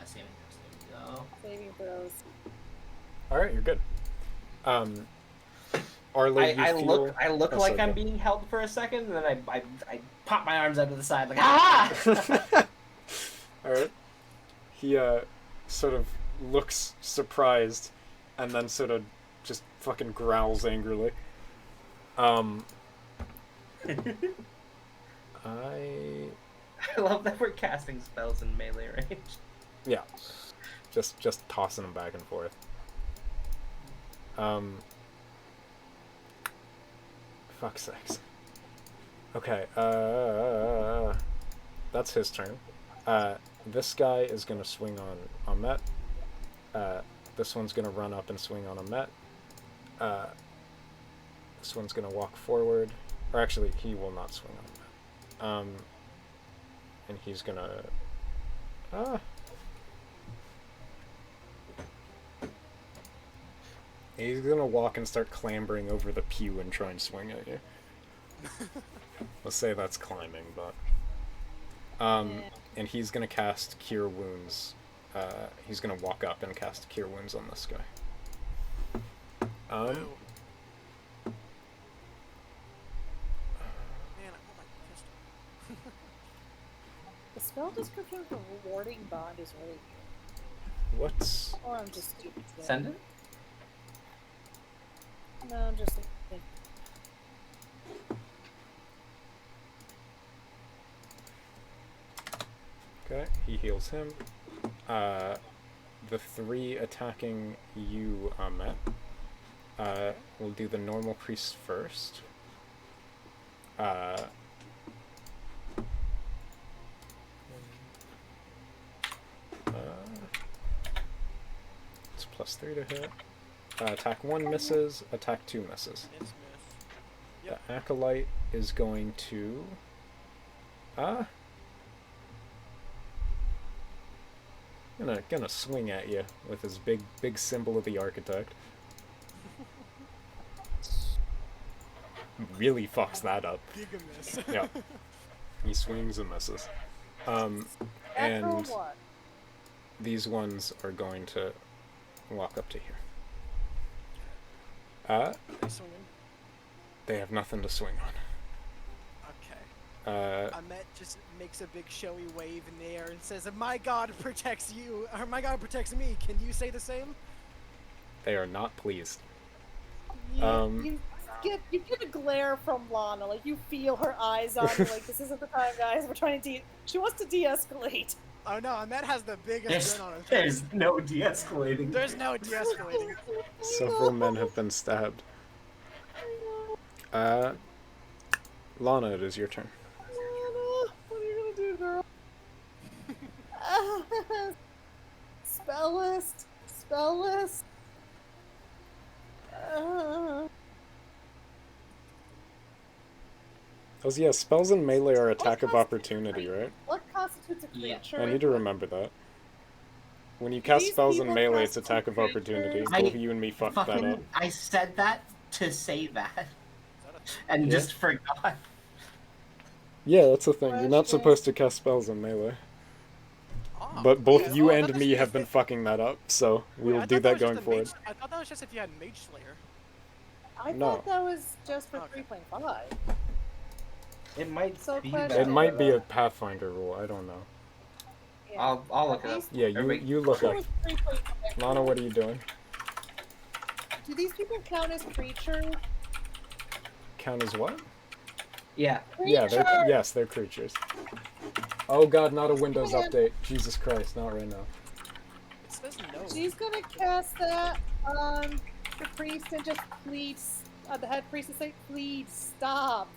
Saving throws. There we go. Saving throws. Alright, you're good. Arlo, you I feel... look Oh, like sorry, I'm go. being held for a second, and then I pop my arms out to the side like ah. Alright. He sort of looks surprised and then sort of just fucking growls angrily. I love that we're casting spells in melee range. yeah. Just tossing them back and forth. Fuck's sakes. Okay, that's his turn. This guy is gonna swing on Ahmet. This one's gonna run up and swing on Ahmet. This one's gonna walk forward. Or actually, he will not swing on Ahmet. And he's gonna... He's gonna walk and start clambering over the pew and try and swing at you. Let's say that's climbing, but... and he's gonna cast Cure Wounds. He's gonna walk up and cast Cure Wounds on this guy. Man, I want my pistol. The spell description for rewarding bond is really What's... Or I'm just stupid. Today. Send it? No, I'm just thinking. Okay, he heals him. The 3 attacking you, Matt. We'll do the normal priest first. It's +3 to hit. Attack 1 misses, attack 2 misses. It's miss. The Acolyte is going to... Gonna swing at you with his big symbol of the Architect. Really fucks that up. Giga miss. Yeah. He swings and misses. Natural And one. these ones are going to walk up to here. They swinging. They have nothing to swing on. Okay. Ahmet just makes a big showy wave in the air and says, "My God protects you, or my God protects me. Can you say the same?" They are not pleased. You get a glare from Lana, like you feel her eyes on you, like this isn't the time, guys. We're trying to she wants to de-escalate. Oh no, Ahmet has the biggest There's, grin on his face. there's no de-escalating. There's no de-escalating. Several men have been stabbed. Lana, it is your turn. Lana, what are you gonna do, girl? Spell list. Spell list. Oh yeah, spells in melee are attack of opportunity, right? What constitutes a creature? I need to remember that. When you cast These spells in people melee, it's cast attack of creatures. opportunity. I Both you and me fucked that up. I said that to say that, and Yeah. just forgot. Yeah, that's the thing. You're not supposed to cast spells in melee. Oh, But both okay. you Oh, I and thought me that have was been just- fucking that up, so we Wait, will I do thought that was going just a forward. I thought that was just if you had Mage Slayer. I No. thought that was just for Okay. 3.5. It might So be question- that. It might be a Pathfinder rule, I don't know. Yeah. I'll look it up. Yeah, you look It up. was 3.5. Lana, what are you doing? Do these people count as creatures? Count as what? Yeah. Yeah, Creatures! yes, they're creatures. Oh god, not a Windows update. Jesus Christ, not right now. It says no. She's gonna cast that on the priest and just please, the head priest and say, please stop,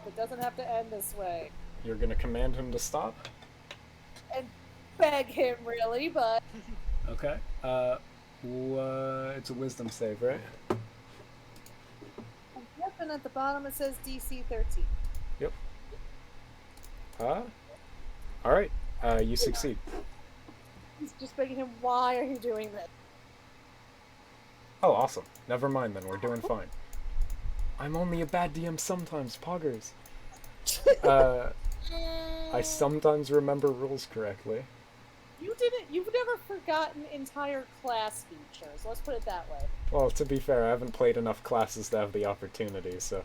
it doesn't have to end this way. You're gonna command him to stop? And beg him, really, but... Okay. It's a wisdom save, right? Yep, and at the bottom it says DC 13. Yep. Alright. You succeed. He's just begging him, why are you doing this? Oh, awesome. Never mind then, we're doing fine. I'm only a bad DM sometimes, poggers. I sometimes remember rules correctly. You've never forgotten entire class features, let's put it that way. Well, to be fair, I haven't played enough classes to have the opportunity, so...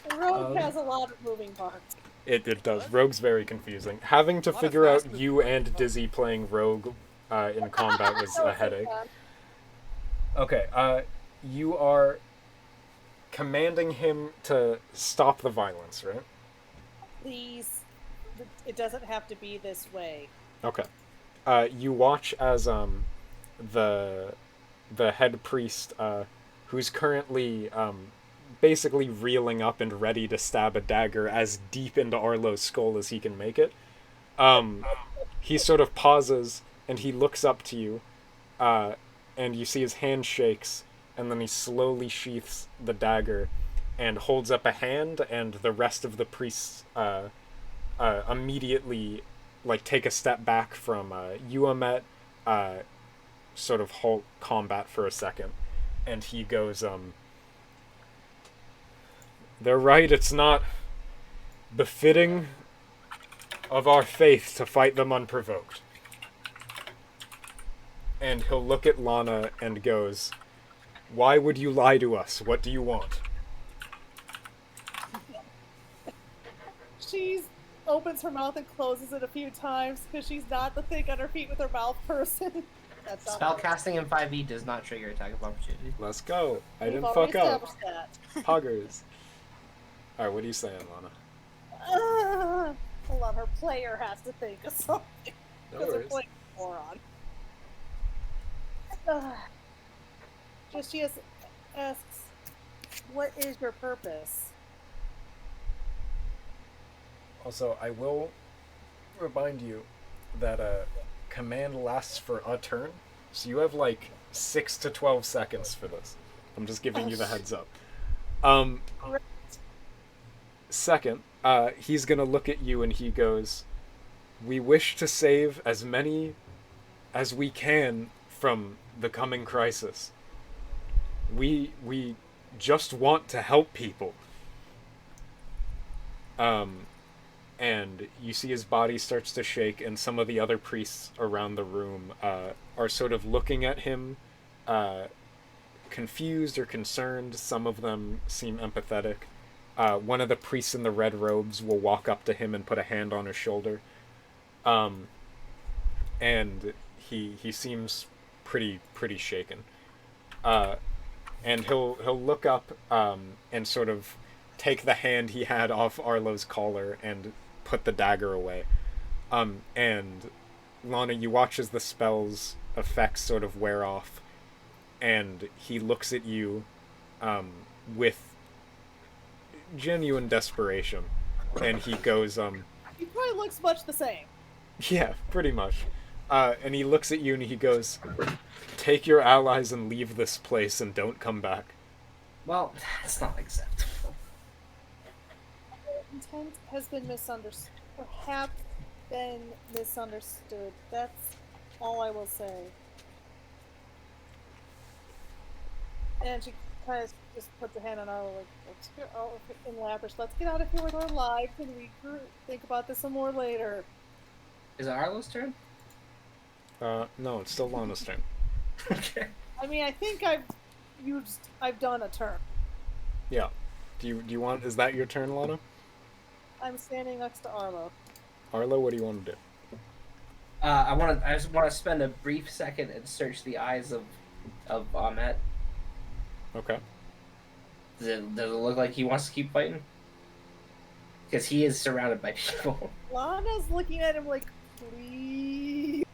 And Rogue has a lot of moving parts. It does. Rogue's very confusing. Having to lot of figure out fast you and Dizzy playing Rogue in combat was a headache. Okay, you are commanding him to stop the violence, right? Please, it doesn't have to be this way. Okay. You watch as the head priest, who's currently basically reeling up and ready to stab a dagger as deep into Arlo's skull as he can make it. He sort of pauses and he looks up to you, and you see his hand shakes, and then he slowly sheaths the dagger and holds up a hand, and the rest of the priests immediately take a step back from EoaC sort of halt combat for a second, and he goes, they're right, it's not befitting of our faith to fight them unprovoked. And he'll look at Lana and goes, why would you lie to us? What do you want? She's opens her mouth and closes it a few times because she's not the think on her feet with her mouth person. That's not Spellcasting in 5e does not trigger attack of opportunity. Let's go. I We've didn't already fuck up. established that. Poggers. Alright, what are you saying, Lana? Hold on, her player has to think of something. No Because her worries. player's a moron. She asks, what is your purpose? Also, I will remind you that command lasts for a turn, so you have like 6 to 12 seconds for this. I'm just giving you the heads up. Second, he's gonna look at you and he goes, "We wish to save as many as we can from the coming crisis. We just want to help people." And you see his body starts to shake, and some of the other priests around the room are sort of looking at him, confused or concerned. Some of them seem empathetic. One of the priests in the red robes will walk up to him and put a hand on his shoulder. And he seems pretty shaken. And he'll look up and sort of take the hand he had off Arlo's collar and put the dagger away. And Lana, you watch as the spell's effects sort of wear off, and he looks at you with genuine desperation, and he goes, He probably looks much the same. yeah, pretty much. And he looks at you and he goes, "Take your allies and leave this place and don't come back." Well, that's not acceptable. Intent has been misunderstood. Perhaps been misunderstood. That's all I will say. And she kind of just puts a hand on Arlo, like, let's get out in Lavish. Let's get out of here with our lives, and we think about this some more later. Is it Arlo's turn? No, it's still Lana's turn. Okay. I mean, I think I've done a turn. Yeah. Do you want? Is that your turn, Lana? I'm standing next to Arlo. Arlo, what do you want to do? I just want to spend a brief second and search the eyes of Ahmet. Okay. Does it look like he wants to keep fighting? Because he is surrounded by people. Lana's looking at him like, please.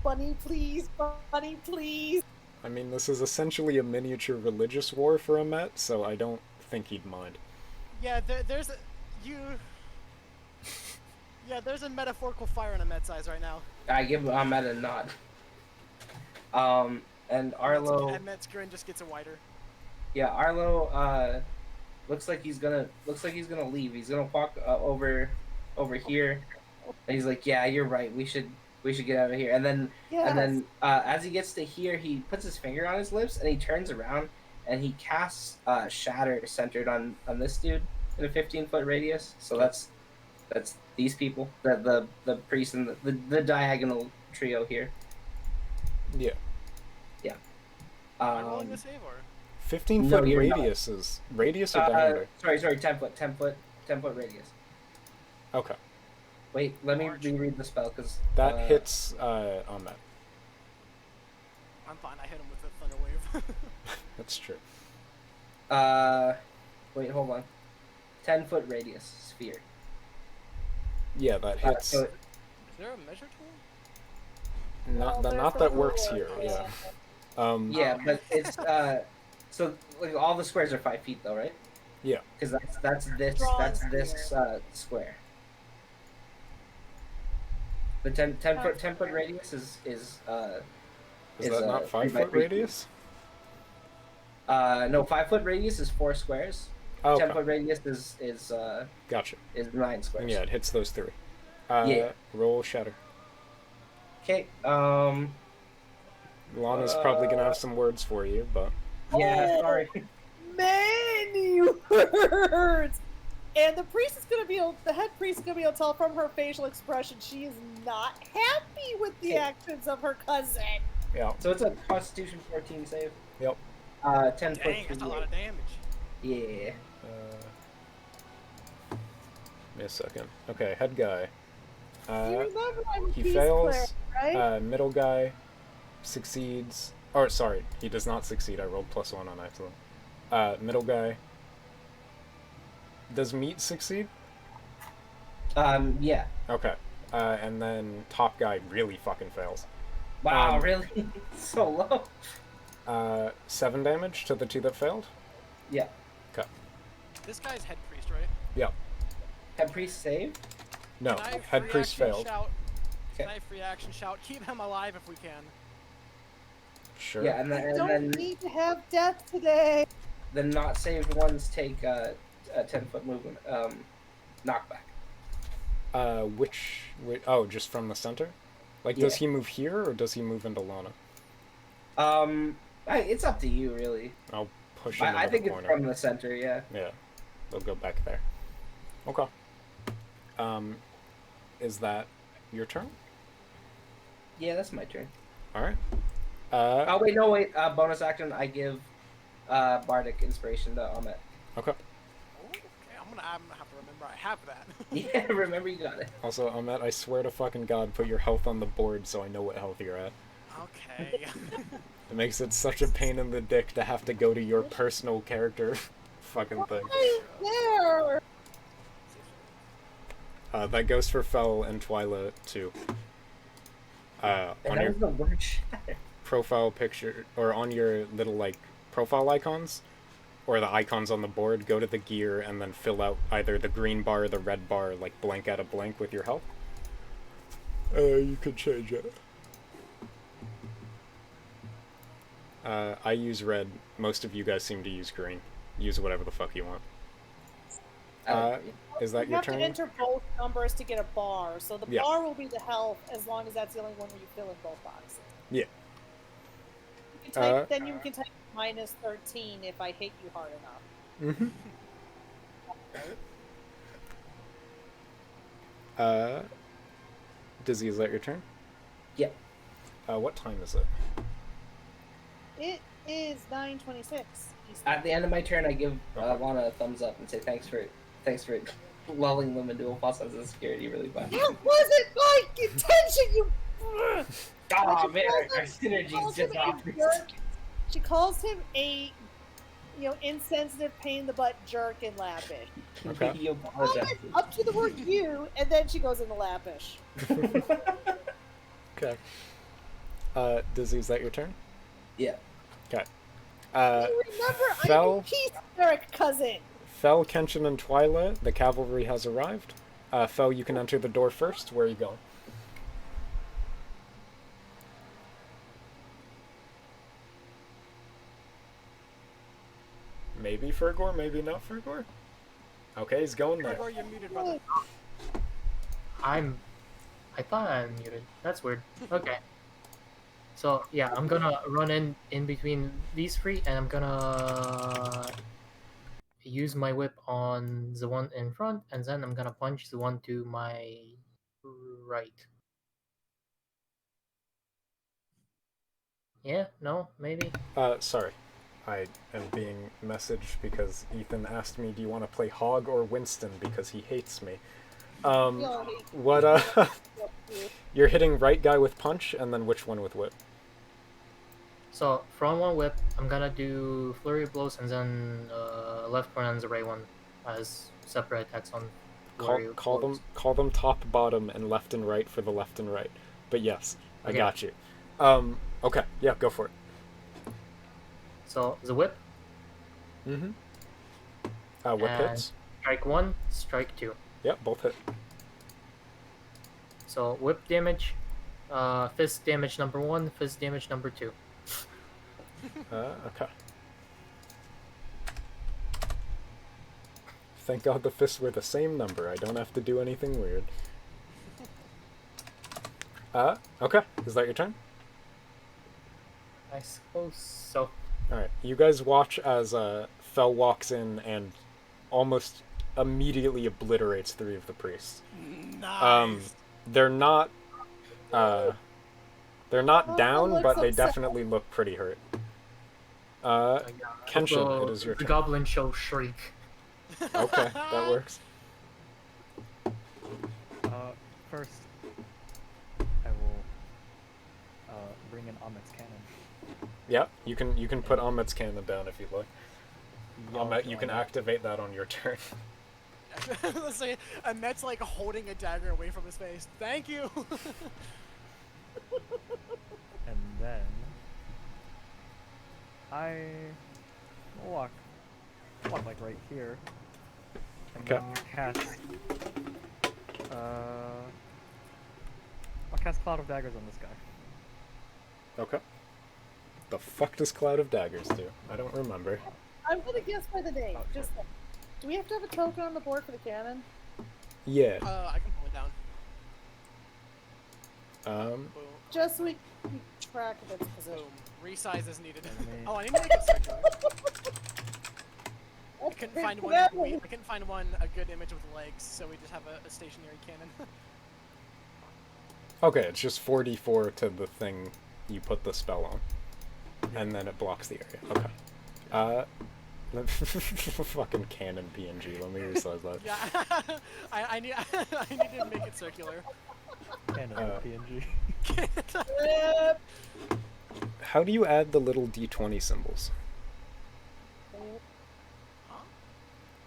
Bunny, please. Bunny, please. I mean, this is essentially a miniature religious war for Ahmet, so I don't think he'd mind. Yeah, there's a metaphorical fire in Ahmet's eyes right now. I give Ahmet a nod. And Arlo. Ahmet's grin just gets wider. Yeah, Arlo. Looks like he's gonna leave. He's gonna walk over here, and he's like, "Yeah, you're right. We should get out of here." And then as he gets to here, he puts his finger on his lips and he turns around and he casts Shatter centered on this dude in a 15-foot radius. So that's these people, the priest and the diagonal trio here. Yeah. Yeah. Am I rolling to save or? 15-foot you're radius not. is radius or diameter? Sorry, 10 foot radius. Okay. Wait, let me reread the spell because That hits on that. I'm fine. I hit him with a thunder wave. That's true. Wait, hold on. 10-foot radius sphere. Yeah, that hits. Is there a measure tool? Not that works here. Yeah. Yeah, but it's so like all the squares are 5 feet though, right? Yeah. Because that's this square. The 10 foot radius is that not 5-foot radius? No, 5-foot radius is 4 squares. Oh, okay. 10-foot radius is Gotcha. 9 squares. Yeah, it hits those 3. Yeah. Roll Shatter. Okay. Lana's probably gonna have some words for you, but Yeah, sorry. Many words. And the priest is gonna be able, the head priest is gonna be able to tell from her facial expression she is not happy with the actions of her cousin. yeah. So it's a Constitution 14 save. Yep. 10 Dang, that's a lot of damage. Yeah. Give me a second. Okay, head guy. You remember I'm a He peace fails. cleric, right? Middle guy succeeds. Or sorry, he does not succeed. I rolled +1 on excellent. Middle guy. Does meat succeed? Yeah. Okay. And then top guy really fucking fails. Wow, really? So low. 7 damage to the 2 that failed? Yeah. Okay. This guy's head priest, right? Yeah. Head priest save? No, Can I head free priest action failed. Shout? Can Okay. I free action shout? Keep him alive if we can. Sure. Yeah, and I then, don't and then need to have death today. the not saved ones take a 10-foot movement knockback. Which oh, just from the center? Like, does he move here, or does he move into Lana? It's up to you, really. I'll push him into I think the it's corner. from the center, yeah. Yeah, they'll go back there. Okay. Is that your turn? Yeah, that's my turn. Alright. Oh, wait, no, wait. Bonus action, I give Bardic Inspiration to Ahmet. Okay. Okay, I'm gonna have to remember I have that. Yeah, remember you got it. Also, Ahmet, I swear to fucking God, put your health on the board so I know what health you're at. Okay. It makes it such a pain in the dick to have to go to your personal character fucking thing. There. That goes for Fel and Twyla too. On your the word shatter. profile picture, or on your little, like, profile icons, or the icons on the board, go to the gear and then fill out either the green bar or the red bar, like blank out of blank with your health. You could change it. I use red. Most of you guys seem to use green. Use whatever the fuck you want. Is that You your have turn? to enter both numbers to get a bar. So the Yeah. bar will be the health as long as that's the only one where you fill in both boxes. Yeah. You can type, then you can type -13 if I hit you hard enough. Mm-hmm. Dizzy, is that your turn? Yeah. What time is it? It is 9:26. At the end of my turn, I give Lana a thumbs up and say thanks for lulling them into a false sense of security really bad. That wasn't my intention, you. Oh man, our calls synergy's him just a off. jerk. She calls him a, insensitive, pain in the butt jerk and lappish. Okay. He apologizes. Up to the word you, and then she goes into lappish. Okay. Dizzy, is that your turn? Yeah. Okay. You remember, I'm Fel? your peace cleric cousin. Fel, Kenshin, and Twyla, the cavalry has arrived. Fel, you can enter the door first. Where are you going? Maybe Fergor, maybe not Fergor. Okay, he's going there. Gregor, you're muted, brother. I thought I'm muted. That's weird. Okay. So yeah, I'm gonna run in between these three, and I'm gonna use my whip on the one in front, and then I'm gonna punch the one to my right. Yeah? No? Maybe? Sorry. I am being messaged because Ethan asked me, do you want to play Hog or Winston, because he hates me. What, you're hitting right guy with punch, and then which one with whip? So, from one whip, I'm gonna do Flurry of Blows, and then left one and the right one as separate attacks on Flurry of Blows. Call them top, bottom, and left and right for the left and right. But yes, I Okay. got you. Okay, yeah, go for it. So, the whip, Mm-hmm. Whip And- hits. strike 1, strike 2. Yep, both hit. So, whip damage, fist damage number 1, fist damage number 2. Okay. Thank God the fists were the same number. I don't have to do anything weird. Okay. Is that your turn? I suppose so. Alright. You guys watch as Fel walks in and almost immediately obliterates 3 of the priests. Nice. They're not Oh, down, looks but they upset. definitely look pretty hurt. Kenshin, it is your The turn. goblin shall shriek. Okay, that works. first, I will bring in Ahmed's cannon. Yeah, you can put Ahmed's cannon down if you'd like. Yeah, Ahmed, you why can not? activate that on your turn. Let's say Ahmed's like holding a dagger away from his face. Thank you. And then I will walk like right here, and Okay. then cast. I'll cast Cloud of Daggers on this guy. Okay. The fuck does Cloud of Daggers do? I don't remember. I'm gonna guess by the name. Just do we have to have a token on the board for the cannon? Yeah. I can pull it down. Boom. Just so we keep track of its position. Boom. Resize is needed. Enemy. Oh, I need to make it circular. I That's couldn't big find one. cannon. I couldn't find one a good image with legs, so we just have a stationary cannon. Okay, it's just 4d4 to the thing you put the spell on. And then it blocks the area. Okay. Fucking cannon PNG, let me resize that. Yeah, I need to make it circular. Cannon PNG. Yep. How do you add the little d20 symbols?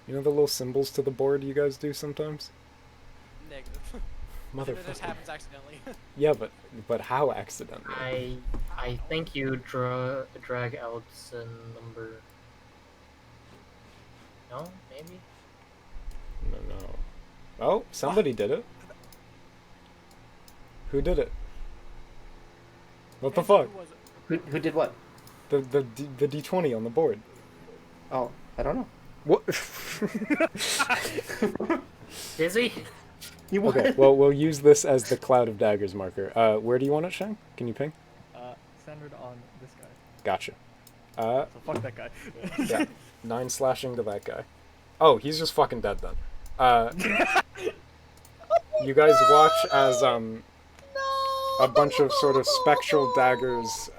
You know the little symbols to the board you guys do sometimes? Negative. This Motherfucker. happens accidentally. Yeah, but how accidentally? I think you drag out the number. No, maybe. No. Oh, somebody did it. Who did it? What the fuck? Who was it? Who did what? The d20 on the board. Oh, I don't know. What? Dizzy? You what? Okay, well, we'll use this as the Cloud of Daggers marker. Where do you want it, Shang? Can you ping? Centered on this guy. Gotcha. So fuck that guy. Yeah. 9 slashing to that guy. Oh, he's just fucking dead then. You guys watch as a bunch of sort of spectral daggers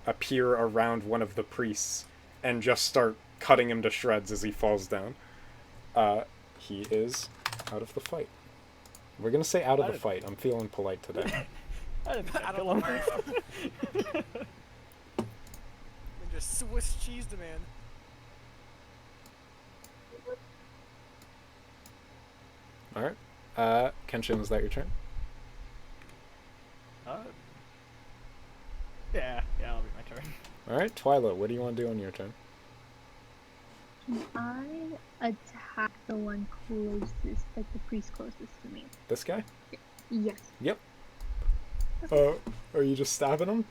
appear around one of the priests and just start cutting him to shreds as he falls down. He is out of the fight. We're gonna say out of the fight. I'm feeling polite today. I didn't I kill don't him. know. And just Swiss cheese the man. Alright. Kenshin, is that your turn? Yeah, that'll be my turn. Alright, Twyla, what do you want to do on your turn? Can I attack the one closest, like the priest closest to me? This guy? Yes. Yep. Are you just stabbing him?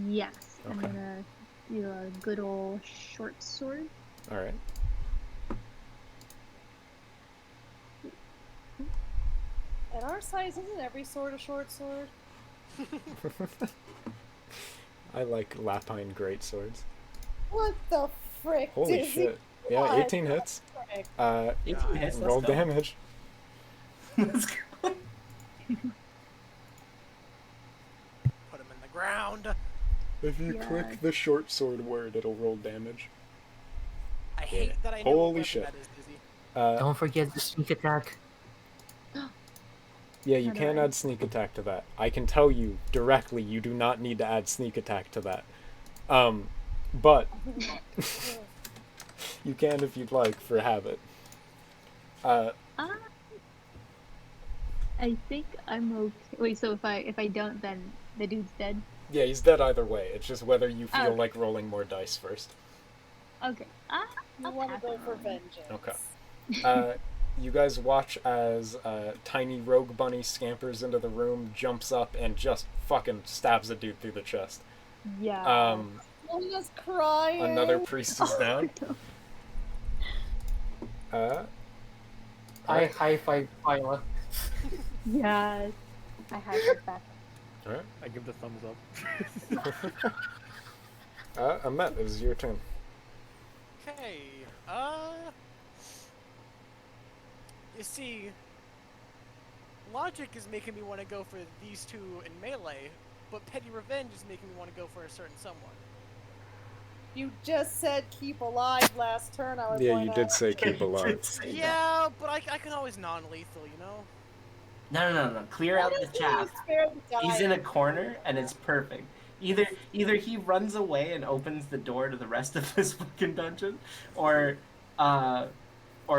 Yes. I'm Okay. gonna do a good old short sword. Alright. At our size, isn't every sword a short sword? I like Lapine greightswords. What the frick? Holy Dizzy? shit. Yeah, What 18 hits. the frick? 18 hits, let's Roll go. damage. Let's go. Put him in the ground. If you Yeah. click the short sword word, it'll roll damage. I hate that I know Holy what weapon shit. that is, Dizzy. Don't forget the sneak attack. Yeah, you How do can I- add sneak attack to that. I can tell you directly, you do not need to add sneak attack to that. But you can if you'd like for habit. I think I'm okay. Wait, so if I don't, then the dude's dead? Yeah, he's dead either way. It's just whether you feel Oh. like rolling more dice first. Okay. You I'll want to pass go it for on. vengeance. Okay. You guys watch as tiny rogue bunny scampers into the room, jumps up, and just fucking stabs a dude through the chest. Yeah. Lena's crying. Another priest is down. I high five Pila. Yes. I have it back. Alright. I give the thumbs up. Ahmet, it was your turn. Okay, you see, logic is making me want to go for these two in melee, but petty revenge is making me want to go for a certain someone. You just said keep alive last turn. I was Yeah, going you out. did say keep alive. Yeah, but I can always non-lethal, you know? No. Clear out the chaff. Spare the He's in a dying. corner, and it's perfect. Either he runs away and opens the door to the rest of this fucking dungeon, or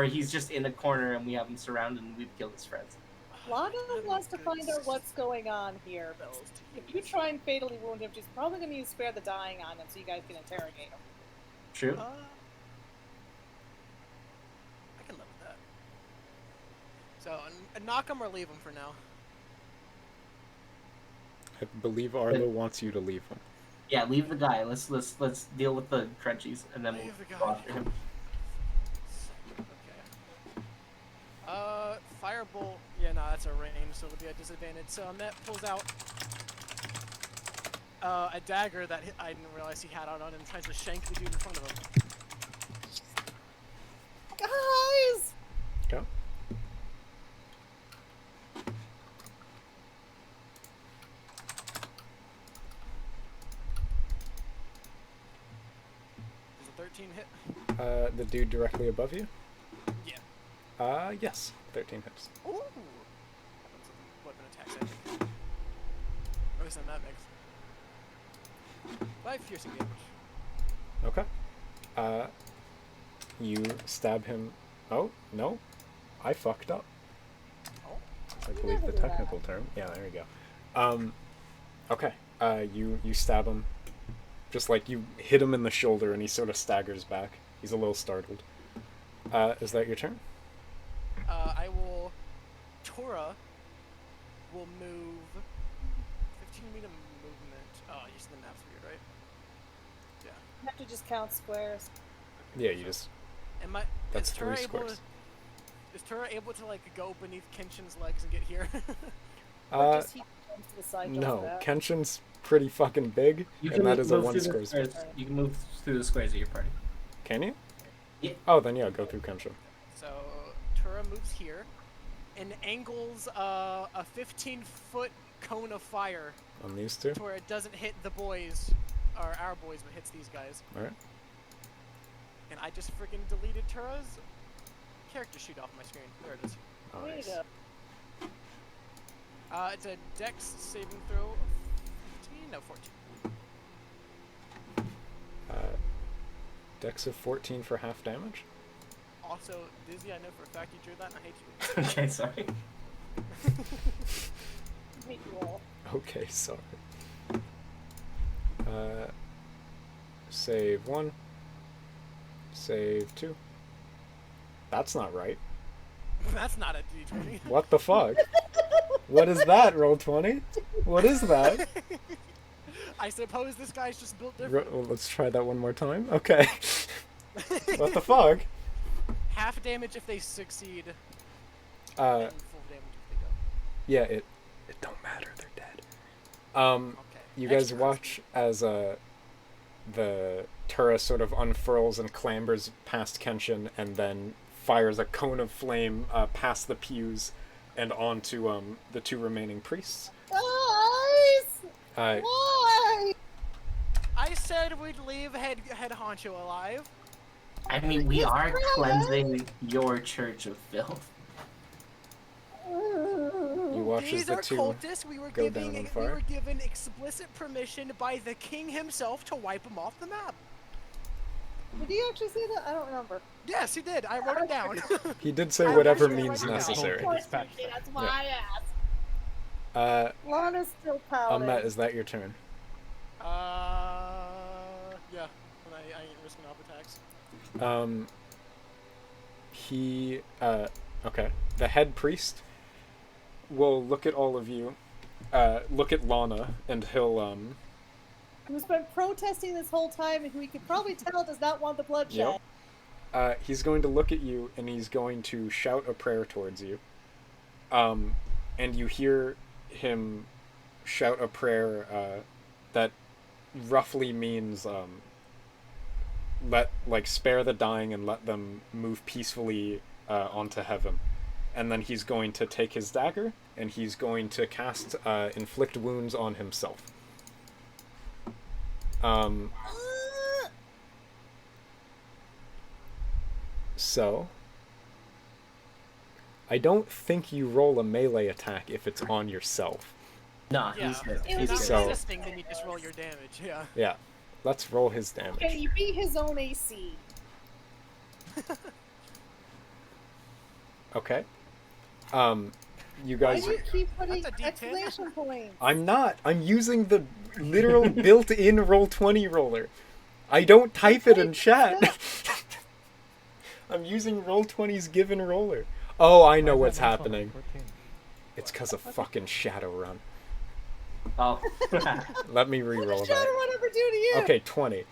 he's just in a corner and we have him surrounded and we've killed his friends. Lana wants to find out what's going on here. If you try and fatally wound him, she's probably going to use spare the dying on him so you guys can interrogate him. True. I can live with that. So, knock him or leave him for now. I believe Arlo wants you to leave him. Yeah, leave the guy. Let's deal with the crunchies and then Leave the we'll guy. go after him. Okay. Firebolt. Yeah, no, that's a range, so it'll be a disadvantage. So Met pulls out a dagger that I didn't realize he had out on him and tries to shank the dude in front of him. Guys! Go. Does a 13 hit? The dude directly above you? Yeah. Yes. 13 hits. Ooh! Weapon attacks, I think. At least on that mix. 5 piercing damage. Okay. You stab him. Oh, no. I fucked up. Oh. I believe the technical term. Yeah, there you go. Okay. You stab him. Just like you hit him in the shoulder and he sort of staggers back. He's a little startled. Is that your turn? I will... Tora will move 15 meter movement. Oh, you said the map's weird, right? Yeah. You have to just count squares. Yeah, you just... Am I... That's is Tura 3 able squares. to... Is Tura able to, like, go beneath Kenshin's legs and get here? Or just he comes to the side just No. for that. Kenshin's pretty fucking big, and that is a move 1 through the square space. squares. You can move through the squares of your party. Can you? Yeah. Oh, then yeah, go through Kenshin. So, Tura moves here and angles a 15-foot cone of fire On these two? to where it doesn't hit the boys, or our boys, but hits these guys. Alright. And I just freaking deleted Tura's character sheet off my screen. There it is. There you Nice. go. It's a Dex saving throw of 15? No, 14. Dex of 14 for half damage? Also, Dizzy, I know for a fact you drew that and I hate you. Okay, sorry. Hate you all. Okay, sorry. Save 1. Save 2. That's not right. That's not a D20. What the fuck? What is that, roll 20? What is that? I suppose this guy's just built different. Well, let's try that one more time. Okay. What the fuck? Half damage if they succeed, Uh, and full damage if they don't. yeah, it don't matter. They're dead. Okay. You guys Extra watch as the Tura sort of unfurls and clambers past Kenshin, and then fires a cone of flame past the pews and onto the 2 remaining priests. Guys! Uh, Why? I said we'd leave head honcho alive. I mean, we are cleansing your church of filth. you watch as These the are 2 cultists. We were go down on we fire. were given explicit permission by the king himself to wipe them off the map. Did he actually say that? I don't remember. Yes, he did. I wrote it down. He did say I'm whatever pretty sure I means wrote it down. necessary. Of course he did. That's why I asked. Lana's still pouting. Matt, is that your turn? Yeah. When I ain't risking off attacks. Okay. The head priest will look at all of you, look at Lana, and he'll, Who's been protesting this whole time and who we could probably tell does not want the bloodshed. he's going to look at you and he's going to shout a prayer towards you. And you hear him shout a prayer, that roughly means, spare the dying and let them move peacefully onto heaven. And then he's going to take his dagger and he's going to cast inflict wounds on himself. So I don't think you roll a melee attack if it's on yourself. Nah, Yeah. he's good. It If was not He's So- good. resisting, then you just roll your damage. Yeah. Yeah. Let's roll his damage. Okay, you beat his own AC. Okay. You Why guys. do you keep putting That's a D10. exclamation points? I'm not. I'm using the literal built-in Roll20 roller. I don't type it in chat. I'm using Roll20's given roller. Oh, I know Why what's is that not 12? happening. 14. It's because of fucking Shadowrun. Oh. Let me What re-roll did that. Shadowrun ever do to you? Okay, 20.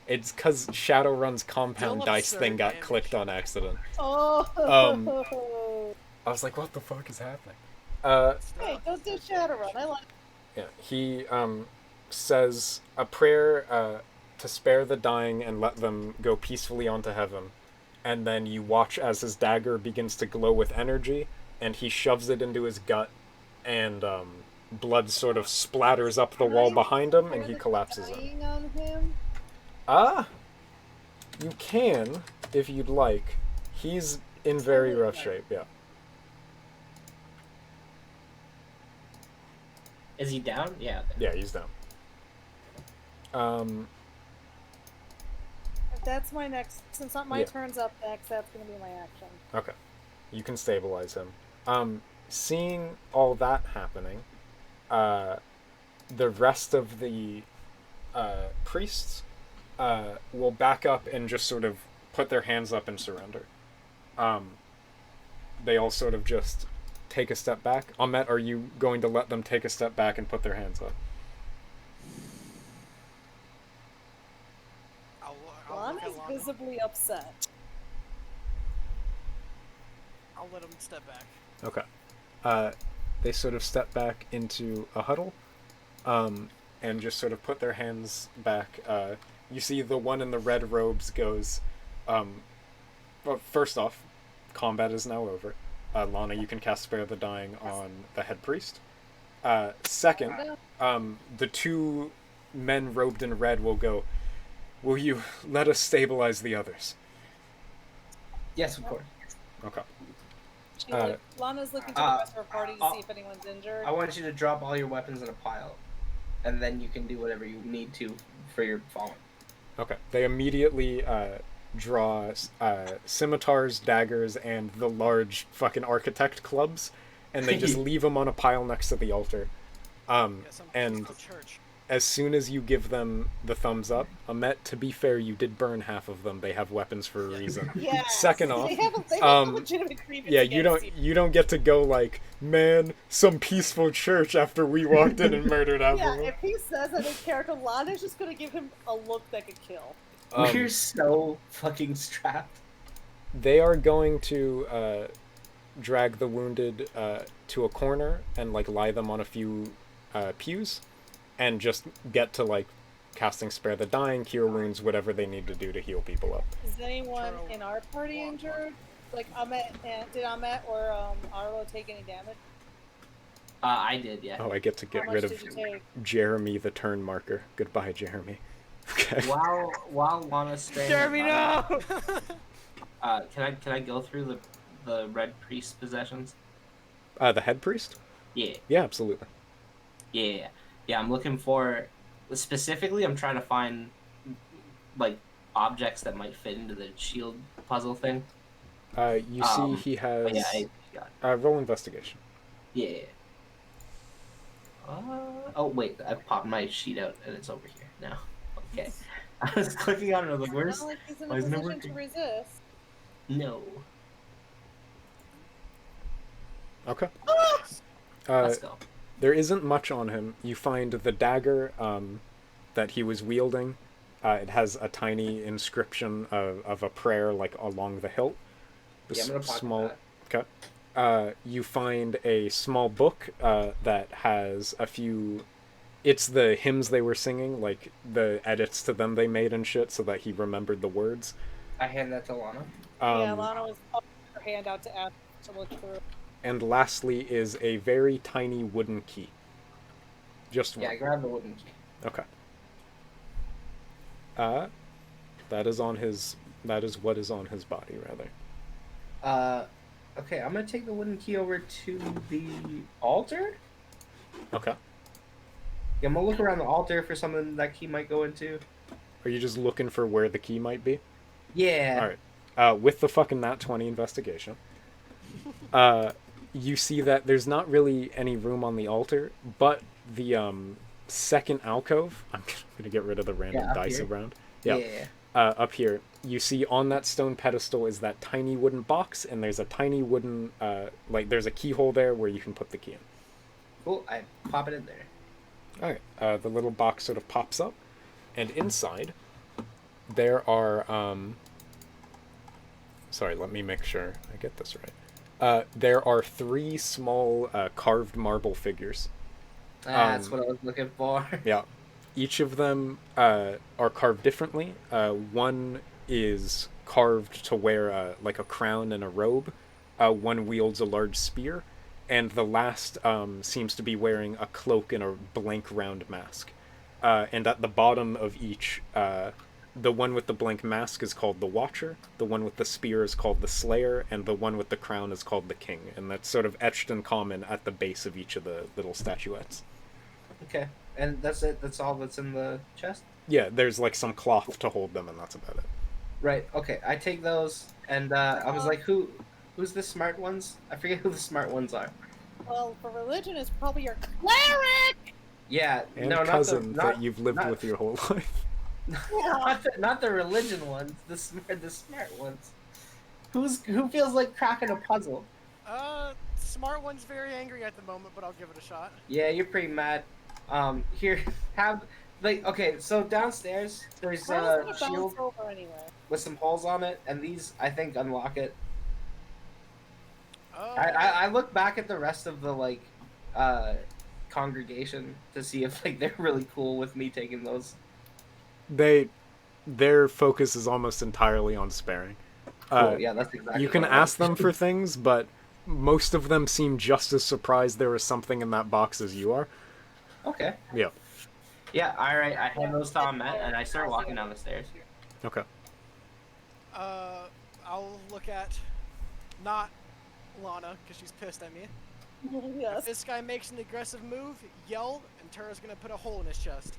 It's because Shadowrun's compound Deal dice absurd thing got damage. clicked on accident. Oh. I was like, what the fuck is happening? Hey, don't do Shadowrun. I like. Yeah, he says a prayer to spare the dying and let them go peacefully onto heaven. And then you watch as his dagger begins to glow with energy, and he shoves it into his gut, and blood sort of splatters up the wall behind him, and he collapses in. Dying on him. You can, if you'd like. He's in very rough shape, yeah. Is he down? Yeah. Yeah, he's down. If that's my next, since my Yeah. turn's up next, that's gonna be my action. Okay. You can stabilize him. Seeing all that happening, the rest of the priests will back up and just sort of put their hands up and surrender. They all sort of just take a step back. Ahmet, are you going to let them take a step back and put their hands up? Lon look at is Lana. visibly upset. I'll let him step back. Okay. They sort of step back into a huddle, and just sort of put their hands back. You see the one in the red robes goes, well, first off, combat is now over. Lana, you can cast Spare the Dying on the head priest. Second, the two men robed in red will go, will you let us stabilize the others? Yes, of course. Okay. Lana's looking to the rest of her party to see if anyone's injured. I want you to drop all your weapons in a pile, and then you can do whatever you need to for your fallen. Okay. They immediately draw scimitars, daggers, and the large fucking architect clubs, and they just leave them on a pile next to the altar. And Church. as soon as you give them the thumbs up, Ahmet, to be fair, you did burn half of them. They have weapons for a reason. Yeah. Second off, they have a legitimate grievance. yeah, you don't get to go like, man, some peaceful church after we walked in and murdered half Yeah, of them. if he says that in character, Lana's just gonna give him a look that could kill. We're so fucking strapped. They are going to drag the wounded to a corner and like lie them on a few pews, and just get to like casting Spare the Dying, Cure Wounds, whatever they need to do to heal people up. Is anyone in our party injured? Like did Ahmet or Arlo take any damage? I did, yeah. Oh, I get to How get much rid did of you take? Jeremy the turn marker. Goodbye, Jeremy. Okay. While Lana's staying. Jeremy, no! Can I go through the red priest possessions? The head priest? Yeah. Yeah, absolutely. Yeah. I'm looking for specifically. I'm trying to find like objects that might fit into the shield puzzle thing. You see he has Yeah, I got roll investigation. it. Yeah. Oh wait, I popped my sheet out and it's over here now. Okay. I was clicking on it. I was like, "Where's?" Not like he's in why a isn't it position to working? resist. No. Okay. Let's go. There isn't much on him. You find the dagger that he was wielding. It has a tiny inscription of a prayer like along the hilt. Yeah, I'm gonna pocket small. that. Okay. You find a small book that has a few. It's the hymns they were singing, like the edits to them they made and shit, so that he remembered the words. I hand that to Lana. Yeah, Lana was putting her hand out to ask to look through. And lastly is a very tiny wooden key. Just one. Yeah, I grabbed the wooden key. Okay. That is what is on his body, rather. Okay, I'm gonna take the wooden key over to the altar. Okay. Yeah, I'm gonna look around the altar for something that key might go into. Are you just looking for where the key might be? Yeah. All right. With the fucking nat 20 investigation, you see that there's not really any room on the altar, but the second alcove. I'm gonna get rid of the random Yeah, up dice here. around. Yeah. Up here, you see on that stone pedestal is that tiny wooden box, and there's a tiny wooden there's a keyhole there where you can put the key in. Cool. I pop it in there. All right. The little box sort of pops up, and inside there are sorry, let me make sure I get this right. There are 3 small carved marble figures. That's what I was looking for. Yeah. Each of them are carved differently. One is carved to wear like a crown and a robe. One wields a large spear. And the last seems to be wearing a cloak and a blank round mask. And at the bottom of each, the one with the blank mask is called the Watcher, the one with the spear is called the Slayer, and the one with the crown is called the King. And that's sort of etched in common at the base of each of the little statuettes. Okay. And that's it? That's all that's in the chest? Yeah, there's like some cloth to hold them, and that's about it. Right. Okay. I take those, and I was like, who's the smart ones? I forget who the smart ones are. Well, for religion, it's probably your cleric! Yeah. And no, cousin not that you've lived with your whole life. not the religion ones. The smart ones. Who feels like cracking a puzzle? Smart one's very angry at the moment, but I'll give it a shot. Yeah, you're pretty mad. Here, have okay. So downstairs, there's How's a it shield bounce over anyway? with some holes on it, and these I think unlock it. Oh. I look back at the rest of the congregation to see if they're really cool with me taking those. Their focus is almost entirely on sparing. Cool, yeah, that's exactly. You can what I ask them for things, but most of them seem just as surprised there was something in that box as you are. Okay. Yeah. Yeah. All right. I hand those to Ahmet, and I start walking down the stairs. Okay. I'll look at not Lana because she's pissed at me. Yes. If this guy makes an aggressive move, yell, and Tara's gonna put a hole in his chest.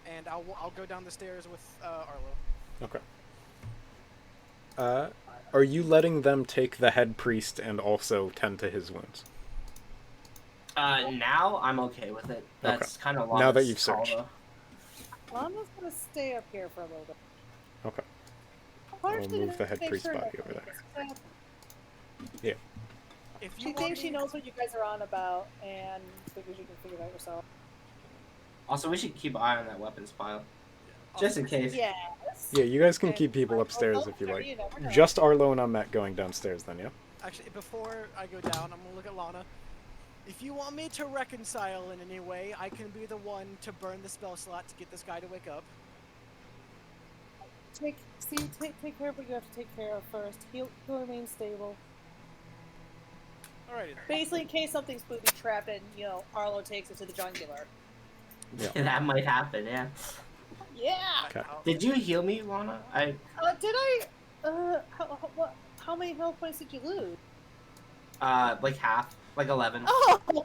And I'll go down the stairs with Arlo. Okay. Are you letting them take the head priest and also tend to his wounds? Now I'm okay with it. That's kind of now that you've searched. Lana's gonna stay up here for a little bit. Okay. I'll move the head priest body over there. Yeah. If She you thinks she knows what you guys are on about, and figures you can figure it out yourself. Also, we should keep an eye on that weapons pile, just in case. Yes. Yeah, you guys can Okay. keep people upstairs Well, if you like. never know. Just Arlo and Ahmet going downstairs then, yeah? Actually, before I go down, I'm gonna look at Lana. If you want me to reconcile in any way, I can be the one to burn the spell slot to get this guy to wake up. Take care of what you have to take care of first. He'll remain stable. Alrighty then. Basically, in case something's booby trapped and, Arlo takes it to the jugular. Yeah. That might happen. Yeah. Yeah! Okay. Did you heal me, Lana? Did I? How many health points did you lose? Like half, like 11. Oh! We're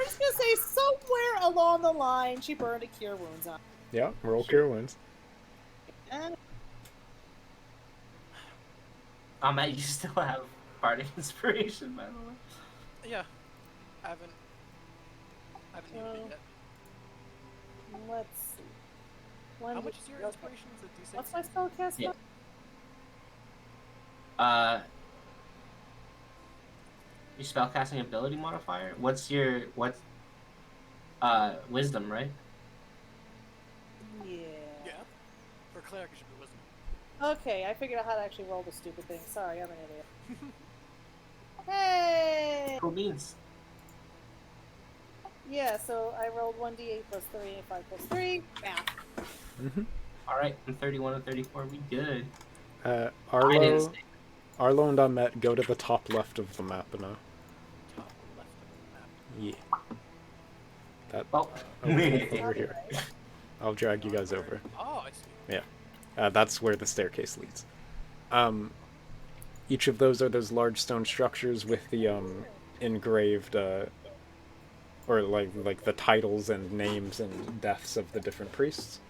just gonna say somewhere along the line she burned a cure wounds on. Yeah, roll cure wounds. And Ahmet, you still have bardic inspiration, by the way. Yeah. I haven't used it yet. let's see. How much is your inspiration? Is it D6? What's my spell cast? Yeah. Your spellcasting ability modifier? What's wisdom, right? Yeah. Yeah. For cleric, it should be wisdom. Okay, I figured out how to actually roll the stupid thing. Sorry, I'm an idiot. Hey! Cool beans. Yeah, so I rolled 1d8 plus 3 and 5 plus 3. Math. Mm-hmm. Alright, I'm 31 and 34, we good. I didn't Arlo, say. Arlo and Ahmet go to the top left of the map now. Top left of the map. Yeah. That Oh. over here. I'll drag you guys over. Oh, I see. Yeah. That's where the staircase leads. Each of those are those large stone structures with the engraved or like the titles and names and deaths of the different priests.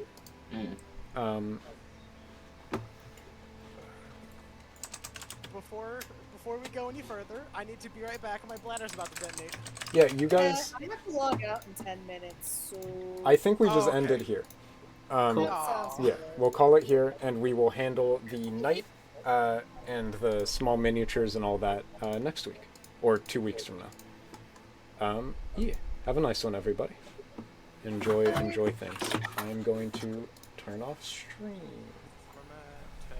Before we go any further, I need to be right back. My bladder's about to detonate. Yeah, you guys. I have to log out in 10 minutes, so... I think we just Oh, okay. end it here. Cool. Aw. Yeah, we'll call it here, and we will handle the knight and the small miniatures and all that next week, or 2 weeks from now. Yeah, have a nice one, everybody. Enjoy things. I am going to turn off stream.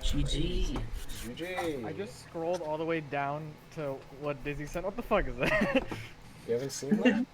GG. GG. I just scrolled all the way down to what Dizzy said. What the fuck is that? You haven't seen that?